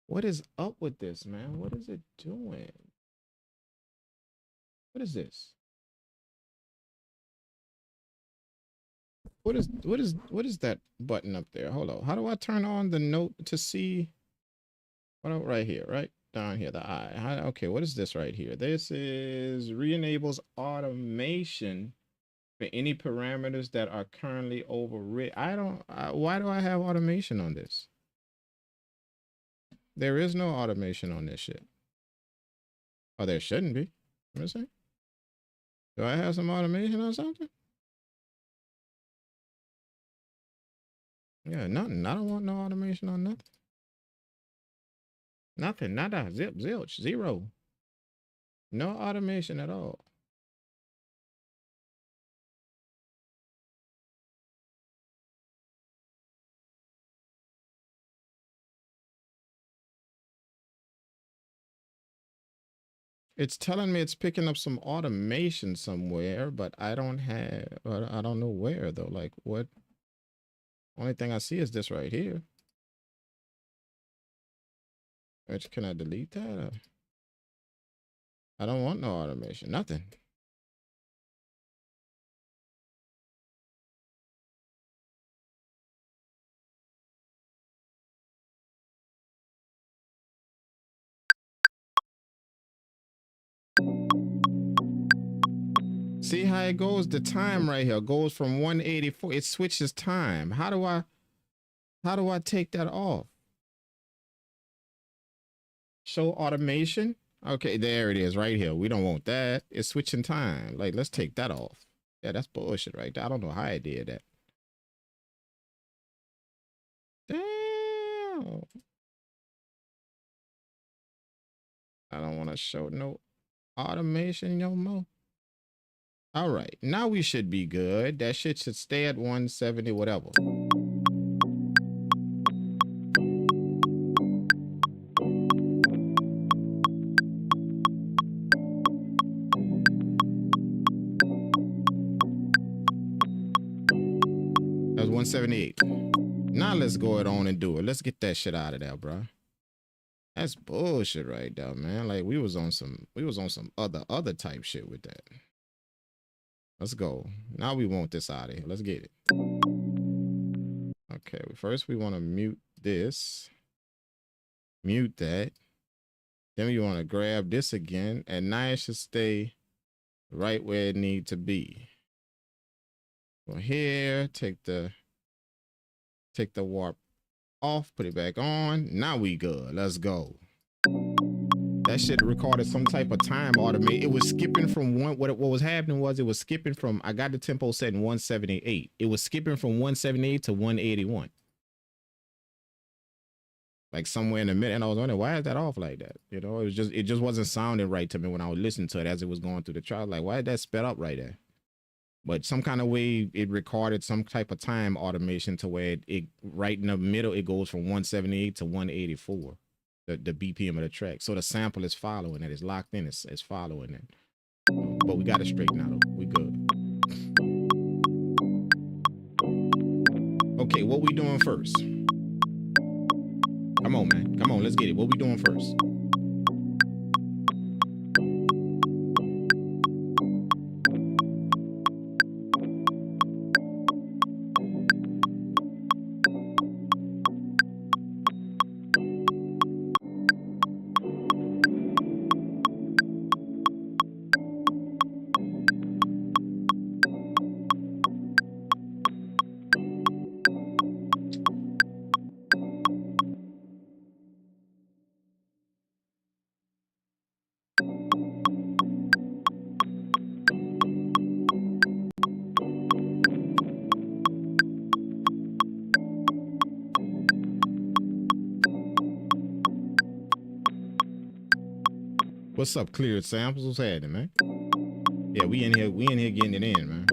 What is up with this, man? What is it doing? What is this? What is that button up there? Hold on. How do I turn on the note to see? What, right here, right down here, the eye. Okay, what is this right here? This is re-enables automation for any parameters that are currently overridden. Why do I have automation on this? There is no automation on this shit. Oh, there shouldn't be. Let me see. Do I have some automation on something? Yeah, nothing. I don't want no automation on nothing. Nothing. Nada. Zip. Zilch. Zero. No automation at all. It's telling me it's picking up some automation somewhere, but I don't know where though. Like what? Only thing I see is this right here. Which, can I delete that? I don't want no automation. Nothing. See how it goes? The time right here goes from 184. It switches time. How do I take that off? Show automation. Okay, there it is right here. We don't want that. It's switching time. Like, let's take that off. Yeah, that's bullshit right there. I don't know how I did that. Damn. I don't want to show no automation no more. All right, now we should be good. That shit should stay at 170, whatever. That was 178. Now let's go it on and do it. Let's get that shit out of there, bro. That's bullshit right there, man. Like we was on some other type shit with that. Let's go. Now we want this out of here. Let's get it. Okay, first we want to mute this. Mute that. Then we want to grab this again, and now it should stay right where it needs to be. Go here, take the warp off, put it back on. Now we good. Let's go. That shit recorded some type of time automate. It was skipping from one. What was happening was it was skipping from. I got the tempo set in 178. It was skipping from 178 to 181. Like somewhere in the middle, and I was wondering why is that off like that? You know, it just wasn't sounding right to me when I was listening to it as it was going through the trial. Like, why is that sped up right there? But some kind of way it recorded some type of time automation to where it right in the middle it goes from 178 to 184, the BPM of the track. So the sample is following it. It's locked in. It's following it. But we got it straight now. Though. We good. Okay, what we doing first? Come on, man. Come on, let's get it. What we doing first? What's up, Cleared Samples? What's happening, man? Yeah, we in here getting it in, man.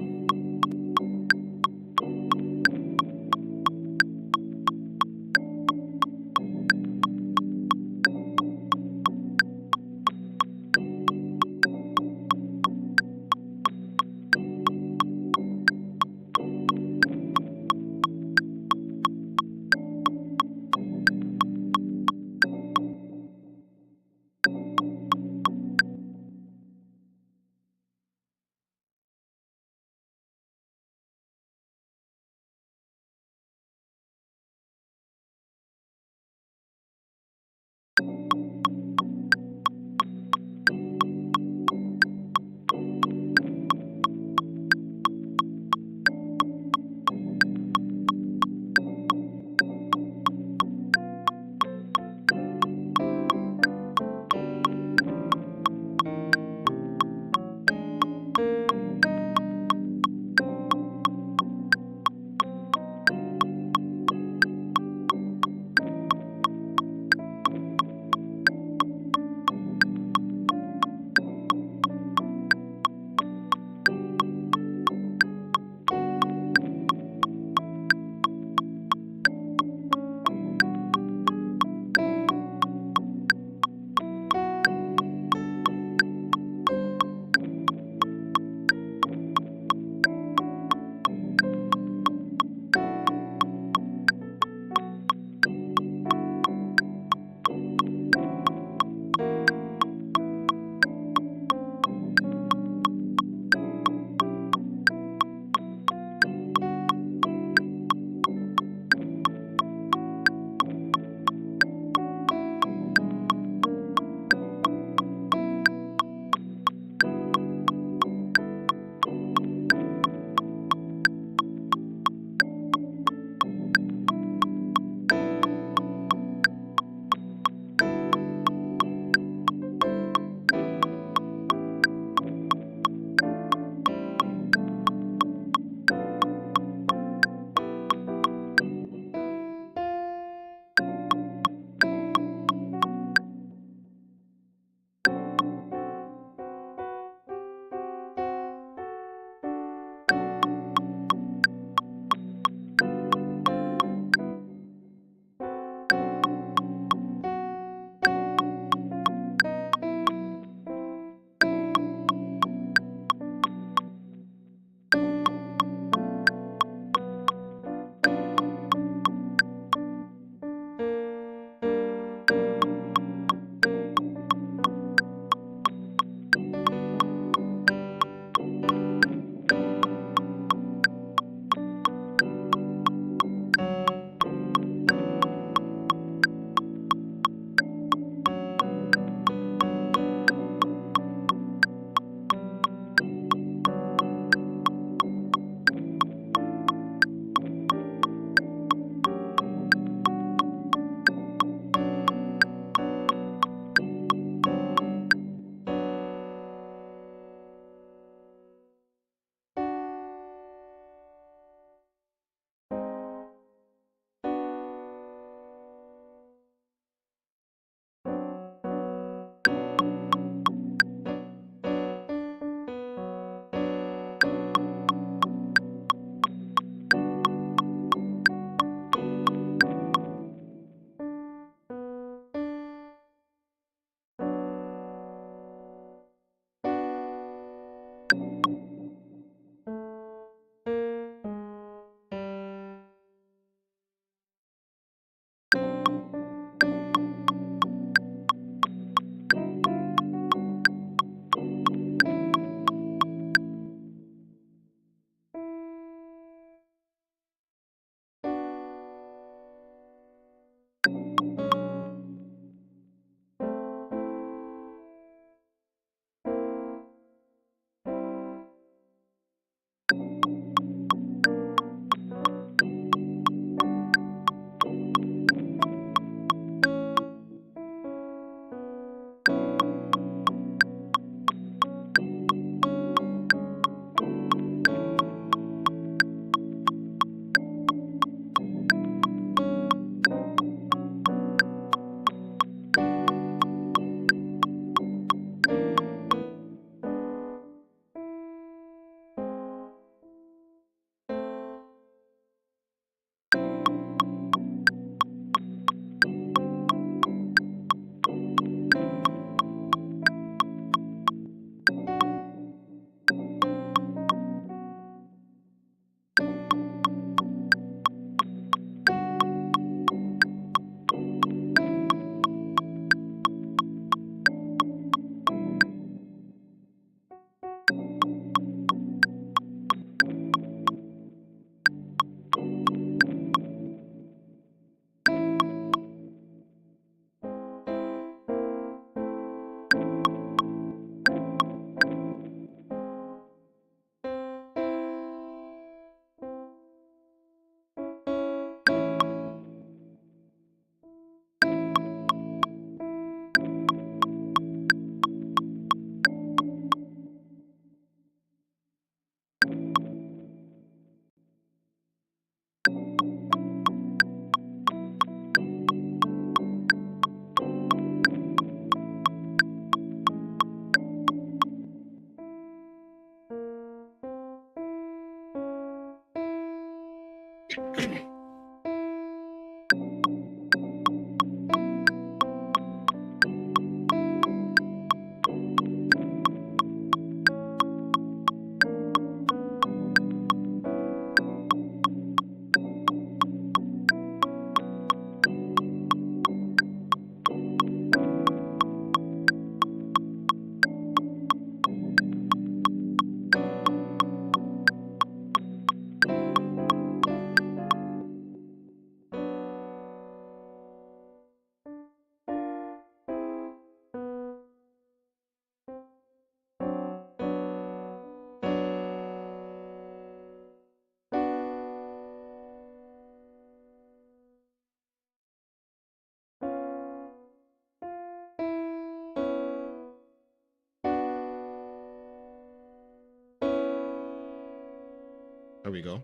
There we go.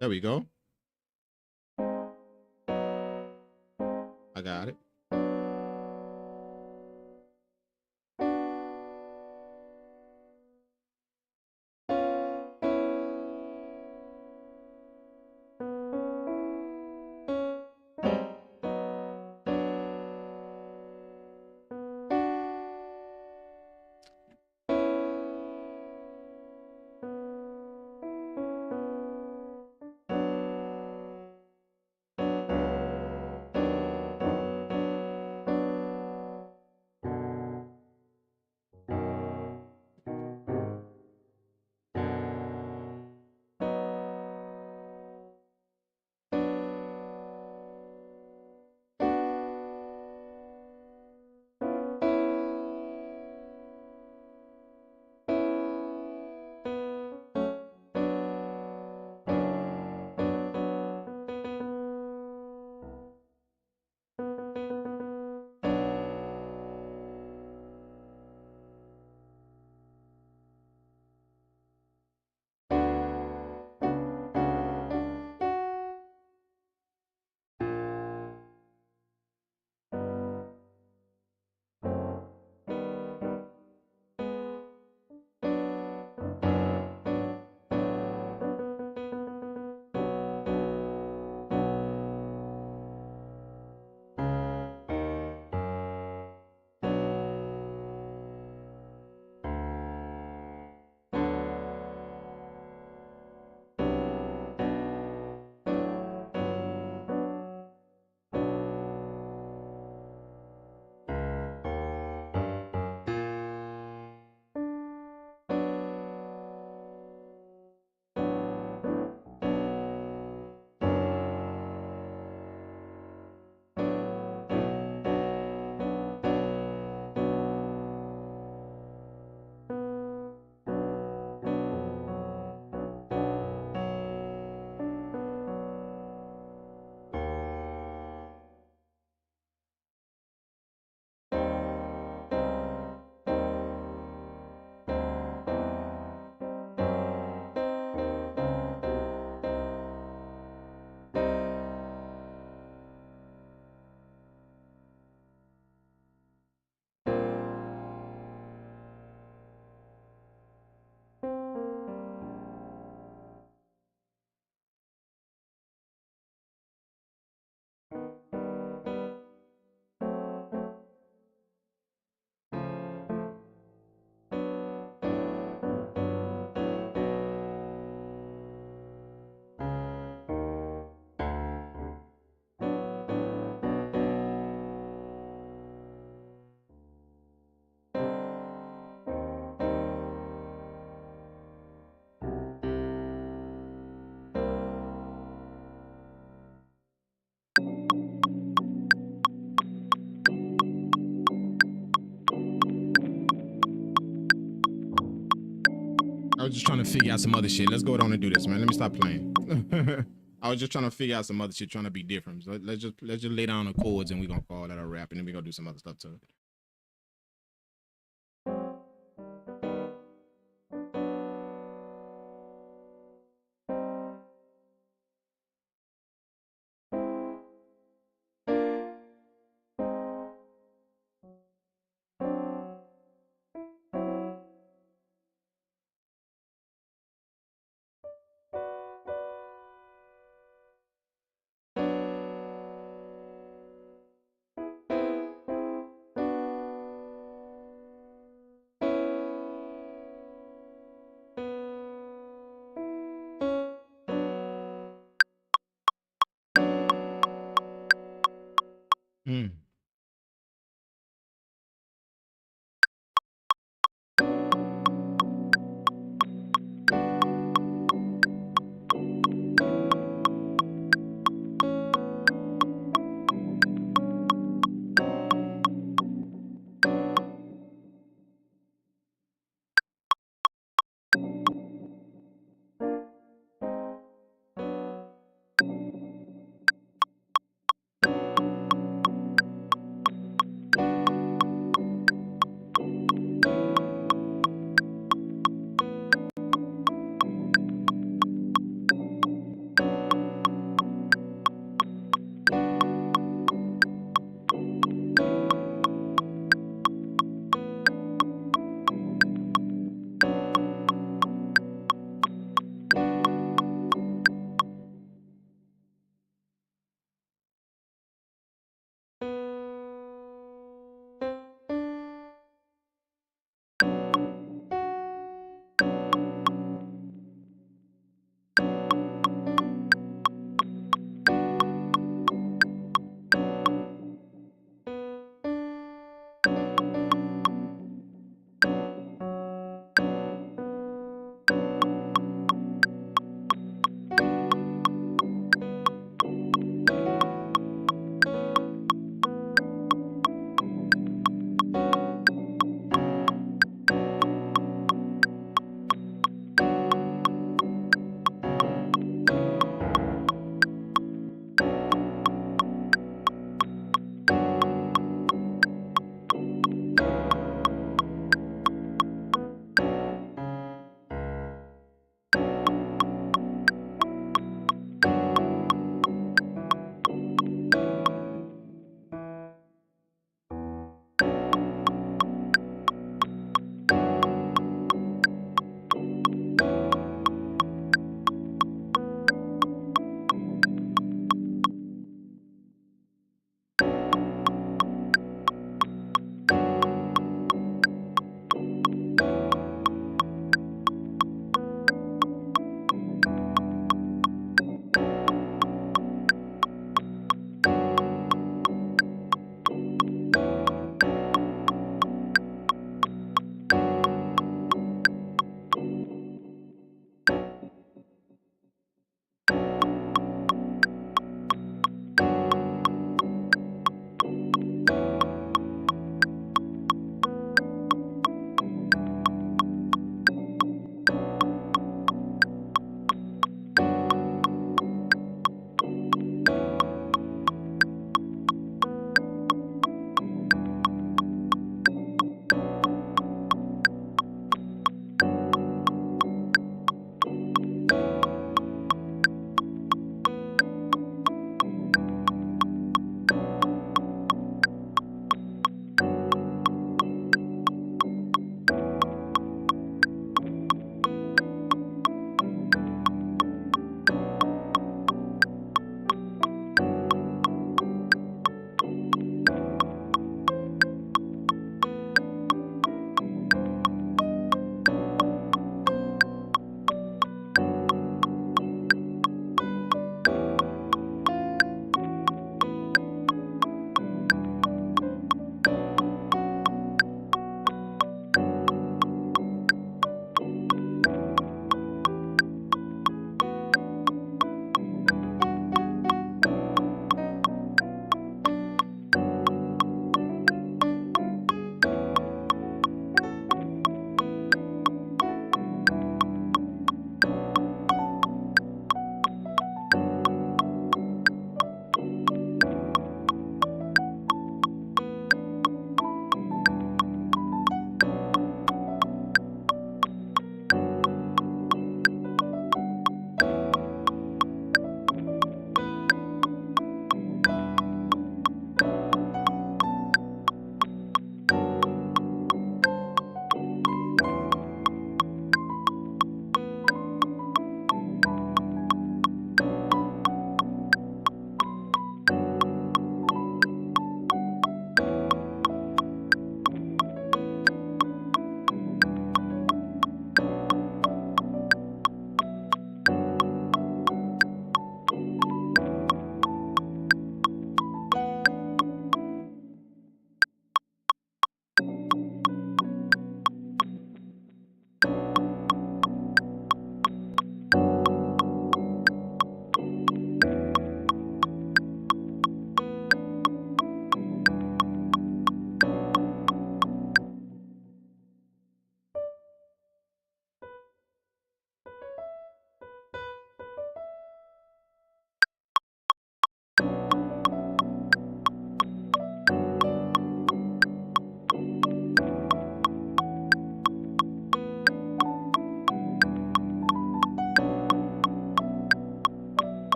There we go. I got it. I was just trying to figure out some other shit. Let's go on and do this, man. Let me stop playing. I was just trying to figure out some other shit, trying to be different. So let's just lay down the chords and we're gonna call that a rap, and then we're gonna do some other stuff to it.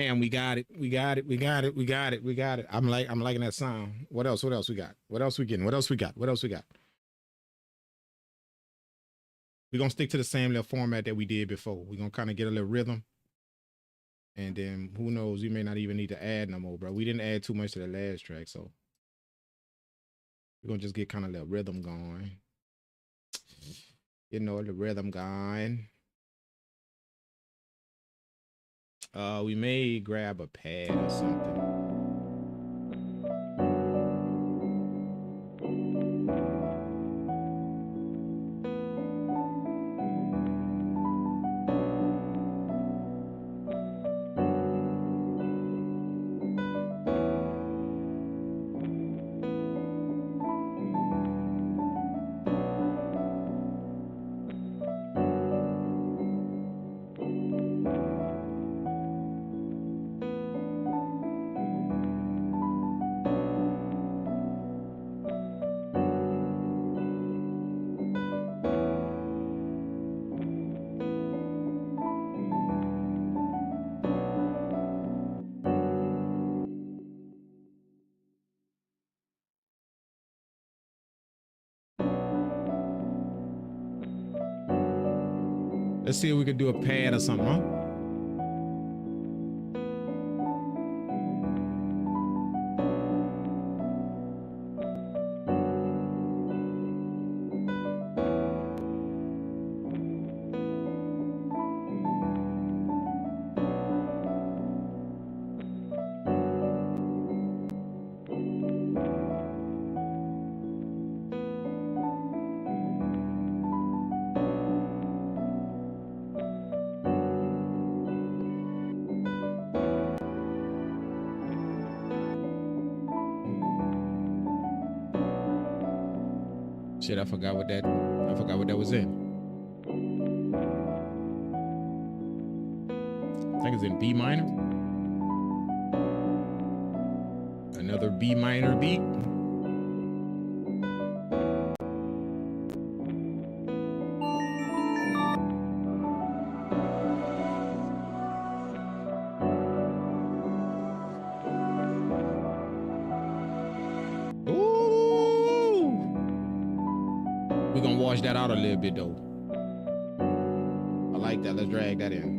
Bam, we got it. We got it. We got it. We got it. We got it. I'm liking that sound. What else? What else we got? What else we getting? What else we got? What else we got? We're gonna stick to the same little format that we did before. We're gonna kind of get a little rhythm. And then who knows, we may not even need to add no more, bro. We didn't add too much to the last track, so we're gonna just get kind of little rhythm going. You know, the rhythm going. We may grab a pad or something. Let's see if we could do a pad or something, huh? Shit, I forgot what that was in. I think it's in B minor. Another B minor beat. We're gonna wash that out a little bit though. I like that. Let's drag that in.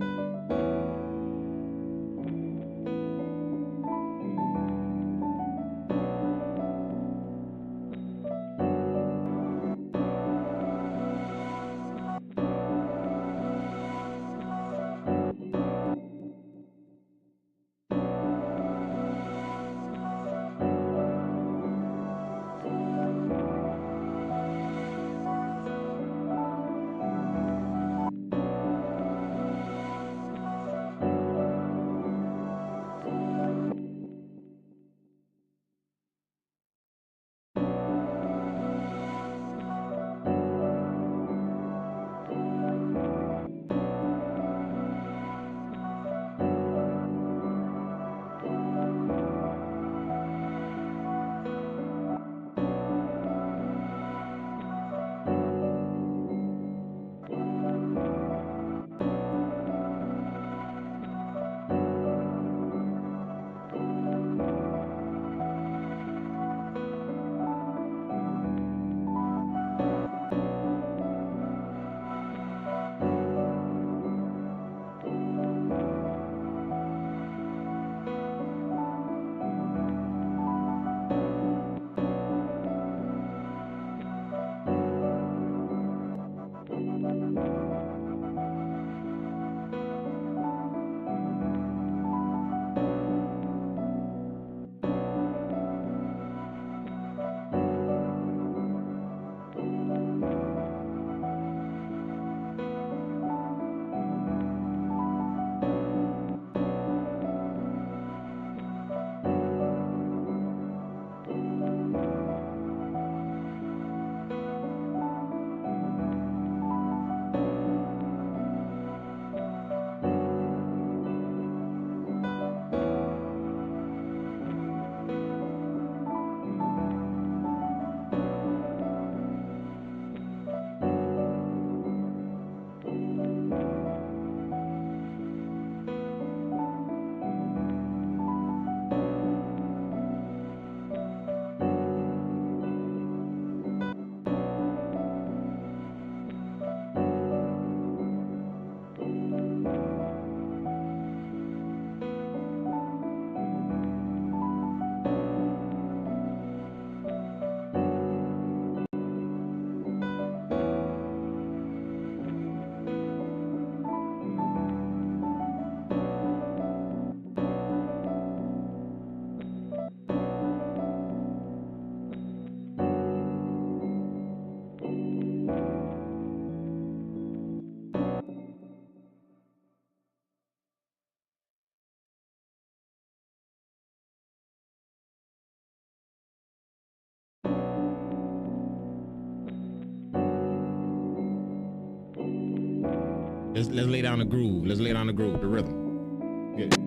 Let's lay down the groove. Let's lay down the groove, the rhythm. Get it.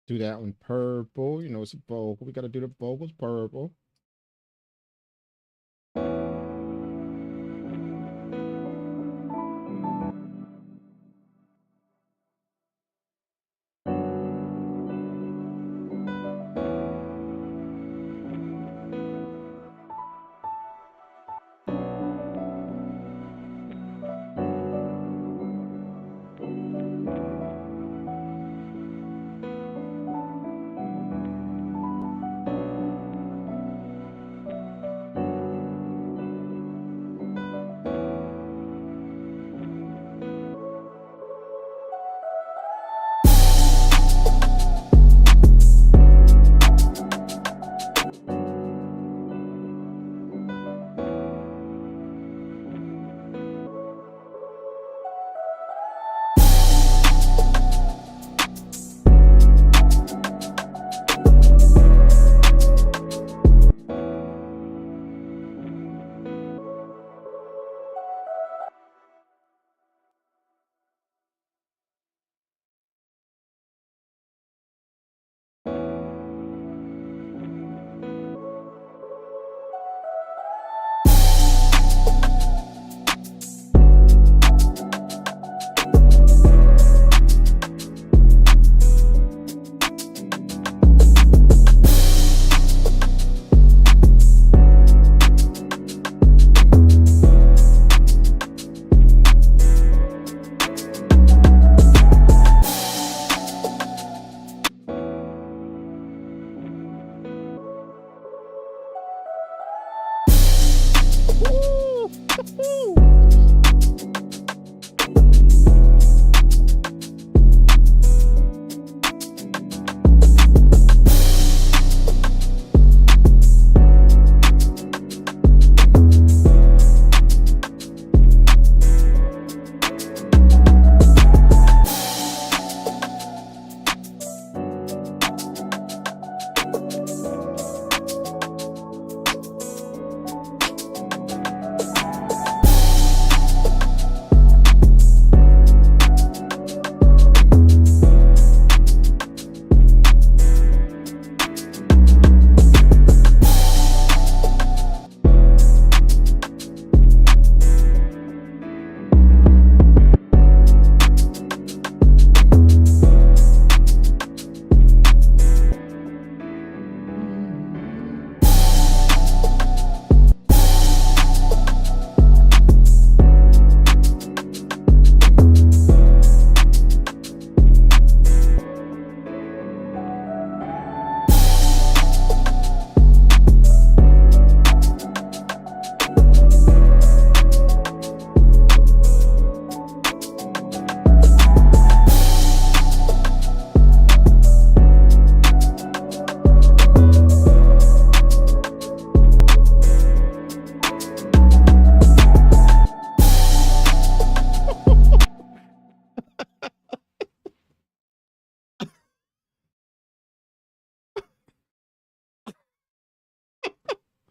Do that one purple. You know, it's a vocal. We gotta do the vocals purple.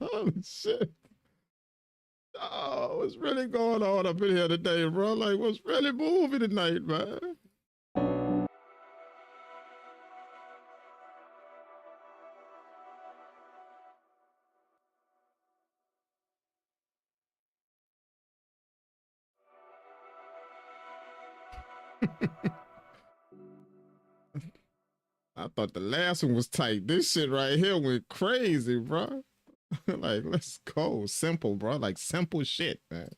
Holy shit. Oh, what's really going on up in here today, bro? Like, what's really moving tonight, man? I thought the last one was tight. This shit right here went crazy, bro. Like, let's go. Simple, bro. Like, simple shit, man.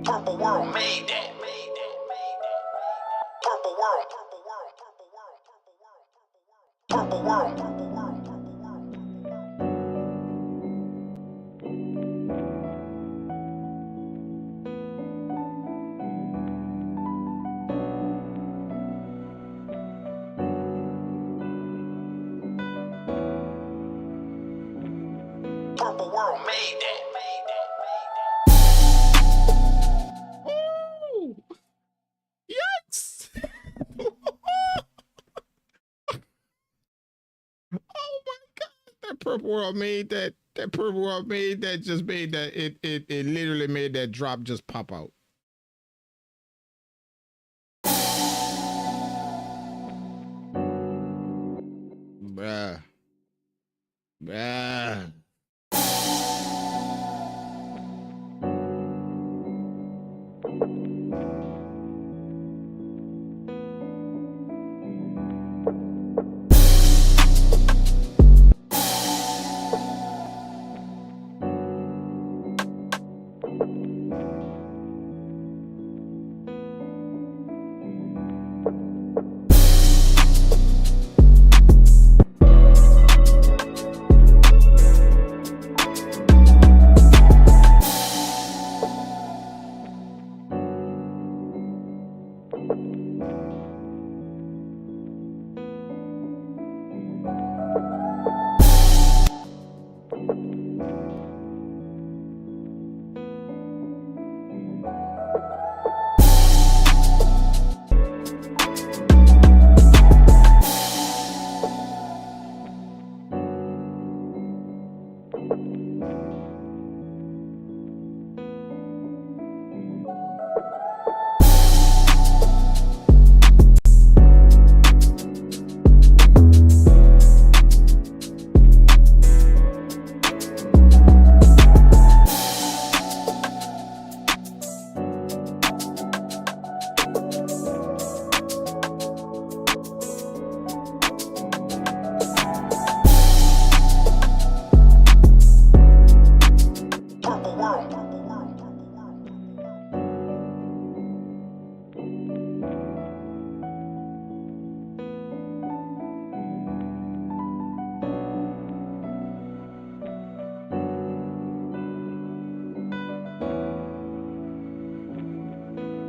Purpleworld made that. Purpleworld. Purpleworld. Purpleworld made that. Ooh. Yikes. Oh my God. That Purple World made that. That Purple World made that, just made that. It literally made that drop just pop out. Bruh. Bruh.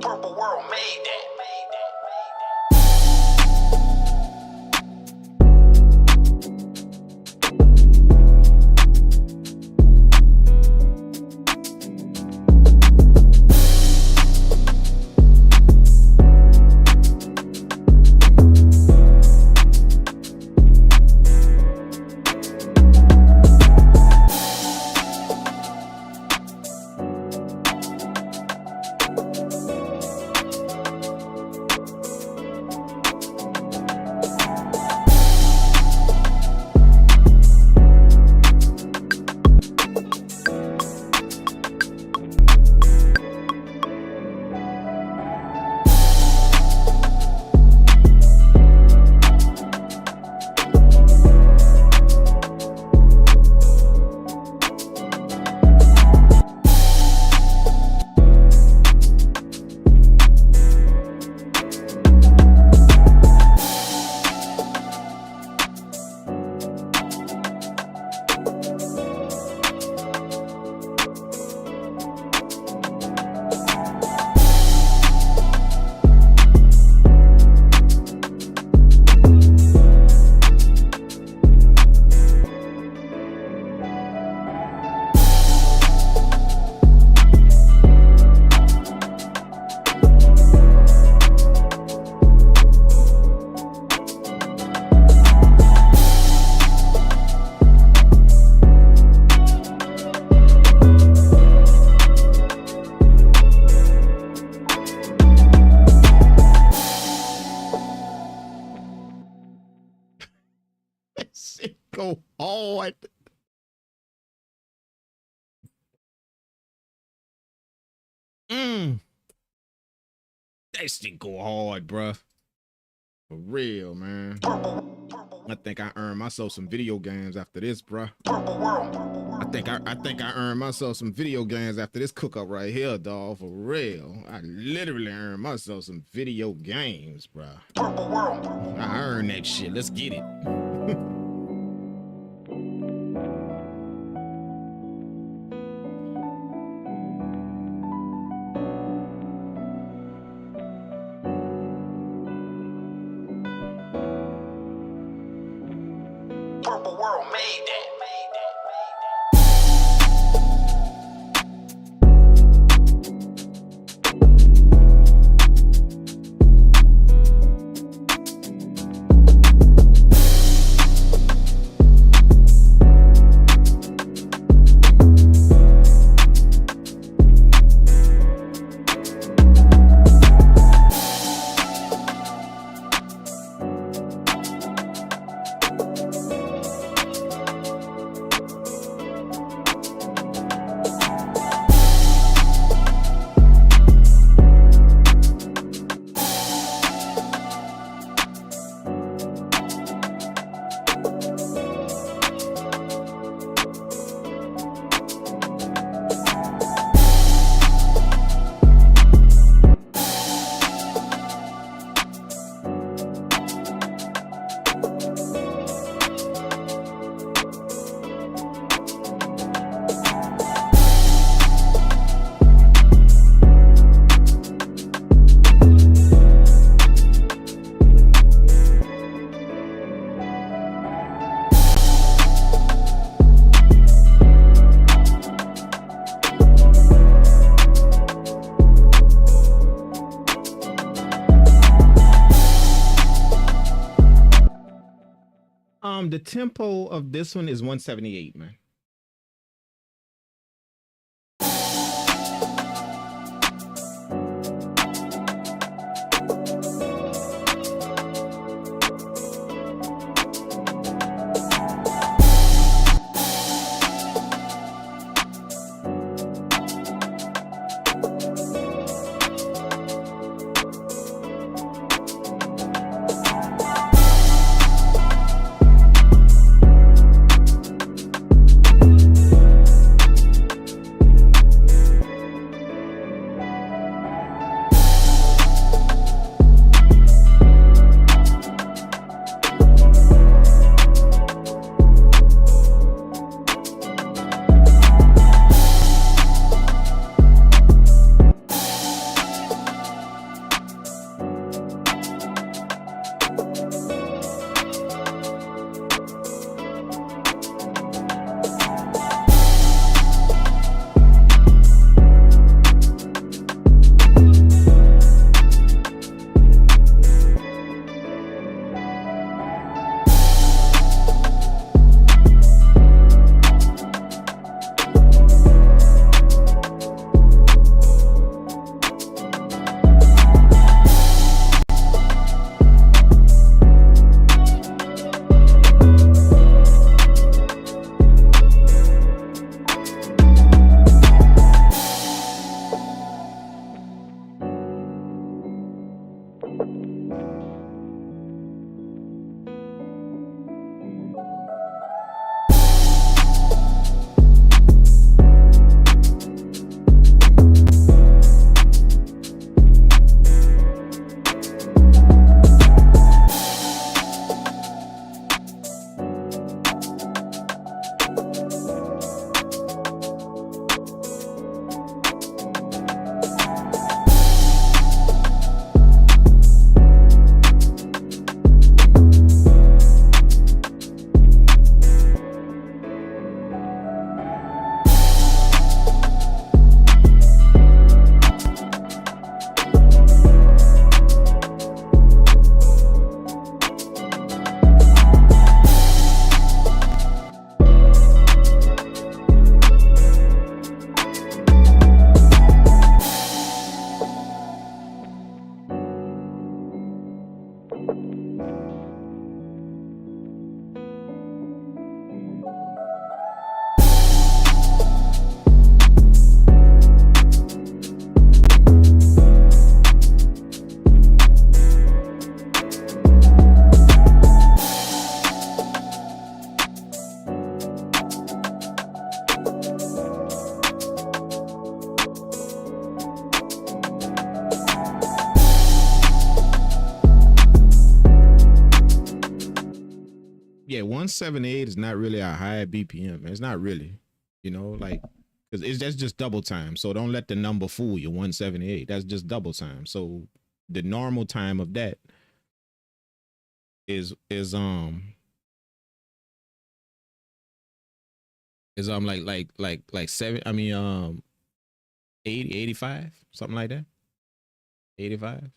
Purpleworld made that. That shit go hard. That shit go hard, bruh. For real, man. I think I earned myself some video games after this, bruh. I think I earned myself some video games after this cook up right here, dog. For real. I literally earned myself some video games, bruh. I earned that shit. Let's get it. Purple World made that. The tempo of this one is 178, man. 178 is not really a high BPM. It's not really, you know, like, because that's just double time. So don't let the number fool you. 178. That's just double time. So the normal time of that is like 7. I mean 80, 85, something like that. 85.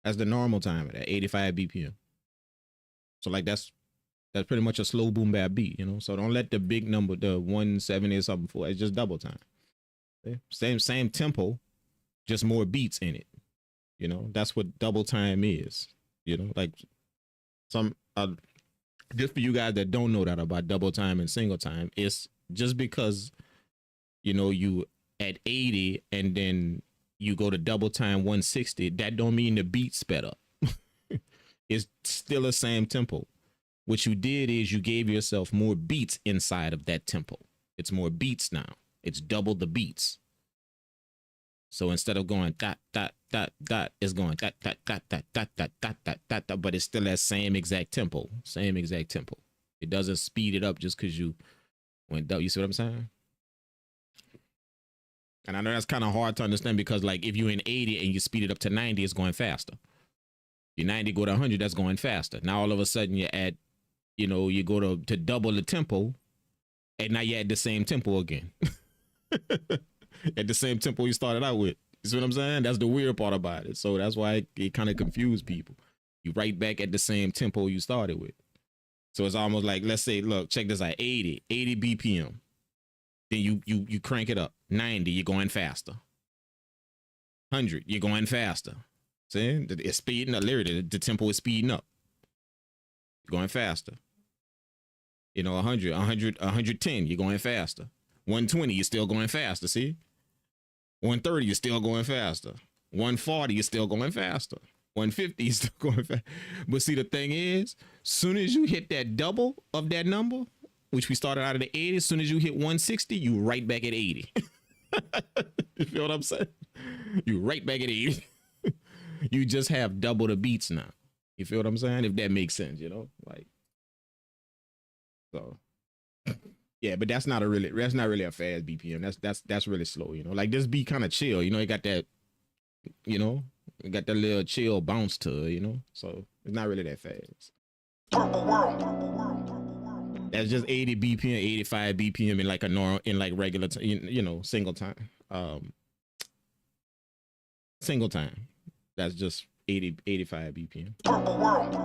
That's the normal time of that. 85 BPM. So like that's pretty much a slow boom bap beat, you know. So don't let the big number, the 170 or something for. It's just double time. Okay? Same tempo, just more beats in it. You know, that's what double time is. You know, like some just for you guys that don't know that about double time and single time, it's just because, you know, you at 80 and then you go to double time 160, that don't mean the beat sped up. It's still the same tempo. What you did is you gave yourself more beats inside of that tempo. It's more beats now. It's double the beats. So instead of going dot dot dot dot, it's going dot dot dot dot dot dot dot dot dot dot, but it's still that same exact tempo. Same exact tempo. It doesn't speed it up just because you went down. You see what I'm saying? And I know that's kind of hard to understand because, like, if you're in 80 and you speed it up to 90, it's going faster. Your 90 go to 100, that's going faster. Now all of a sudden you're at, you know, you go to double the tempo, and now you're at the same tempo again. At the same tempo you started out with. You see what I'm saying? That's the weird part about it. So that's why it kind of confused people. You right back at the same tempo you started with. So it's almost like, let's say, look, check this out, 80 BPM. Then you crank it up. 90, you're going faster. 100, you're going faster. See? It's speeding up. Literally, the tempo is speeding up. You're going faster. You know, 110, you're going faster. 120, you're still going faster, see? 130, you're still going faster. 140, you're still going faster. 150, you're still going faster. But see, the thing is, soon as you hit that double of that number, which we started out at the 80, as soon as you hit 160, you right back at 80. You feel what I'm saying? You right back at 80. You just have double the beats now. You feel what I'm saying? If that makes sense, you know? Like, so yeah, but that's not really a fast BPM. That's really slow, you know. Like this beat kind of chill, you know, it got that, you know, it got that little chill bounce to it, you know. So it's not really that fast. Purple world. That's just 80 BPM, 85 BPM in like a normal, in like regular, you know, single time. Single time. That's just 80, 85 BPM. Purple world.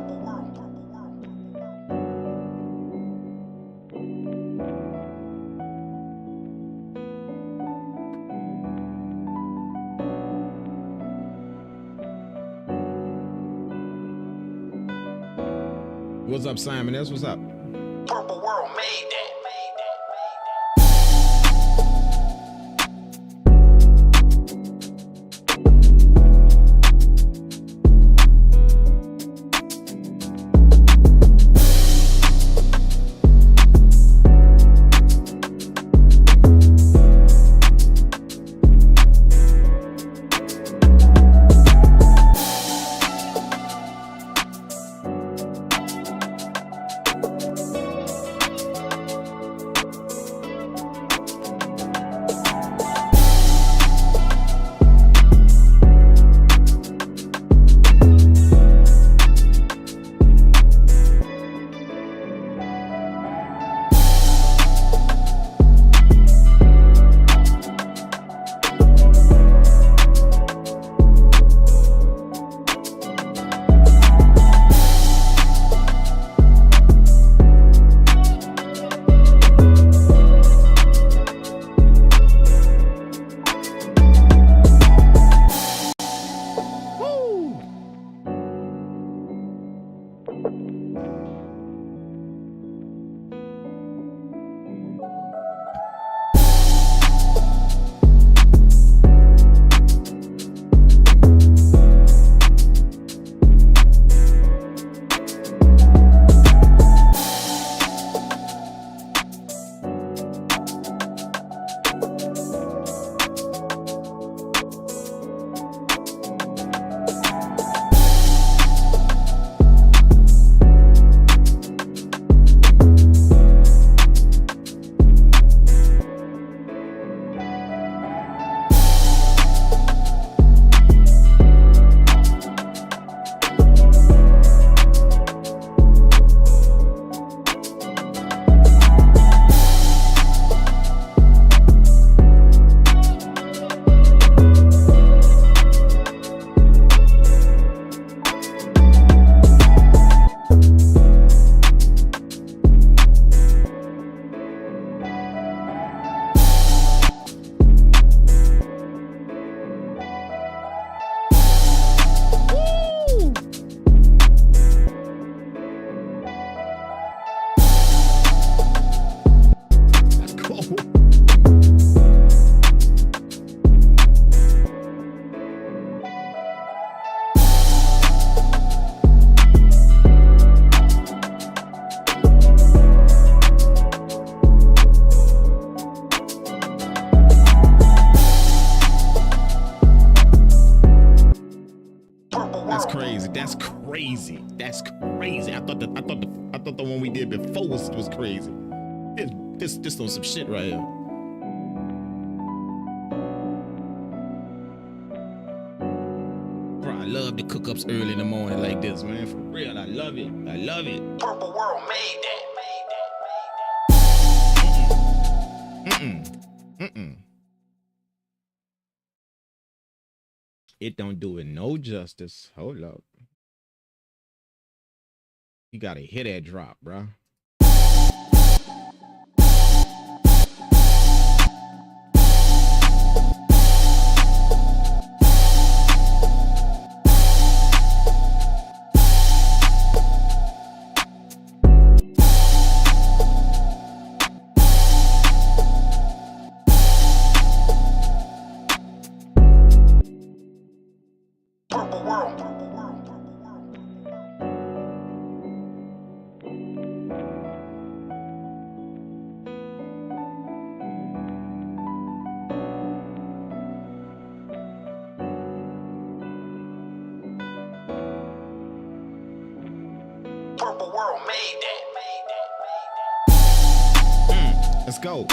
What's up, Simon? That's what's up. Purple world made that. crazy. That's crazy. I thought the one we did before was crazy. This on some shit right here. Bro, I love the cook-ups early in the morning like this, man. For real, I love it. I love it. Purple World made that. It don't do it no justice. Hold up. You gotta hear that drop, bro. Purple World. Purple World made that. Let's go.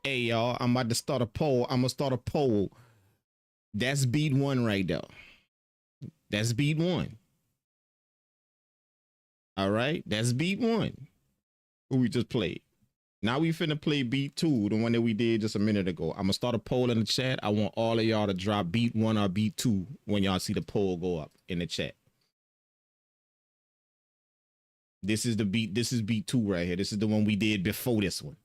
Hey, y'all, I'm about to start a poll. I'm gonna start a poll. That's beat one right there. That's beat one. All right, that's beat one. Who we just played. Now we finna play beat two, the one that we did just a minute ago. I'm gonna start a poll in the chat. I want all of y'all to drop beat one or beat two when y'all see the poll go up in the chat. This is the beat. This is beat two right here. This is the one we did before this one.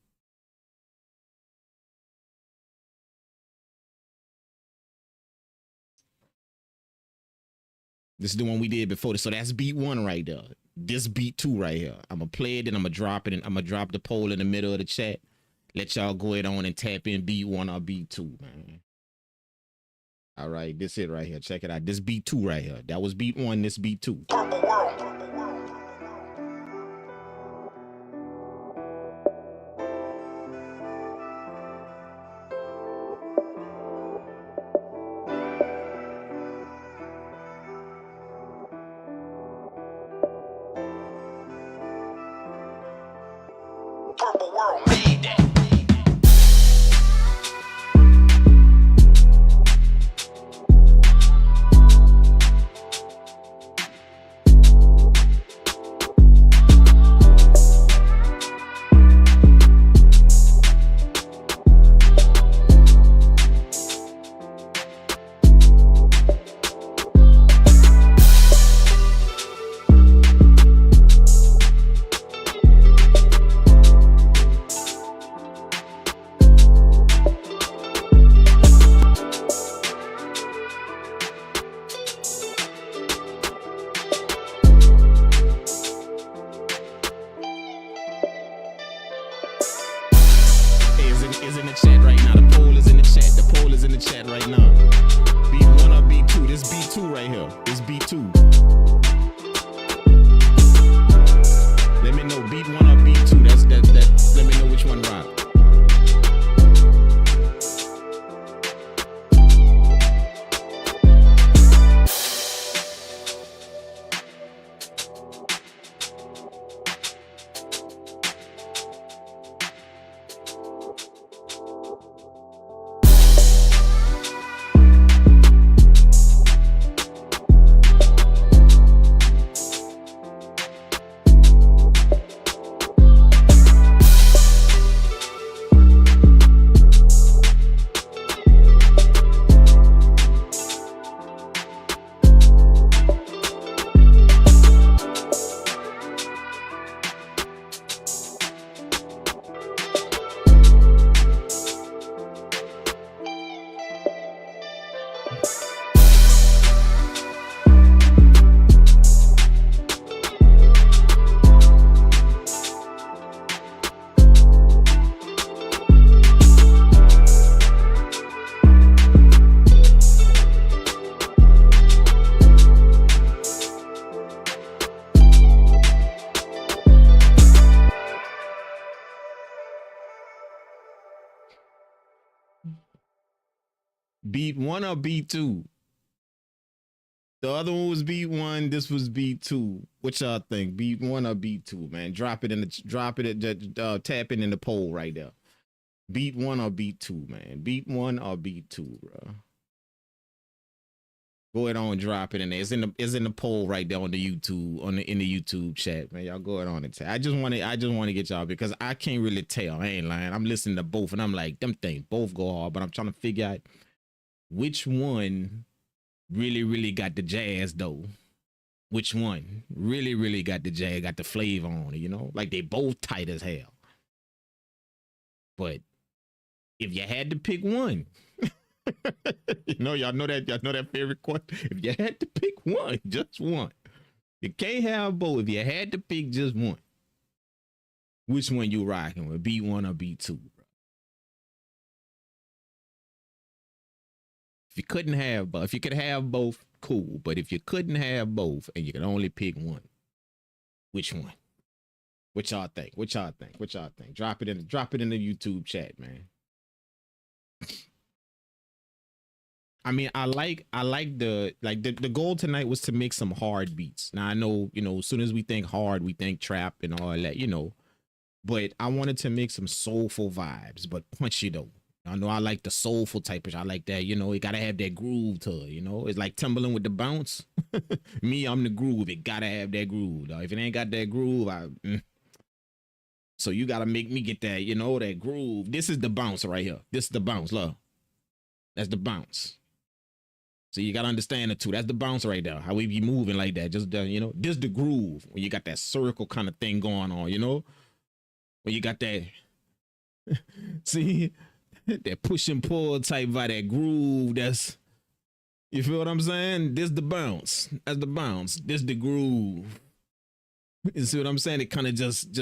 This is the one we did before this. So that's beat one right there. This beat two right here. I'm going to play it and I'm going to drop it. And I'm going to drop the poll in the middle of the chat. Let y'all go ahead on and tap in beat one or beat two, man. All right. This it right here. Check it out. This beat two right here. That was beat one. This beat two. Purple World. Purple World made that. 2 right here. This beat 2. Let me know beat 1 or beat 2. That. Let me know which one rock. Beat 1 or beat 2? The other one was beat 1. This was beat 2. What y'all think? Beat 1 or beat 2, man? Tap it in the poll right there. Beat 1 or beat 2, man? Beat 1 or beat 2, bro? Go ahead on, drop it in there. It's in the poll right there on the YouTube, in the YouTube chat, man. Y'all go ahead on and tell. I just want to get y'all, because I can't really tell. I ain't lying. I'm listening to both and I'm like, them things both go hard, but I'm trying to figure out which one really got the jazz though. Which one really got the jazz, got the flavor on it, you know? Like they both tight as hell. But if you had to pick one, y'all know that favorite question. If you had to pick one, just one. You can't have both. If you had to pick just one, which one you rocking with? Beat 1 or beat 2? If you couldn't have both, if you could have both, cool. But if you couldn't have both and you can only pick one, which one? What y'all think? What y'all think? Drop it in the YouTube chat, man. I mean, I like the goal tonight was to make some hard beats. Now I know, as soon as we think hard, we think trap and all that, but I wanted to make some soulful vibes, but punchy though. I know I like the soulful type of, I like that, it gotta have that groove to it, it's like Timberland with the bounce. Me, I'm the groove. It gotta have that groove, though. If it ain't got that groove, so you gotta make me get that, that groove. This is the bounce right here. This is the bounce, love. That's the bounce. So you gotta understand the two. That's the bounce right there. How we be moving like that. Just, this the groove. When you got that circle kind of thing going on, when you got that, see, that push and pull type by that groove. That's, you feel what I'm saying? This the bounce. That's the bounce. This the groove. You see what I'm saying? It kind of just,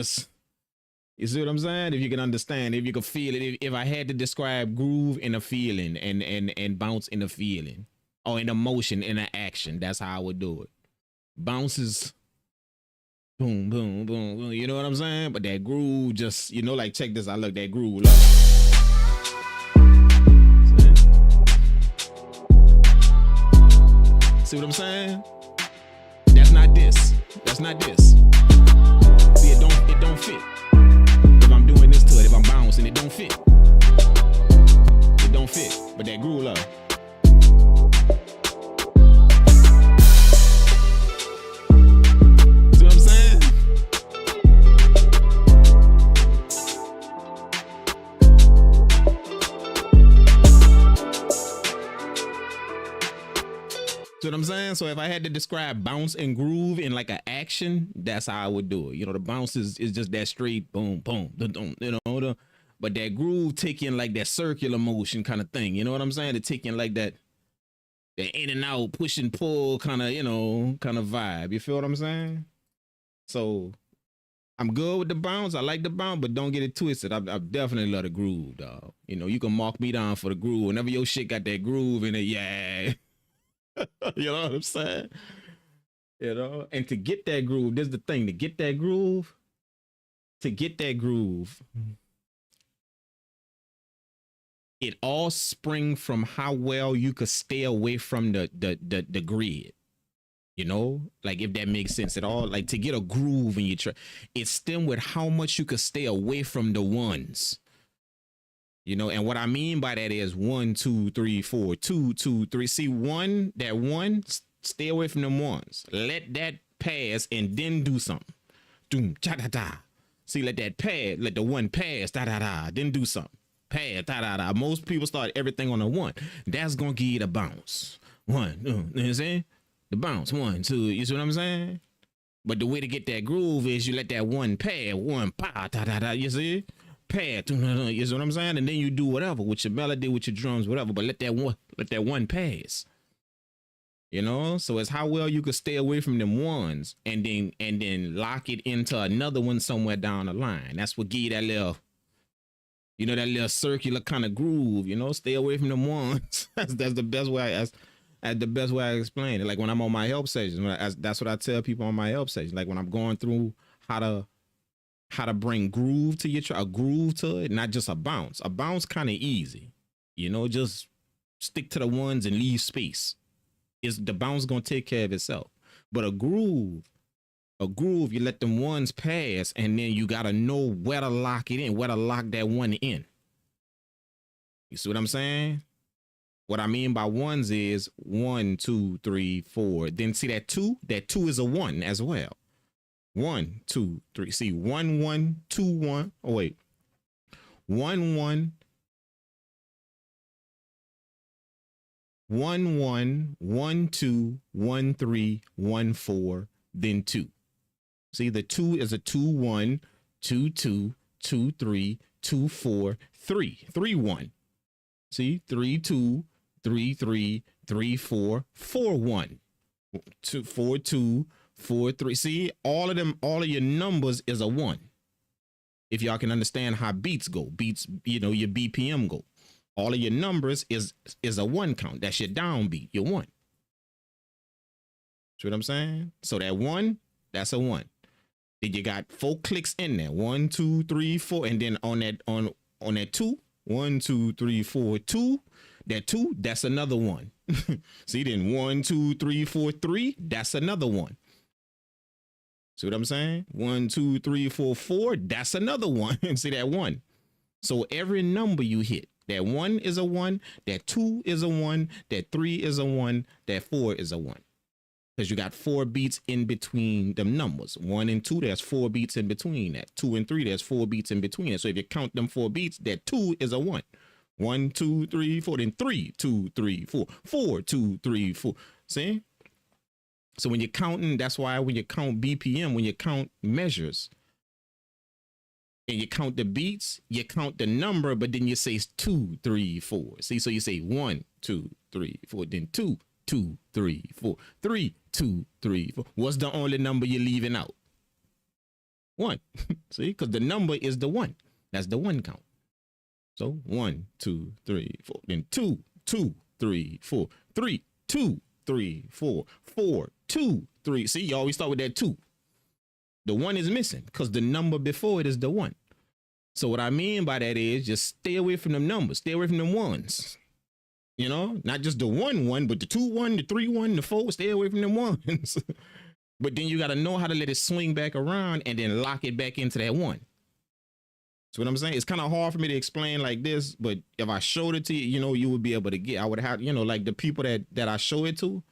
you see what I'm saying? If you can understand, if you can feel it, if I had to describe groove in a feeling and bounce in a feeling, or in a motion, in an action, that's how I would do it. Bounces, boom, boom, boom, boom. You know what I'm saying? But that groove just, like, check this. I look that groove. Look. See what I'm saying? That's not this. That's not this. See, it don't fit. If I'm doing this to it, if I'm bouncing, it don't fit. It don't fit. But that groove up. See what I'm saying? See what I'm saying? So if I had to describe bounce and groove in like an action, that's how I would do it. The bounce is just that straight boom, boom, boom, but that groove taking like that circular motion kind of thing. You know what I'm saying? It taking like that in and out, push and pull kind of, kind of vibe. You feel what I'm saying? So I'm good with the bounce. I like the bounce, but don't get it twisted. I definitely love the groove, dog. You can mark me down for the groove. Whenever your shit got that groove in it, yeah. You know what I'm saying? You know, and to get that groove, this is the thing. To get that groove, it all spring from how well you could stay away from the grid. You know, like if that makes sense at all. Like to get a groove in your track, it stem with how much you could stay away from the ones. You know, and what I mean by that is 1, 2, 3, 4, 2, 2, 3. See, that one, stay away from them ones. Let that pass and then do something. Doom, cha da da. See, let the one pass, da da da, then do something. Pass, da da da. Most people start everything on a one. That's gonna give you the bounce. One, you know what I'm saying? The bounce, 1, 2. You see what I'm saying? But the way to get that groove is you let that one pass, one pa, da da da. You see? Pad, you know what I'm saying? And then you do whatever with your melody, with your drums, whatever. But let that one pass. You know, so it's how well you could stay away from them ones, and then lock it into another one somewhere down the line. That's what give you that little, you know, that little circular kind of groove. You know, stay away from them ones. that's the best way. That's the best way I explain it. Like when I'm on my help sessions, that's what I tell people on my help sessions. Like when I'm going through how to bring groove to your track, a groove to it, not just a bounce. A bounce kind of easy, you know, just stick to the ones and leave space. Is the bounce gonna take care of itself? But a groove, you let them ones pass, and then you gotta know where to lock it in, where to lock that one in. You see what I'm saying? What I mean by ones is 1, 2, 3, 4. Then see that two is a one as well. 1, 2, 3. See, 1, 1, 2, 1. Oh, wait. 1, 1. 1, 1, 1, 2, 1, 3, 1, 4, then 2. See, the 2 is a 2, 1, 2, 2, 2, 3, 2, 4, 3. 3, 1. See, 3, 2, 3, 3, 3, 4, 4, 1. 2, 4, 2, 4, 3. See, all of your numbers is a 1. If y'all can understand how beats go, you know, your BPM go. All of your numbers is a 1 count. That's your downbeat, your 1. See what I'm saying? So that 1, that's a 1. Then you got 4 clicks in there. 1, 2, 3, 4. And then on that 2, 1, 2, 3, 4, 2. That 2, that's another 1. See, then 1, 2, 3, 4, 3. That's another 1. See what I'm saying? 1, 2, 3, 4, 4. That's another 1. See that 1. So every number you hit, that 1 is a 1, that 2 is a 1, that 3 is a 1, that 4 is a 1. Because you got 4 beats in between them numbers. 1 and 2, there's 4 beats in between that. 2 and 3, there's 4 beats in between it. So if you count them 4 beats, that 2 is a 1. 1, 2, 3, 4, then 3, 2, 3, 4, 4, 2, 3, 4. See? So when you're counting, that's why when you count BPM, when you count measures, and you count the beats, you count the number, but then you say 2, 3, 4. See, so you say 1, 2, 3, 4, then 2, 2, 3, 4, 3, 2, 3, 4. What's the only number you're leaving out? 1. See, because the number is the 1. That's the 1 count. So 1, 2, 3, 4, then 2, 2, 3, 4, 3, 2, 3, 4, 4, 2, 3. See, you always start with that 2. The 1 is missing because the number before it is the 1. So what I mean by that is just stay away from them numbers. Stay away from them ones. You know, not just the 1, 1, but the 2, 1, the 3, 1, the 4. Stay away from them ones. But then you got to know how to let it swing back around and then lock it back into that 1. So what I'm saying, it's kind of hard for me to explain like this, but if I showed it to you, you know, you would be able to get. I would have, you know, like the people that I show it to,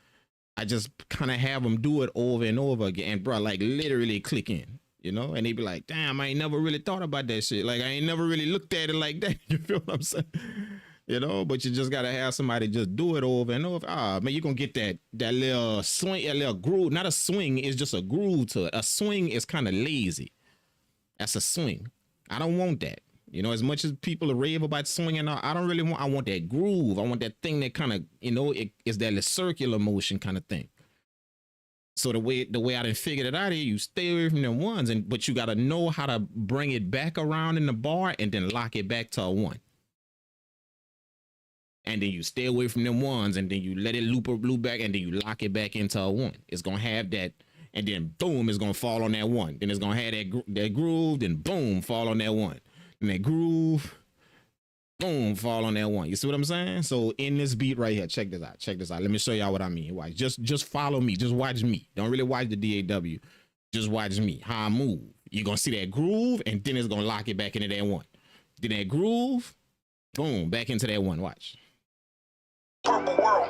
I just kind of have them do it over and over again, and bro, like literally click in, you know, and they be like, damn, I ain't never really thought about that shit. Like I ain't never really looked at it like that. You feel what I'm saying? You know, but you just gotta have somebody just do it over and over. Ah, man, you're gonna get that little swing, a little groove. Not a swing, it's just a groove to it. A swing is kind of lazy. That's a swing. I don't want that. You know, as much as people rave about swinging, I don't really want. I want that groove. I want that thing that kind of, you know, it is that circular motion kind of thing. So the way I done figured it out here, you stay away from them ones, but you got to know how to bring it back around in the bar and then lock it back to a 1. and then you stay away from them ones, and then you let it loop back, and then you lock it back into a one. It's gonna have that, and then boom, it's gonna fall on that one. Then it's gonna have that groove, then boom, fall on that one. And that groove, boom, fall on that one. You see what I'm saying? So in this beat right here, check this out. Check this out. Let me show y'all what I mean. Watch. Just follow me. Just watch me. Don't really watch the DAW. Just watch me. How I move. You're gonna see that groove, and then it's gonna lock it back into that one. Then that groove, boom, back into that one. Watch. Purple world.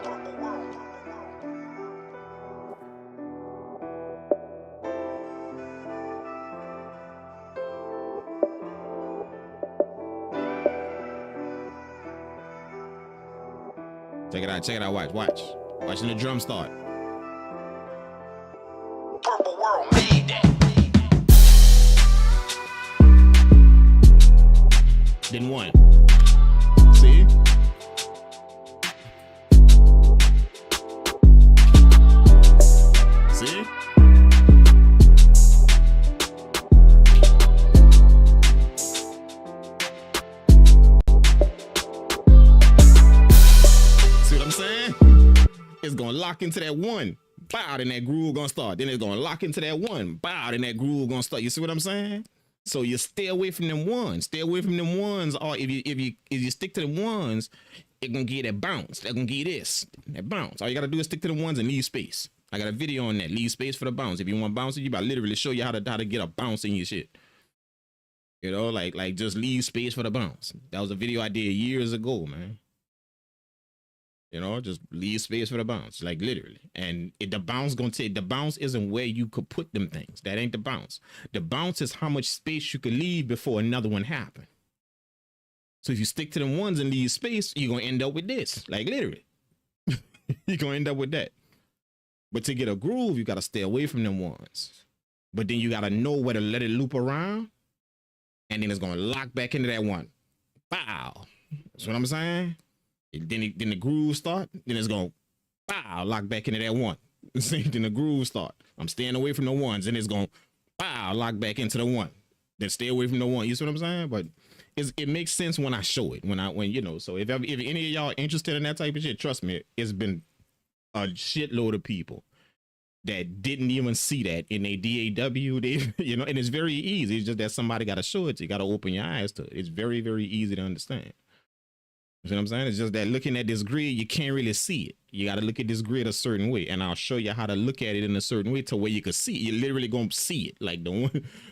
Check it out. Check it out. Watch. Watching the drum start. Purple world made that. Then one. See? See? See what I'm saying? It's gonna lock into that one. Bow, then that groove gonna start. Then it's gonna lock into that one. Bow, then that groove gonna start. You see what I'm saying? So you stay away from them ones. Stay away from them ones. Or if you stick to the ones, it gonna get that bounce. They're gonna get this, that bounce. All you gotta do is stick to the ones and leave space. I got a video on that. Leave space for the bounce. If you want bounce, you about literally show you how to get a bounce in your shit. You know, like just leave space for the bounce. That was a video I did years ago, man. You know, just leave space for the bounce, like literally. And the bounce gonna take, the bounce isn't where you could put them things. That ain't the bounce. The bounce is how much space you could leave before another one happen. So if you stick to them ones and leave space, you're gonna end up with this, like literally. You're gonna end up with that. But to get a groove, you gotta stay away from them ones. But then you gotta know where to let it loop around, and then it's gonna lock back into that one. Bow. That's what I'm saying. Then the groove start, then it's gonna bow, lock back into that one. Then the groove start. I'm staying away from the ones, and it's gonna bow, lock back into the one. Then stay away from the one. You see what I'm saying? But it makes sense when I show it. When you know. So if any of y'all interested in that type of shit, trust me, it's been a shitload of people that didn't even see that in a DAW. They, you know, and it's very easy. It's just that somebody got to show it to you. Got to open your eyes to it. It's very, very easy to understand. You see what I'm saying? It's just that looking at this grid, you can't really see it. You got to look at this grid a certain way, and I'll show you how to look at it in a certain way to where you can see it. You're literally going to see it. Like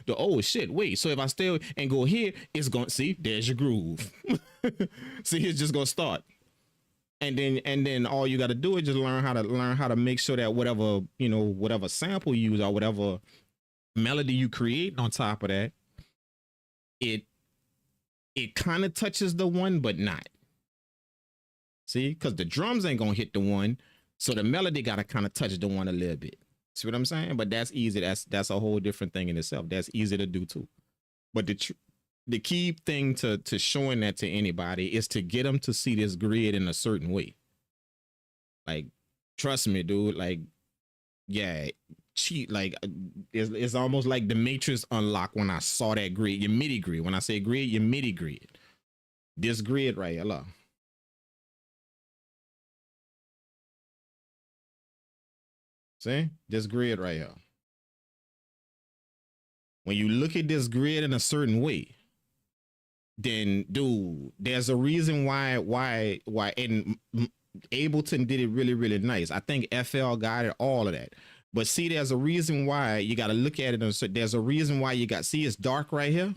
oh shit, wait. So if I stay and go here, it's going to, see, there's your groove. See, it's just going to start. And then all you got to do is just learn how to make sure that whatever, you know, whatever sample you use or whatever melody you create on top of that, it kind of touches the one, but not. See, because the drums ain't gonna hit the one, so the melody gotta kind of touch the one a little bit. See what I'm saying? But that's easy. That's a whole different thing in itself. That's easy to do too. But the key thing to showing that to anybody is to get them to see this grid in a certain way. Like, trust me, dude. Like, yeah, cheat. Like, it's almost like the Matrix unlock when I saw that grid. Your MIDI grid. When I say grid, your MIDI grid. This grid right here. Look. See, this grid right here. When you look at this grid in a certain way, then dude, there's a reason why and Ableton did it really, really nice. I think FL guided all of that. But see, there's a reason why you got to look at it. And so there's a reason why you got, see, it's dark right here.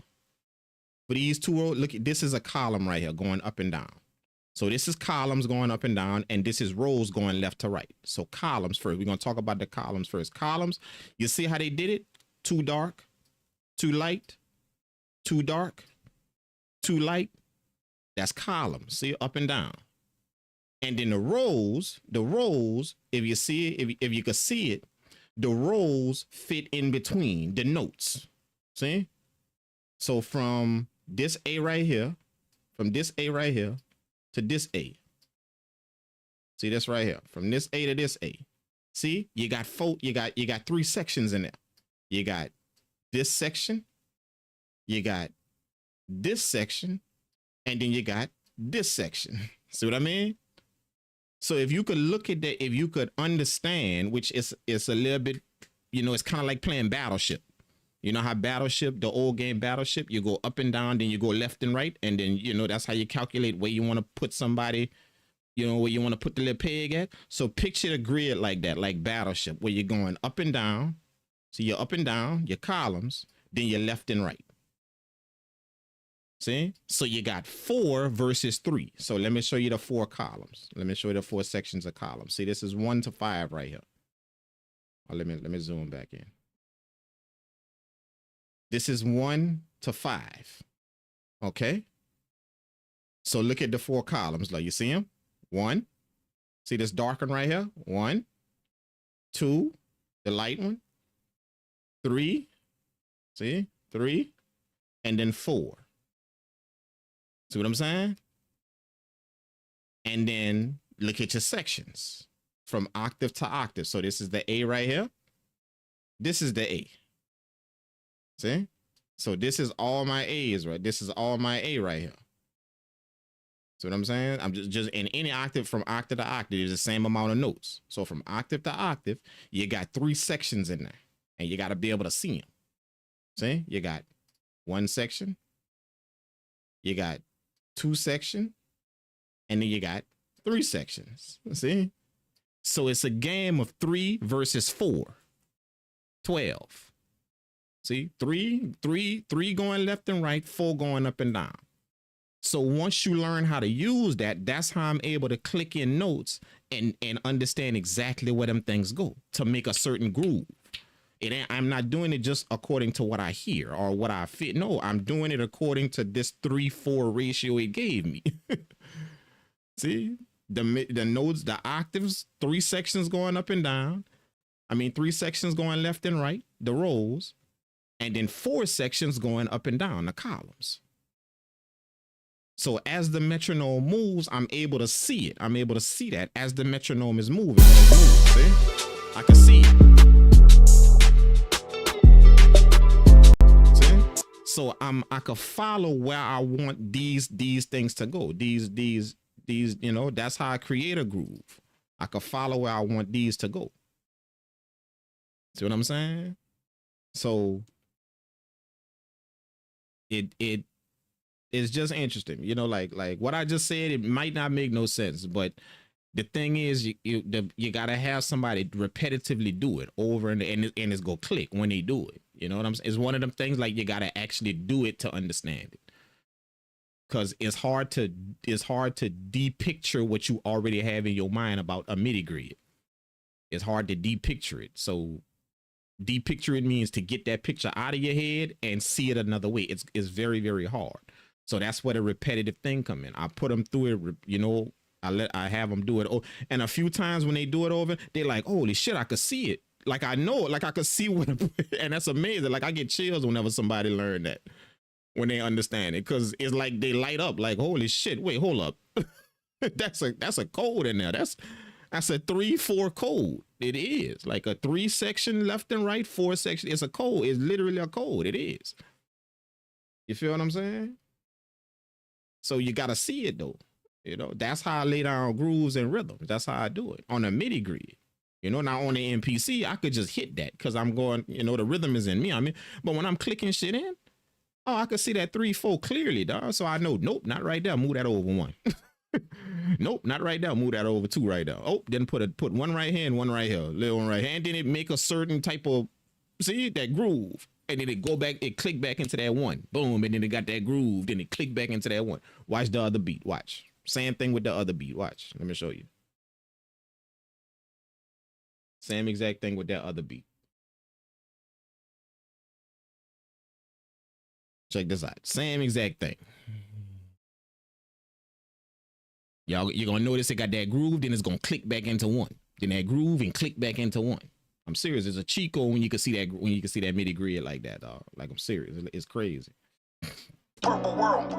For these two, look, this is a column right here going up and down. So this is columns going up and down, and this is rows going left to right. So columns first. We're going to talk about the columns first. Columns, you see how they did it? Too dark, too light, too dark, too light. That's columns. See, up and down. And then the rows, if you see it, if you can see it, the rows fit in between the notes. See? So from this A right here, to this A. See this right here, from this A to this A. See, you got three sections in there. You got this section, you got this section, and then you got this section. See what I mean? So if you could look at that, if you could understand, which is a little bit, you know, it's kind of like playing Battleship. You know how Battleship, the old game Battleship, you go up and down, then you go left and right, and then, you know, that's how you calculate where you want to put somebody, you know, where you want to put the little peg at. So picture the grid like that, like Battleship, where you're going up and down. So you're up and down, your columns, then you're left and right. See? So you got 4 versus 3. So let me show you the 4 columns. Let me show you the 4 sections of columns. See, this is 1 to 5 right here. Oh, let me zoom back in. This is 1 to 5. Okay? So look at the 4 columns. Like, you see them? 1. See this dark one right here? 1, 2, the light one. 3. See? 3. And then 4. See what I'm saying? And then look at your sections from octave to octave. So this is the A right here. This is the A. See? So this is all my A's, right? This is all my A right here. See what I'm saying? I'm just in any octave from octave to octave, there's the same amount of notes. So from octave to octave, you got 3 sections in there, and you got to be able to see them. See? You got 1 section. You got 2 section, and then you got 3 sections. See? So it's a game of 3 versus 4. 12. See? 3 going left and right, 4 going up and down. So once you learn how to use that, that's how I'm able to click in notes and understand exactly where them things go to make a certain groove. I'm not doing it just according to what I hear or what I fit. No, I'm doing it according to this 3-4 ratio it gave me. See, the notes, the octaves, 3 sections going up and down. I mean, 3 sections going left and right, the rows, and then 4 sections going up and down, the columns. So as the metronome moves, I'm able to see it. I'm able to see that as the metronome is moving. When it moves, see? I can see it. So I could follow where I want these things to go. These, you know, that's how I create a groove. I could follow where I want these to go. See what I'm saying? So it's just interesting, you know, like what I just said, it might not make no sense, but the thing is, you gotta have somebody repetitively do it over and it's go click when they do it. You know what I'm saying? It's one of them things like you gotta actually do it to understand it, because it's hard to depicture what you already have in your mind about a MIDI grid. It's hard to depicture it. So depicture it means to get that picture out of your head and see it another way. It's very, very hard. So that's where the repetitive thing come in. I put them through it, you know. I have them do it. Oh, and a few times when they do it over, they're like, holy shit, I could see it. Like I know it, like I could see what, and that's amazing. Like I get chills whenever somebody learn that, when they understand it, because it's like they light up like, holy shit, wait, hold up. that's a code in there. That's a 3-4 code. It is like a 3 section left and right, 4 section. It's a code. It's literally a code. It is. You feel what I'm saying? So you got to see it though. You know, that's how I lay down grooves and rhythms. That's how I do it on a MIDI grid. You know, now on the MPC, I could just hit that because I'm going, you know, the rhythm is in me. I mean, but when I'm clicking shit in, oh, I could see that 3-4 clearly, dog. So I know, nope, not right there. Move that over 1. Nope, not right there. Move that over 2 right there. Oh, then put 1 right here and 1 right here, little 1 right here, and then it make a certain type of, see, that groove. And then it go back, it click back into that 1. Boom, and then it got that groove. Then it click back into that 1. Watch the other beat. Watch. Same thing with the other beat. Watch. Let me show you. Same exact thing with that other beat. Check this out. Same exact thing. Y'all, you're going to notice it got that groove, then it's going to click back into 1. Then that groove and click back into 1. I'm serious. There's a cheat code when you can see that MIDI grid like that, dog. Like, I'm serious. It's crazy. Purple world.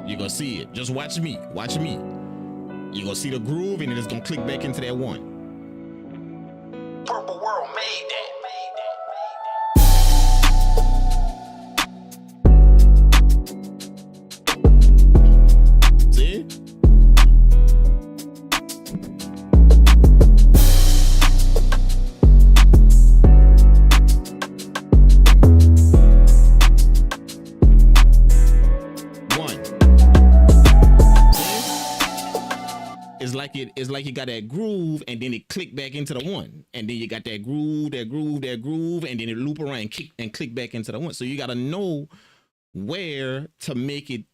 You're gonna see it. Just watch me. Watch me. You're gonna see the groove and then it's gonna click back into that 1. Purple like it's like you got that groove, and then it click back into the one, and then you got that groove, and then it loop around and click back into the one. So you got to know where to make it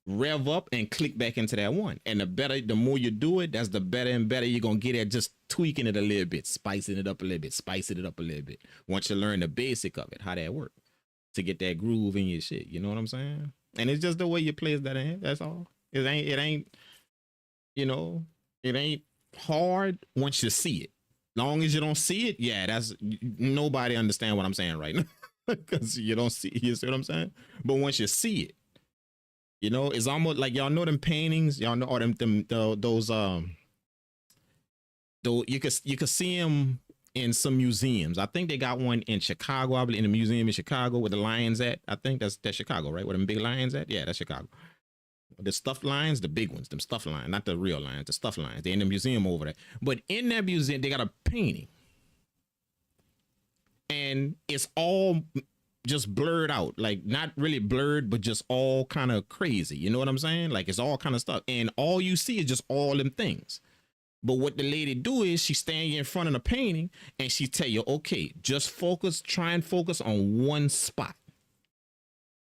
rev up and click back into that one. And the more you do it, that's the better and better you're gonna get at just tweaking it a little bit, spicing it up a little bit. Once you learn the basic of it, how that works, to get that groove in your shit. You know what I'm saying? And it's just the way you place that in. That's all. It ain't, you know, it ain't hard once you see it. Long as you don't see it, yeah, that's nobody understand what I'm saying right now. Because you don't see, you see what I'm saying? But once you see it, you know, it's almost like, y'all know them paintings, y'all know, or those you could see them in some museums. I think they got one in Chicago, I believe, in a museum in Chicago where the lions at. I think that's Chicago, right? Where them big lions at? Yeah, that's Chicago. The stuffed lions, the big ones, them stuffed lions, not the real lions, the stuffed lions. They're in the museum over there. But in that museum, they got a painting. And it's all just blurred out, like not really blurred, but just all kind of crazy. You know what I'm saying? Like it's all kind of stuff. And all you see is just all them things. But what the lady do is she stand you in front of the painting and she tell you, okay, just try and focus on one spot.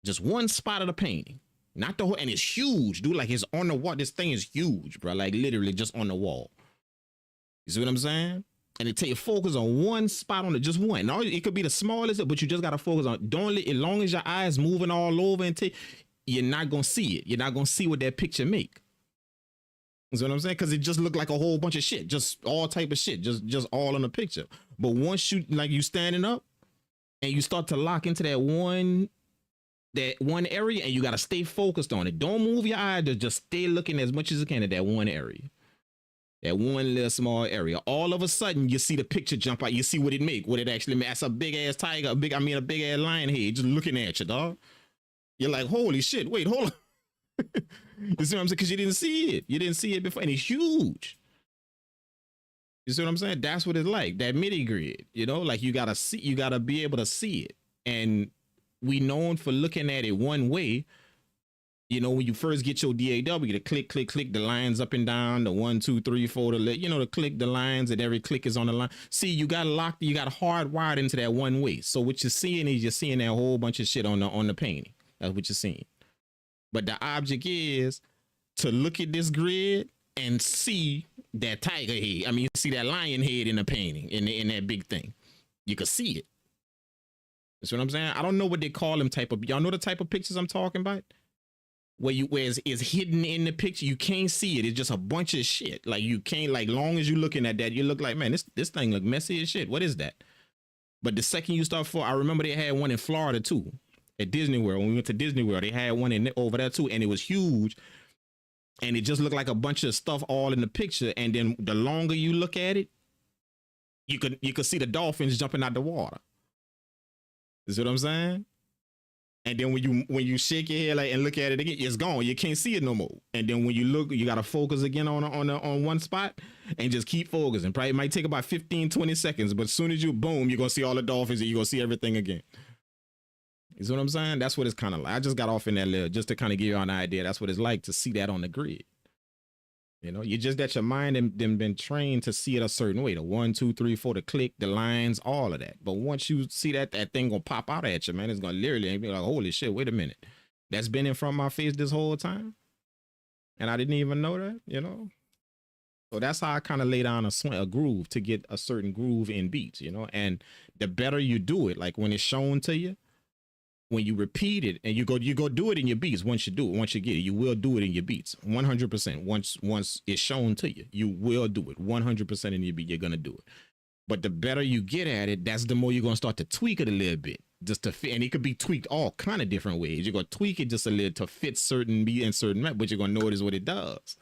Just one spot of the painting. Not the whole, and it's huge, dude. Like it's on the wall. This thing is huge, bro. Like literally just on the wall. You see what I'm saying? And they tell you focus on one spot on it, just one. Now it could be the smallest, but you just gotta focus on. Don't let, as long as your eyes moving all over and you're not gonna see it. You're not gonna see what that picture make. You see what I'm saying? Because it just looked like a whole bunch of shit, just all type of shit, just all in the picture. But once you standing up and you start to lock into that one area, and you got to stay focused on it. Don't move your eye, just stay looking as much as you can at that one area, that one little small area. All of a sudden you see the picture jump out. You see what it make, what it actually make. That's a big ass tiger, a big ass lion head just looking at you, dog. You're like, holy shit, wait, hold on. You see what I'm saying? Because you didn't see it before, and it's huge. You see what I'm saying? That's what it's like, that midi grid, you know, like you gotta be able to see it. And we known for looking at it one way. You know, when you first get your DAW, to click the lines up and down, the 1, 2, 3, 4, to click the lines, and every click is on the line. See, you got hardwired into that one way. So what you're seeing is you're seeing that whole bunch of shit on the painting. That's what you're seeing. But the object is to look at this grid and see that tiger head. I mean, you see that lion head in the painting, in that big thing. You can see it. That's what I'm saying. I don't know what they call them y'all know the type of pictures I'm talking about? Where it's hidden in the picture. You can't see it. It's just a bunch of shit. Like you can't, like long as you're looking at that, you look like, man, this thing look messy as shit. What is that? But the second you start I remember they had one in Florida too. At Disney World, when we went to Disney World, they had one over there too, and it was huge. And it just looked like a bunch of stuff all in the picture. And then the longer you look at it, you could see the dolphins jumping out the water. You see what I'm saying? And then when you shake your head and look at it again, it's gone. You can't see it no more. And then when you look, you gotta focus again on one spot and just keep focusing. Probably might take about 15-20 seconds, but as soon as you boom, you're gonna see all the dolphins and you're gonna see everything again. You see what I'm saying? That's what it's kind of like. I just got off in that little, just to kind of give you an idea. That's what it's like to see that on the grid. You know, you just that your mind and been trained to see it a certain way. The 1, 2, 3, 4, the click, the lines, all of that. But once you see that thing gonna pop out at you, man, it's gonna literally be like, holy shit, wait a minute. That's been in front of my face this whole time. And I didn't even know that, you know? So that's how I kind of lay down a groove to get a certain groove in beats, you know? And the better you do it, like when it's shown to you, when you repeat it and you go do it in your beats. Once you get it, you will do it in your beats 100%. Once it's shown to you, you will do it 100% in your beat. You're going to do it. But the better you get at it, that's the more you're going to start to tweak it a little bit just to fit. And it could be tweaked all kind of different ways. You're going to tweak it just a little to fit certain beat and certain map, but you're going to notice what it does.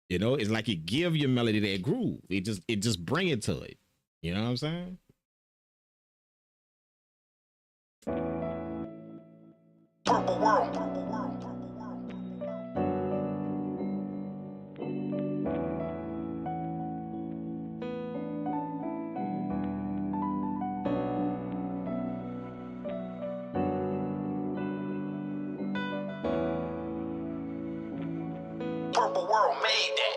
You know, it's like it give your melody that groove. It just bring it to it. You know what I'm saying? Purple world. Purple world made that.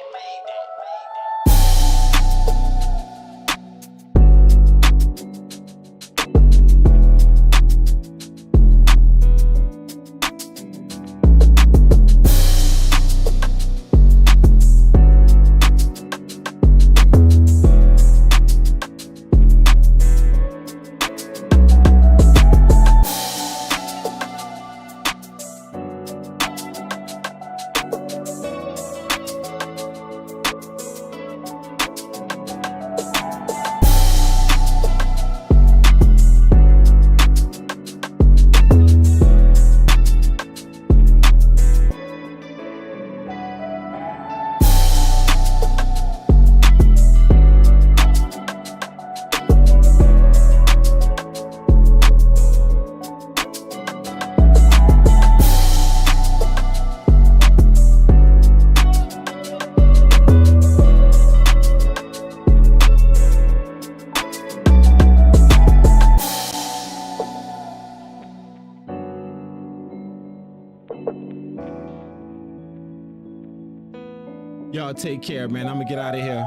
Y'all take care, man. I'm gonna get out of here.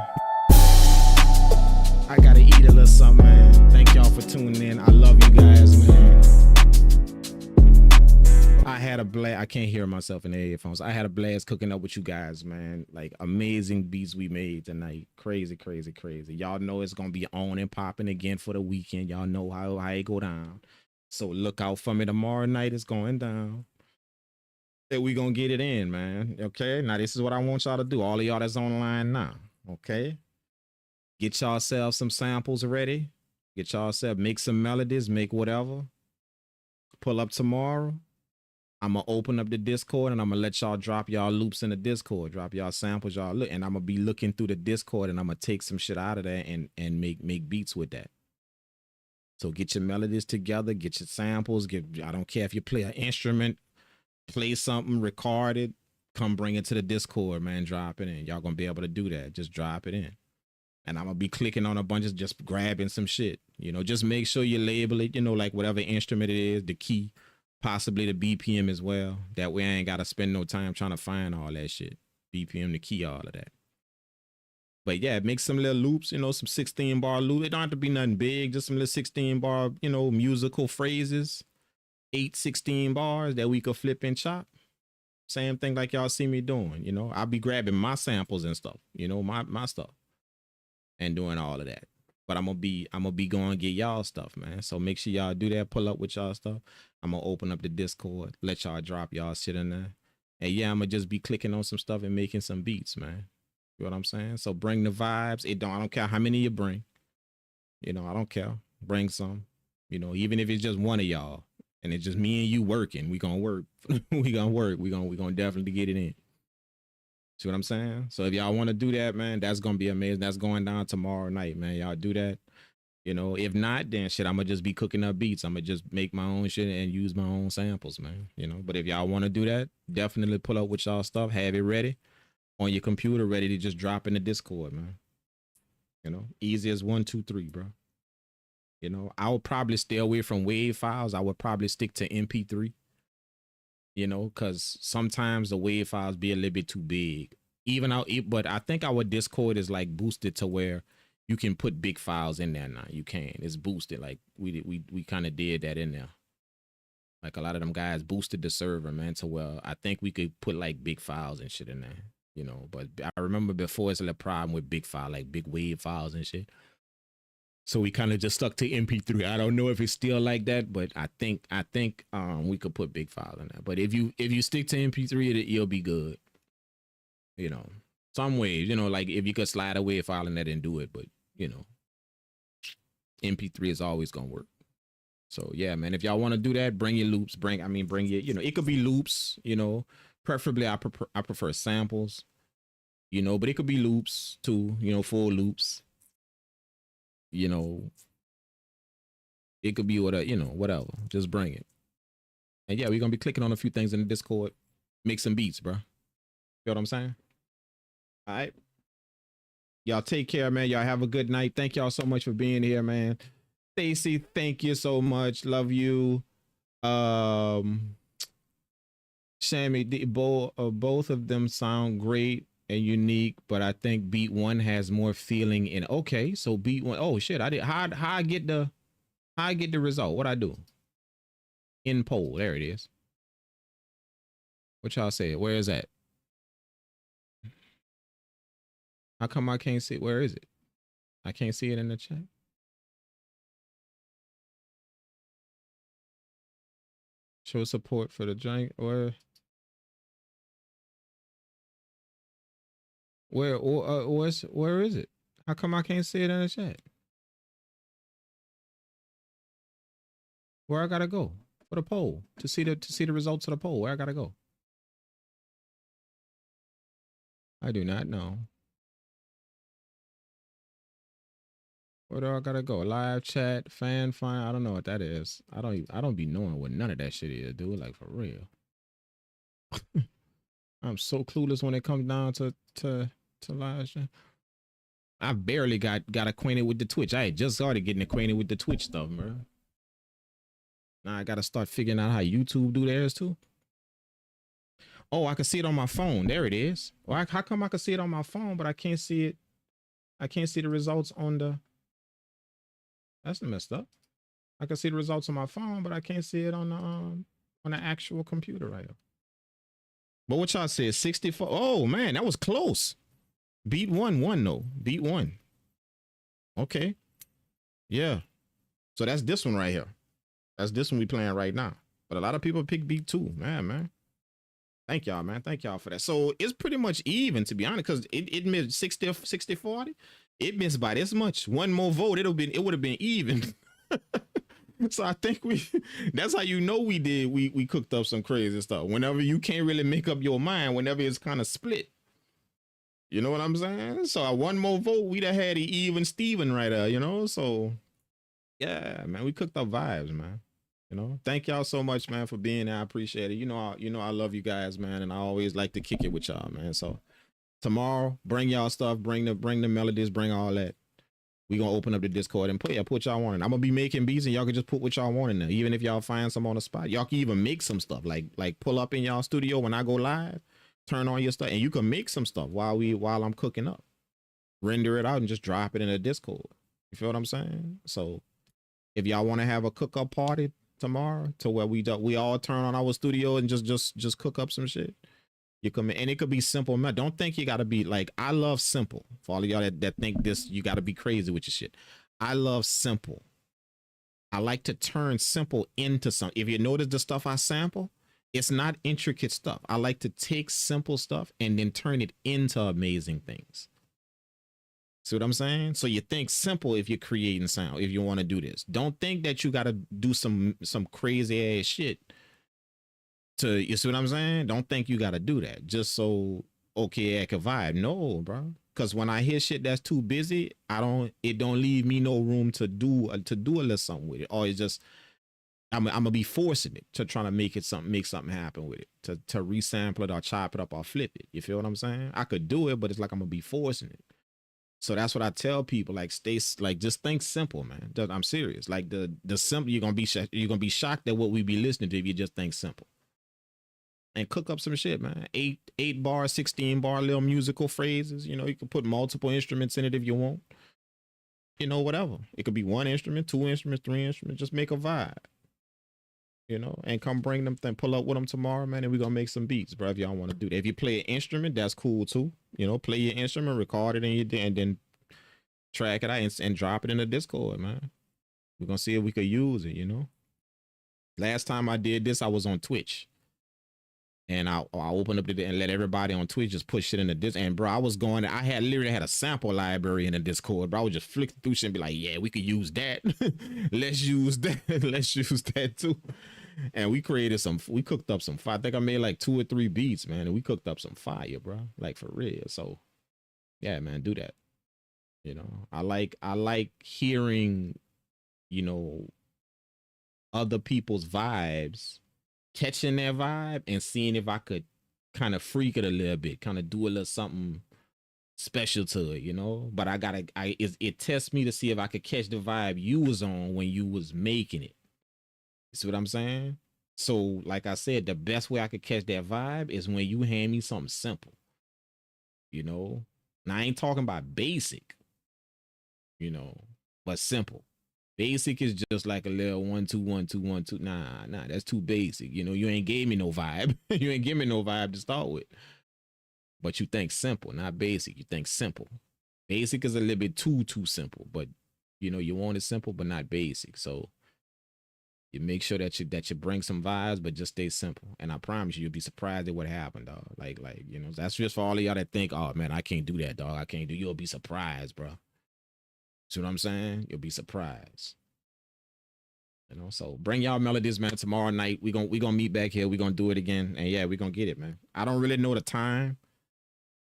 I gotta eat a little something, man. Thank y'all for tuning in. I love you guys, man. I had a blast. I can't hear myself in the headphones. I had a blast cooking up with you guys, man. Like amazing beats we made tonight. Crazy, crazy, crazy. Y'all know it's gonna be on and popping again for the weekend. Y'all know how it go down. So look out for me tomorrow night. It's going down. And we gonna get it in, man. Okay. Now this is what I want y'all to do. All of y'all that's online now. Okay. Get yourself some samples ready. Get yourself, make some melodies, make whatever. Pull up tomorrow. I'm going to open up the Discord and I'm going to let y'all drop y'all loops in the Discord. Drop y'all samples, y'all look. And I'm going to be looking through the Discord and I'm going to take some shit out of there and make beats with that. So get your melodies together, get your samples. I don't care if you play an instrument, play something, record it, come bring it to the Discord, man, drop it in. Y'all going to be able to do that. Just drop it in. And I'm going to be clicking on a bunch of just grabbing some shit. You know, just make sure you label it, you know, like whatever instrument it is, the key. Possibly the BPM as well. That way I ain't got to spend no time trying to find all that shit. BPM, the key, all of that. But yeah, make some little loops, you know, some 16 bar loop. It don't have to be nothing big, just some little 16 bar, you know, musical phrases. 16 bars that we could flip and chop. Same thing like y'all see me doing, you know. I'll be grabbing my samples and stuff, you know, my stuff. And doing all of that. But I'm gonna be going to get y'all stuff, man. So make sure y'all do that. Pull up with y'all stuff. I'm gonna open up the Discord, let y'all drop y'all shit in there. And yeah, I'm gonna just be clicking on some stuff and making some beats, man. You know what I'm saying? So bring the vibes. I don't care how many you bring. You know, I don't care. Bring some. You know, even if it's just one of y'all and it's just me and you working, we gonna work. we gonna work. We gonna definitely get it in. See what I'm saying? So if y'all want to do that, man, that's going to be amazing. That's going down tomorrow night, man. Y'all do that. You know, if not, then shit, I'm going to just be cooking up beats. I'm going to just make my own shit and use my own samples, man. You know, but if y'all want to do that, definitely pull up with y'all stuff. Have it ready on your computer, ready to just drop in the Discord, man. You know, easy as 1, 2, 3, bro. You know, I would probably stay away from WAV files. I would probably stick to MP3. You know, because sometimes the WAV files be a little bit too big. But I think our Discord is like boosted to where you can put big files in there now. You can. It's boosted. Like we kind of did that in there. Like a lot of them guys boosted the server, man, to where I think we could put like big files and shit in there. You know, but I remember before it's a little problem with big file, like big WAV files and shit. So we kind of just stuck to MP3. I don't know if it's still like that, but I think we could put big files in there. But if you stick to MP3, it'll be good. You know, some ways, you know, like if you could slide a WAV file in that and do it, but you know, MP3 is always gonna work. So yeah, man, if y'all want to do that, bring your loops. Bring your, you know, it could be loops. You know, preferably I prefer samples. You know, but it could be loops too. You know, full loops. You know, it could be whatever, you know, whatever. Just bring it. And yeah, we're going to be clicking on a few things in the Discord. Make some beats, bro. You know what I'm saying? All right. Y'all take care, man. Y'all have a good night. Thank y'all so much for being here, man. Stacy, thank you so much. Love you. Shammy, both of them sound great and unique, but I think beat one has more feeling in. Okay, so beat one. Oh shit, I did. How I get the result? What I do? In poll, there it is. What y'all say? Where is that? How come I can't see? Where is it? I can't see it in the chat. Show support for the joint or where is it? How come I can't see it in the chat? Where I gotta go for the poll to see the results of the poll? Where I gotta go? I do not know. Where do I gotta go? Live chat, fan find. I don't know what that is. I don't be knowing what none of that shit is, dude. Like for real. I'm so clueless when it comes down to live chat. I barely got acquainted with the Twitch. I had just started getting acquainted with the Twitch stuff, bro. Now I gotta start figuring out how YouTube do theirs too. Oh, I can see it on my phone. There it is. Well, how come I can see it on my phone, but I can't see it? I can't see the results on the. That's messed up. I can see the results on my phone, but I can't see it on the actual computer right here. But what y'all said, 64. Oh man, that was close. Beat one though. Beat one. Okay. Yeah. So that's this one right here. That's this one we playing right now. But a lot of people pick beat two. Man. Thank y'all, man. Thank y'all for that. So it's pretty much even, to be honest, because it missed 60 40. It missed by this much. One more vote, it would have been even. So I think that's how you know we cooked up some crazy stuff. Whenever you can't really make up your mind, whenever it's kind of split. You know what I'm saying? So one more vote, we'd have had the even Steven right there, you know? So yeah, man, we cooked up vibes, man. You know, thank y'all so much, man, for being there. I appreciate it. You know, I love you guys, man, and I always like to kick it with y'all, man. So tomorrow, bring y'all stuff, bring the melodies, bring all that. We gonna open up the Discord and put y'all on it. I'm gonna be making beats, and y'all can just put what y'all want in there. Even if y'all find some on the spot, y'all can even make some stuff. Like pull up in y'all studio when I go live, turn on your stuff, and you can make some stuff while I'm cooking up. Render it out and just drop it in the Discord. You feel what I'm saying? So if y'all want to have a cook up party tomorrow, to where we all turn on our studio and just cook up some shit, you come in, and it could be simple. Man, don't think you gotta be like, I love simple. For all of y'all that think this, you gotta be crazy with your shit. I love simple. I like to turn simple into something. If you notice the stuff I sample, it's not intricate stuff. I like to take simple stuff and then turn it into amazing things. See what I'm saying? So you think simple if you're creating sound, if you want to do this. Don't think that you gotta do some crazy ass shit. You see what I'm saying? Don't think you got to do that just so okay I can vibe. No, bro. Because when I hear shit that's too busy, it don't leave me no room to do a little something with it. Or it's just I'm gonna be forcing it to try to make something happen with it, to resample it or chop it up or flip it. You feel what I'm saying? I could do it, but it's like I'm gonna be forcing it. So that's what I tell people, like just think simple, man. I'm serious. Like the simple, you're gonna be shocked at what we be listening to if you just think simple. And cook up some shit, man. 8 bar, 16 bar little musical phrases. You know, you can put multiple instruments in it if you want. You know, whatever. It could be 1 instrument, 2 instruments, 3 instruments. Just make a vibe. You know, and come bring them, pull up with them tomorrow, man, and we're gonna make some beats, bro. If y'all want to do that. If you play an instrument, that's cool too. You know, play your instrument, record it and then track it out and drop it in the Discord, man. We're gonna see if we could use it, you know. Last time I did this, I was on Twitch. And I opened up and let everybody on Twitch just push shit in the Discord. And bro, I literally had a sample library in the Discord, bro. I would just flick through shit and be like, yeah, we could use that. Let's use that. Let's use that too. And we cooked up some fire. I think I made like 2 or 3 beats, man. And we cooked up some fire, bro. Like for real. So yeah, man, do that. You know, I like hearing, you know, other people's vibes, catching their vibe and seeing if I could kind of freak it a little bit, kind of do a little something special to it, you know. But it tests me to see if I could catch the vibe you was on when you was making it. You see what I'm saying? So like I said, the best way I could catch that vibe is when you hand me something simple, you know. And I ain't talking about basic, you know, but simple. Basic is just like a little 1 2 1 2 1 2. Nah, that's too basic. You know, you ain't gave me no vibe. You ain't give me no vibe to start with. But you think simple, not basic. You think simple. Basic is a little bit too simple, but you know, you want it simple but not basic. So you make sure that you bring some vibes, but just stay simple. And I promise you'll be surprised at what happened, dog. Like, you know, that's just for all of y'all that think, oh man, I can't do that, dog. I can't do. You'll be surprised, bro. See what I'm saying? You'll be surprised. You know, so bring y'all melodies, man. Tomorrow night we gonna meet back here. We gonna do it again, and yeah, we gonna get it, man. I don't really know the time,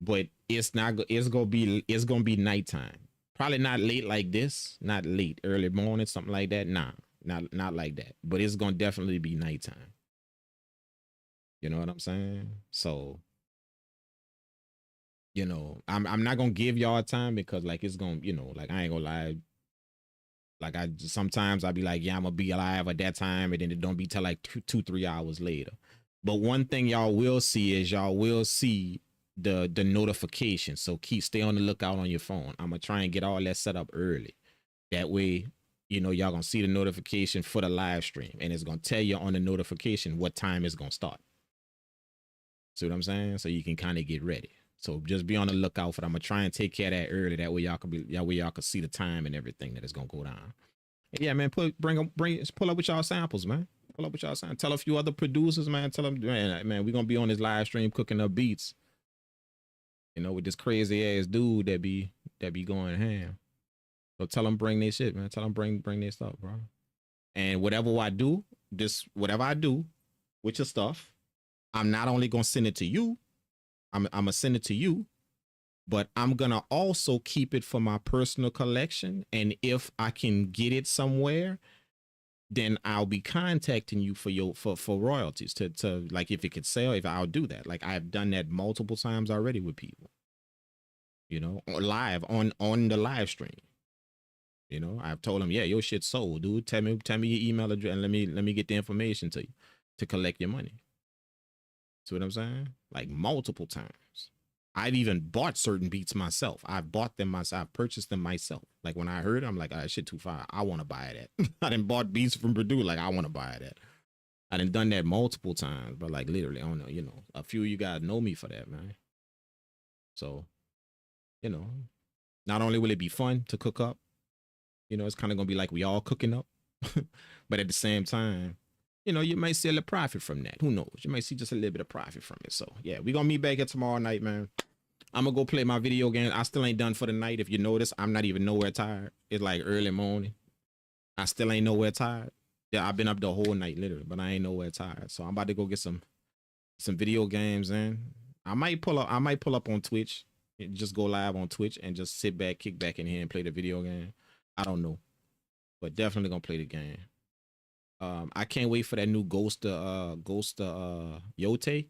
but it's gonna be nighttime. Probably not late like this, not late, early morning, something like that. Nah, not like that. But it's gonna definitely be nighttime. You know what I'm saying? So, you know, I'm not gonna give y'all time because like it's gonna, you know, like I ain't gonna lie. Like sometimes I'll be like, yeah, I'm gonna be alive at that time, and then it don't be till like 2-3 hours later. But one thing y'all will see is y'all will see the notification. So stay on the lookout on your phone. I'm gonna try and get all that set up early. That way, you know, y'all gonna see the notification for the live stream, and it's gonna tell you on the notification what time it's gonna start. See what I'm saying? So you can kind of get ready. So just be on the lookout for that. I'm gonna try and take care of that early. That way y'all can see the time and everything that is gonna go down. And yeah, man, pull up with y'all samples, man. Pull up with y'all samples. Tell a few other producers, man. Tell them, man, we gonna be on this live stream cooking up beats. You know, with this crazy ass dude that be going ham. So tell them bring their shit, man. Tell them bring their stuff, bro. And whatever I do with your stuff, I'm not only gonna send it to you, I'm gonna send it to you, but I'm gonna also keep it for my personal collection. And if I can get it somewhere, then I'll be contacting you for royalties to like if it could sell, if I'll do that. Like I've done that multiple times already with people, you know, live on the live stream. You know, I've told them, yeah, your shit sold, dude. Tell me your email address and let me get the information to you to collect your money. See what I'm saying? Like multiple times. I've even bought certain beats myself. I've bought them myself. I've purchased them myself. Like when I heard it, I'm like, ah, shit too far. I want to buy that. I done bought beats from Purdue. Like I want to buy that. I done that multiple times, but like literally, I don't know, you know, a few of you guys know me for that, man. So, you know, not only will it be fun to cook up, you know, it's kind of going to be like we all cooking up, but at the same time, you know, you might see a little profit from that. Who knows? You might see just a little bit of profit from it. So yeah, we're going to meet back here tomorrow night, man. I'm going to go play my video game. I still ain't done for the night. If you notice, I'm not even nowhere tired. It's like early morning. I still ain't nowhere tired. Yeah, I've been up the whole night literally, but I ain't nowhere tired. So I'm about to go get some video games in. I might pull up on Twitch. Just go live on Twitch and just sit back, kick back in here and play the video game. I don't know, but definitely gonna play the game. I can't wait for that new Ghost Yote.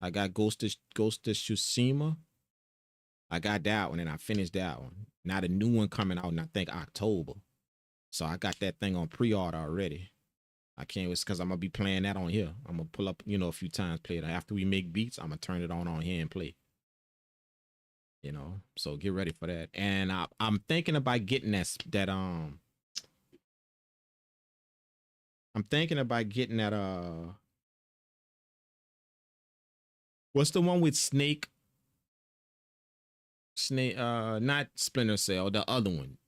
I got Ghost of Tsushima. I got that one and I finished that one. Now the new one coming out in I think October. So I got that thing on pre-order already. I can't wait because I'm gonna be playing that on here. I'm gonna pull up, you know, a few times, play it. After we make beats, I'm gonna turn it on here and play. You know, so get ready for that. And I'm thinking about getting I'm thinking about getting that what's the one with Snake, not Splinter Cell, the other one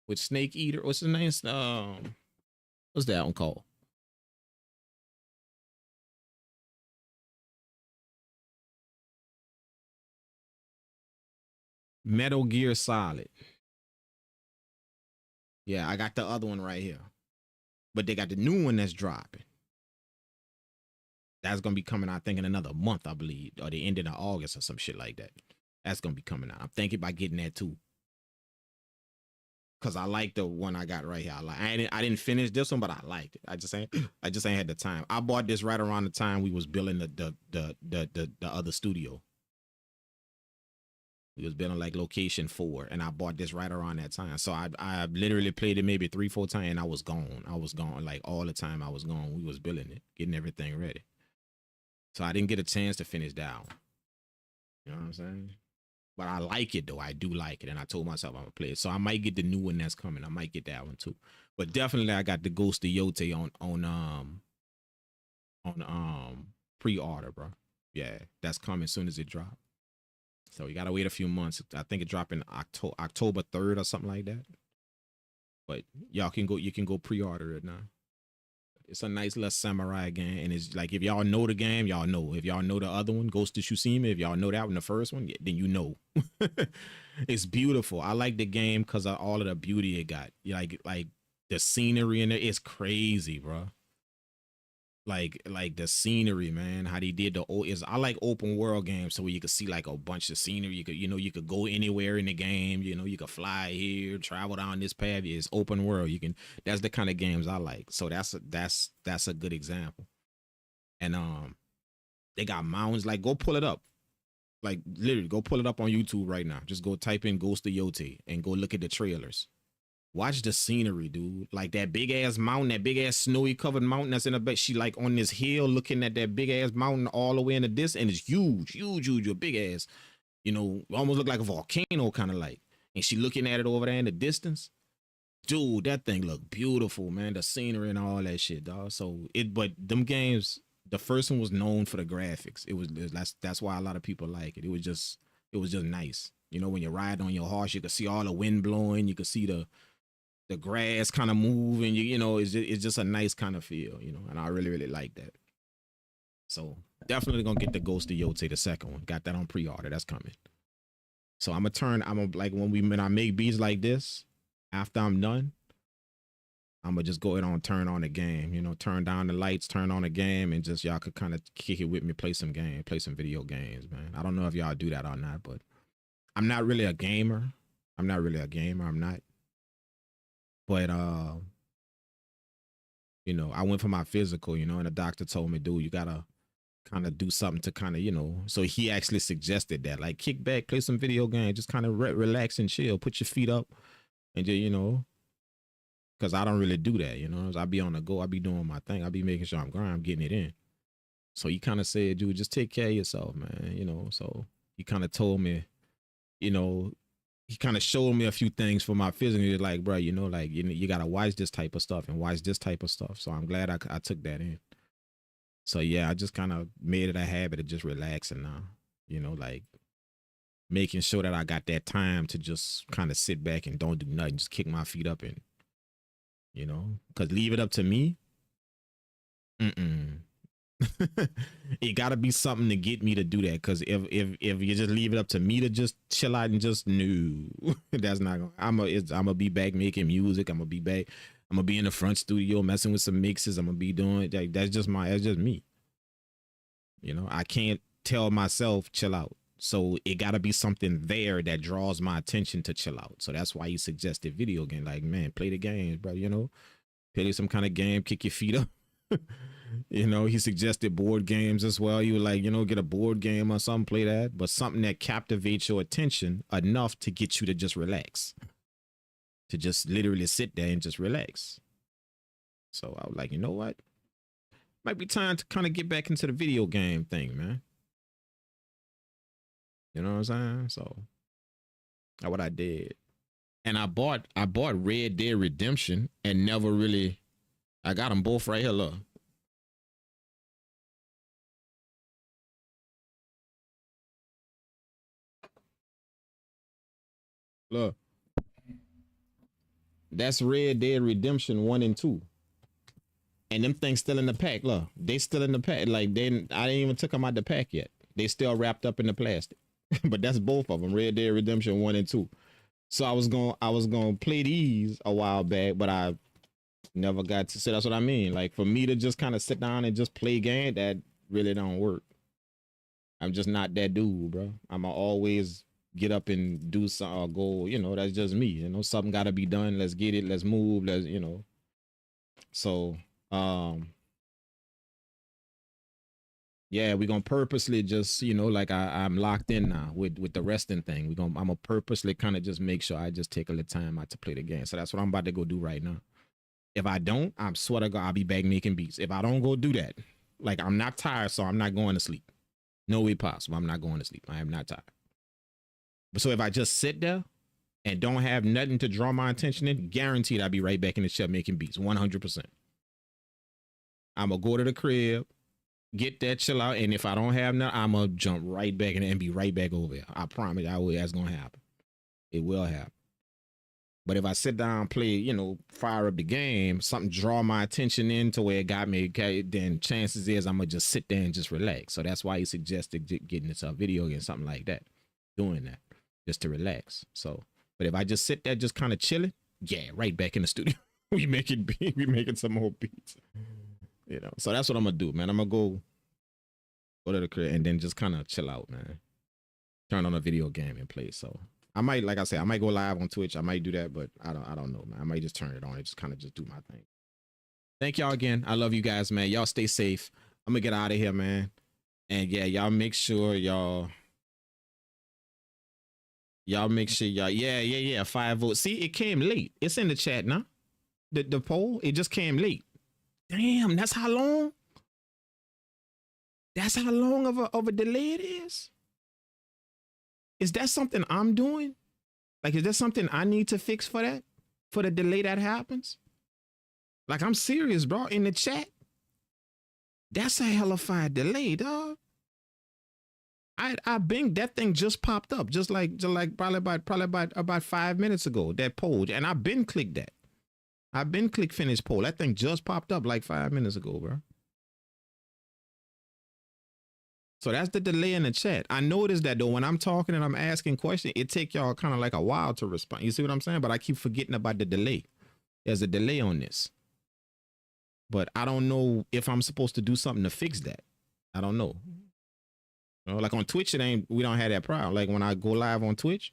with Snake Eater. What's his name? What's that one called? Metal Gear Solid. Yeah, I got the other one right here. But they got the new one that's dropping. That's gonna be coming out, I think, in another month, I believe, or the end of August or some shit like that. That's gonna be coming out. I'm thinking about getting that too, cause I like the one I got right here. I didn't finish this one, but I liked it. I just ain't had the time. I bought this right around the time we was building the other studio. We was building like location 4, and I bought this right around that time. So I literally played it maybe 3-4 times, and I was gone. Like all the time I was gone. We was building it, getting everything ready. So I didn't get a chance to finish that one. You know what I'm saying? But I like it though. I do like it, and I told myself I'm gonna play it. So I might get the new one that's coming. I might get that one too. But definitely I got the Ghost of Yote on pre-order, bro. Yeah, that's coming as soon as it drops. So you gotta wait a few months. I think it dropped in October 3rd or something like that. But y'all can go, you can go pre-order it now. It's a nice little samurai game, and it's like if y'all know the game, y'all know. If y'all know the other one, Ghost of Tsushima, if y'all know that one, the first one, then you know. It's beautiful. I like the game because of all of the beauty it got. Like the scenery in there is crazy, bro. Like the scenery, man. How they did I like open world games, so where you could see like a bunch of scenery. You could go anywhere in the game. You know, you could fly here, travel down this path. It's open world. That's the kind of games I like. So that's a good example. And they got mountains. Like go pull it up. Like literally go pull it up on YouTube right now. Just go type in Ghost of Yote and go look at the trailers. Watch the scenery, dude. Like that big ass mountain, that big ass snowy covered mountain that's in the back. She like on this hill looking at that big ass mountain all the way in the distance, and it's huge, huge, huge, a big ass, you know, almost look like a volcano kind of like. And she looking at it over there in the distance. Dude, that thing looked beautiful, man. The scenery and all that shit, dog. So but them games, the first one was known for the graphics. That's why a lot of people like it. It was just nice. You know, when you ride on your horse, you could see all the wind blowing, you could see the grass kind of move, and you know, it's just a nice kind of feel, you know, and I really, really like that. So definitely gonna get the Ghost of Yote, the second one. Got that on pre-order. That's coming. So I'm gonna like when I make beats like this, after I'm done, I'm gonna just go ahead and turn on the game, you know, turn down the lights, turn on the game, and just y'all could kind of kick it with me, play some video games, man. I don't know if y'all do that or not, but I'm not really a gamer. I'm not. But you know, I went for my physical, you know, and the doctor told me, dude, you gotta kind of do something to kind of, you know, so he actually suggested that, like, kick back, play some video games, just kind of relax and chill, put your feet up, and just, you know, because I don't really do that, you know. I be on the go, I be doing my thing, I be making sure I'm getting it in. So he kind of said, dude, just take care of yourself, man, you know. So he kind of told me, you know, he kind of showed me a few things for my physical. He's like, bro, you know, like, you got to watch this type of stuff and watch this type of stuff. So I'm glad I took that in. So yeah, I just kind of made it a habit of just relaxing now, you know, like making sure that I got that time to just kind of sit back and don't do nothing, just kick my feet up and, you know, because leave it up to me. It got to be something to get me to do that, because if you just leave it up to me to just chill out and just, no, that's not gonna, I'm gonna be back making music. I'm gonna be in the front studio messing with some mixes. I'm gonna be doing like, that's just me, you know. I can't tell myself chill out, so it got to be something there that draws my attention to chill out. So that's why he suggested video game, like, man, play the games, bro, you know, play some kind of game, kick your feet up. You know, he suggested board games as well. He was like, you know, get a board game or something, play that, but something that captivates your attention enough to get you to just relax, to just literally sit there and just relax. So I was like, you know what? Might be time to kind of get back into the video game thing, man. You know what I'm saying? So that's what I did. And I bought Red Dead Redemption and never really, I got them both right here, look. Look, that's Red Dead Redemption 1 and 2. And them things still in the pack. Look, they still in the pack. Like, I didn't even took them out the pack yet. They still wrapped up in the plastic. But that's both of them, Red Dead Redemption 1 and 2. So I was gonna play these a while back, but I never got to. So that's what I mean. Like, for me to just kind of sit down and just play game, that really don't work. I'm just not that dude, bro. I'ma always get up and do something or go, you know, that's just me. You know, something gotta be done. Let's get it, let's move, let's, you know. So yeah, we're gonna purposely just, you know, like I'm locked in now with the resting thing. I'm gonna purposely kind of just make sure I just take a little time out to play the game. So that's what I'm about to go do right now. If I don't, I'm swear to God, I'll be back making beats. If I don't go do that, like, I'm not tired, so I'm not going to sleep. No way possible. I'm not going to sleep. I am not tired. But so if I just sit there and don't have nothing to draw my attention in, guaranteed I'll be right back in the chair making beats, 100%. I'm gonna go to the crib, get that chill out, and if I don't have nothing, I'm gonna jump right back in and be right back over there. I promise that's gonna happen. It will happen. But if I sit down, play, you know, fire up the game, something draw my attention into where it got me, okay, then chances is I'm gonna just sit there and just relax. So that's why he suggested getting into a video game, something like that, doing that, just to relax. So, but if I just sit there, just kind of chilling, yeah, right back in the studio. we making some more beats, you know. So that's what I'm gonna do, man. I'm gonna go to the crib and then just kind of chill out, man. Turn on a video game and play. So I might, like I said, I might go live on Twitch. I might do that, but I don't know, man. I might just turn it on and just kind of just do my thing. Thank y'all again. I love you guys, man. Y'all stay safe. I'm gonna get out of here, man. And yeah, y'all make sure y'all Y'all make sure y'all, yeah. 5 votes. See, it came late. It's in the chat now. The poll, it just came late. Damn, that's how long? That's how long of a delay it is? Is that something I'm doing? Like, is there something I need to fix for that? For the delay that happens? Like, I'm serious, bro. In the chat, that's a hellified delay, dog. I been that thing just popped up, just like probably about 5 minutes ago. That poll, and I've been clicked that. I've been click finish poll. That thing just popped up like 5 minutes ago, bro. So that's the delay in the chat. I noticed that though when I'm talking and I'm asking questions, it take y'all kind of like a while to respond. You see what I'm saying? But I keep forgetting about the delay. There's a delay on this. But I don't know if I'm supposed to do something to fix that. I don't know. You know, like on Twitch, we don't have that problem. Like when I go live on Twitch,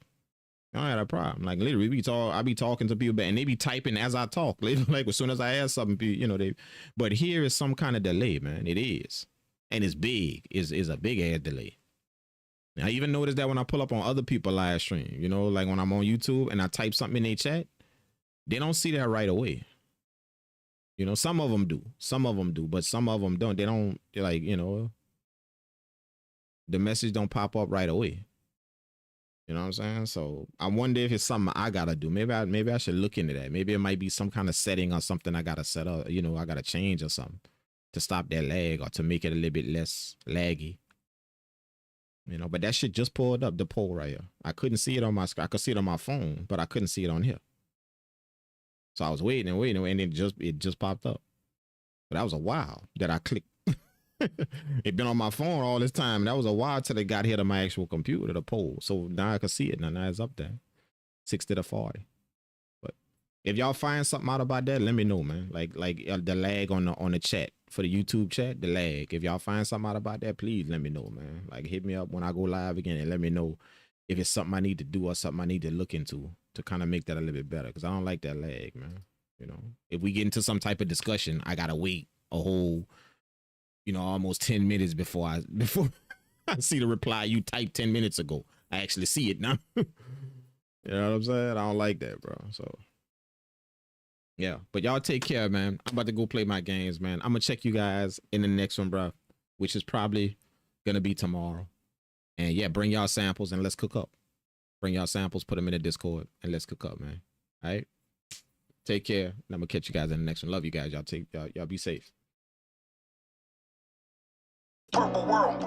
I don't have that problem. Like literally, I be talking to people and they be typing as I talk. Like as soon as I ask something, you know, but here is some kind of delay, man. It is. And it's big. Is a big ass delay. I even noticed that when I pull up on other people live stream, you know, like when I'm on YouTube and I type something in their chat, they don't see that right away. You know, some of them do, but some of them don't. They're like, you know, the message don't pop up right away. You know what I'm saying? So I wonder if it's something I gotta do. Maybe I should look into that. Maybe it might be some kind of setting or something I gotta set up. You know, I gotta change or something to stop that lag or to make it a little bit less laggy. You know, but that shit just pulled up the poll right here. I couldn't see it on my screen. I could see it on my phone, but I couldn't see it on here. So I was waiting, and it just popped up. But that was a while that I clicked. It been on my phone all this time. That was a while till it got here to my actual computer, the poll. So now I can see it. Now it's up there, 60-40. But if y'all find something out about that, let me know, man. Like the lag on the chat for the YouTube chat, the lag. If y'all find something out about that, please let me know, man. Like hit me up when I go live again and let me know if it's something I need to do or something I need to look into to kind of make that a little bit better. Because I don't like that lag, man. You know, if we get into some type of discussion, I gotta wait a whole, you know, almost 10 minutes before I see the reply you typed 10 minutes ago. I actually see it now. You know what I'm saying? I don't like that, bro. So yeah, but y'all take care, man. I'm about to go play my games, man. I'm gonna check you guys in the next one, bro, which is probably gonna be tomorrow. And yeah, bring y'all samples and let's cook up. Bring y'all samples, put them in the Discord, and let's cook up, man. All right. Take care. And I'm gonna catch you guys in the next one. Love you guys. Y'all be safe. Purple world.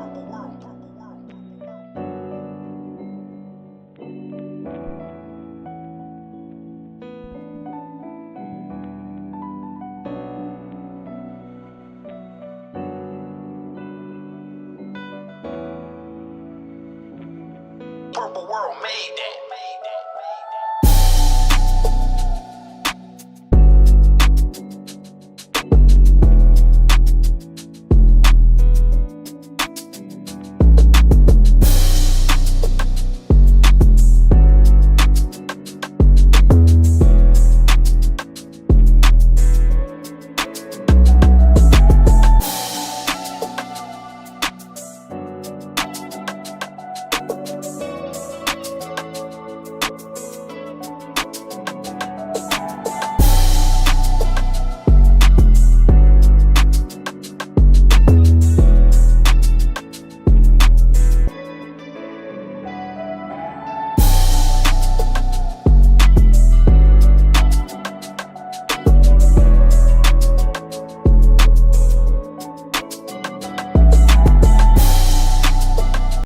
Purple world made that.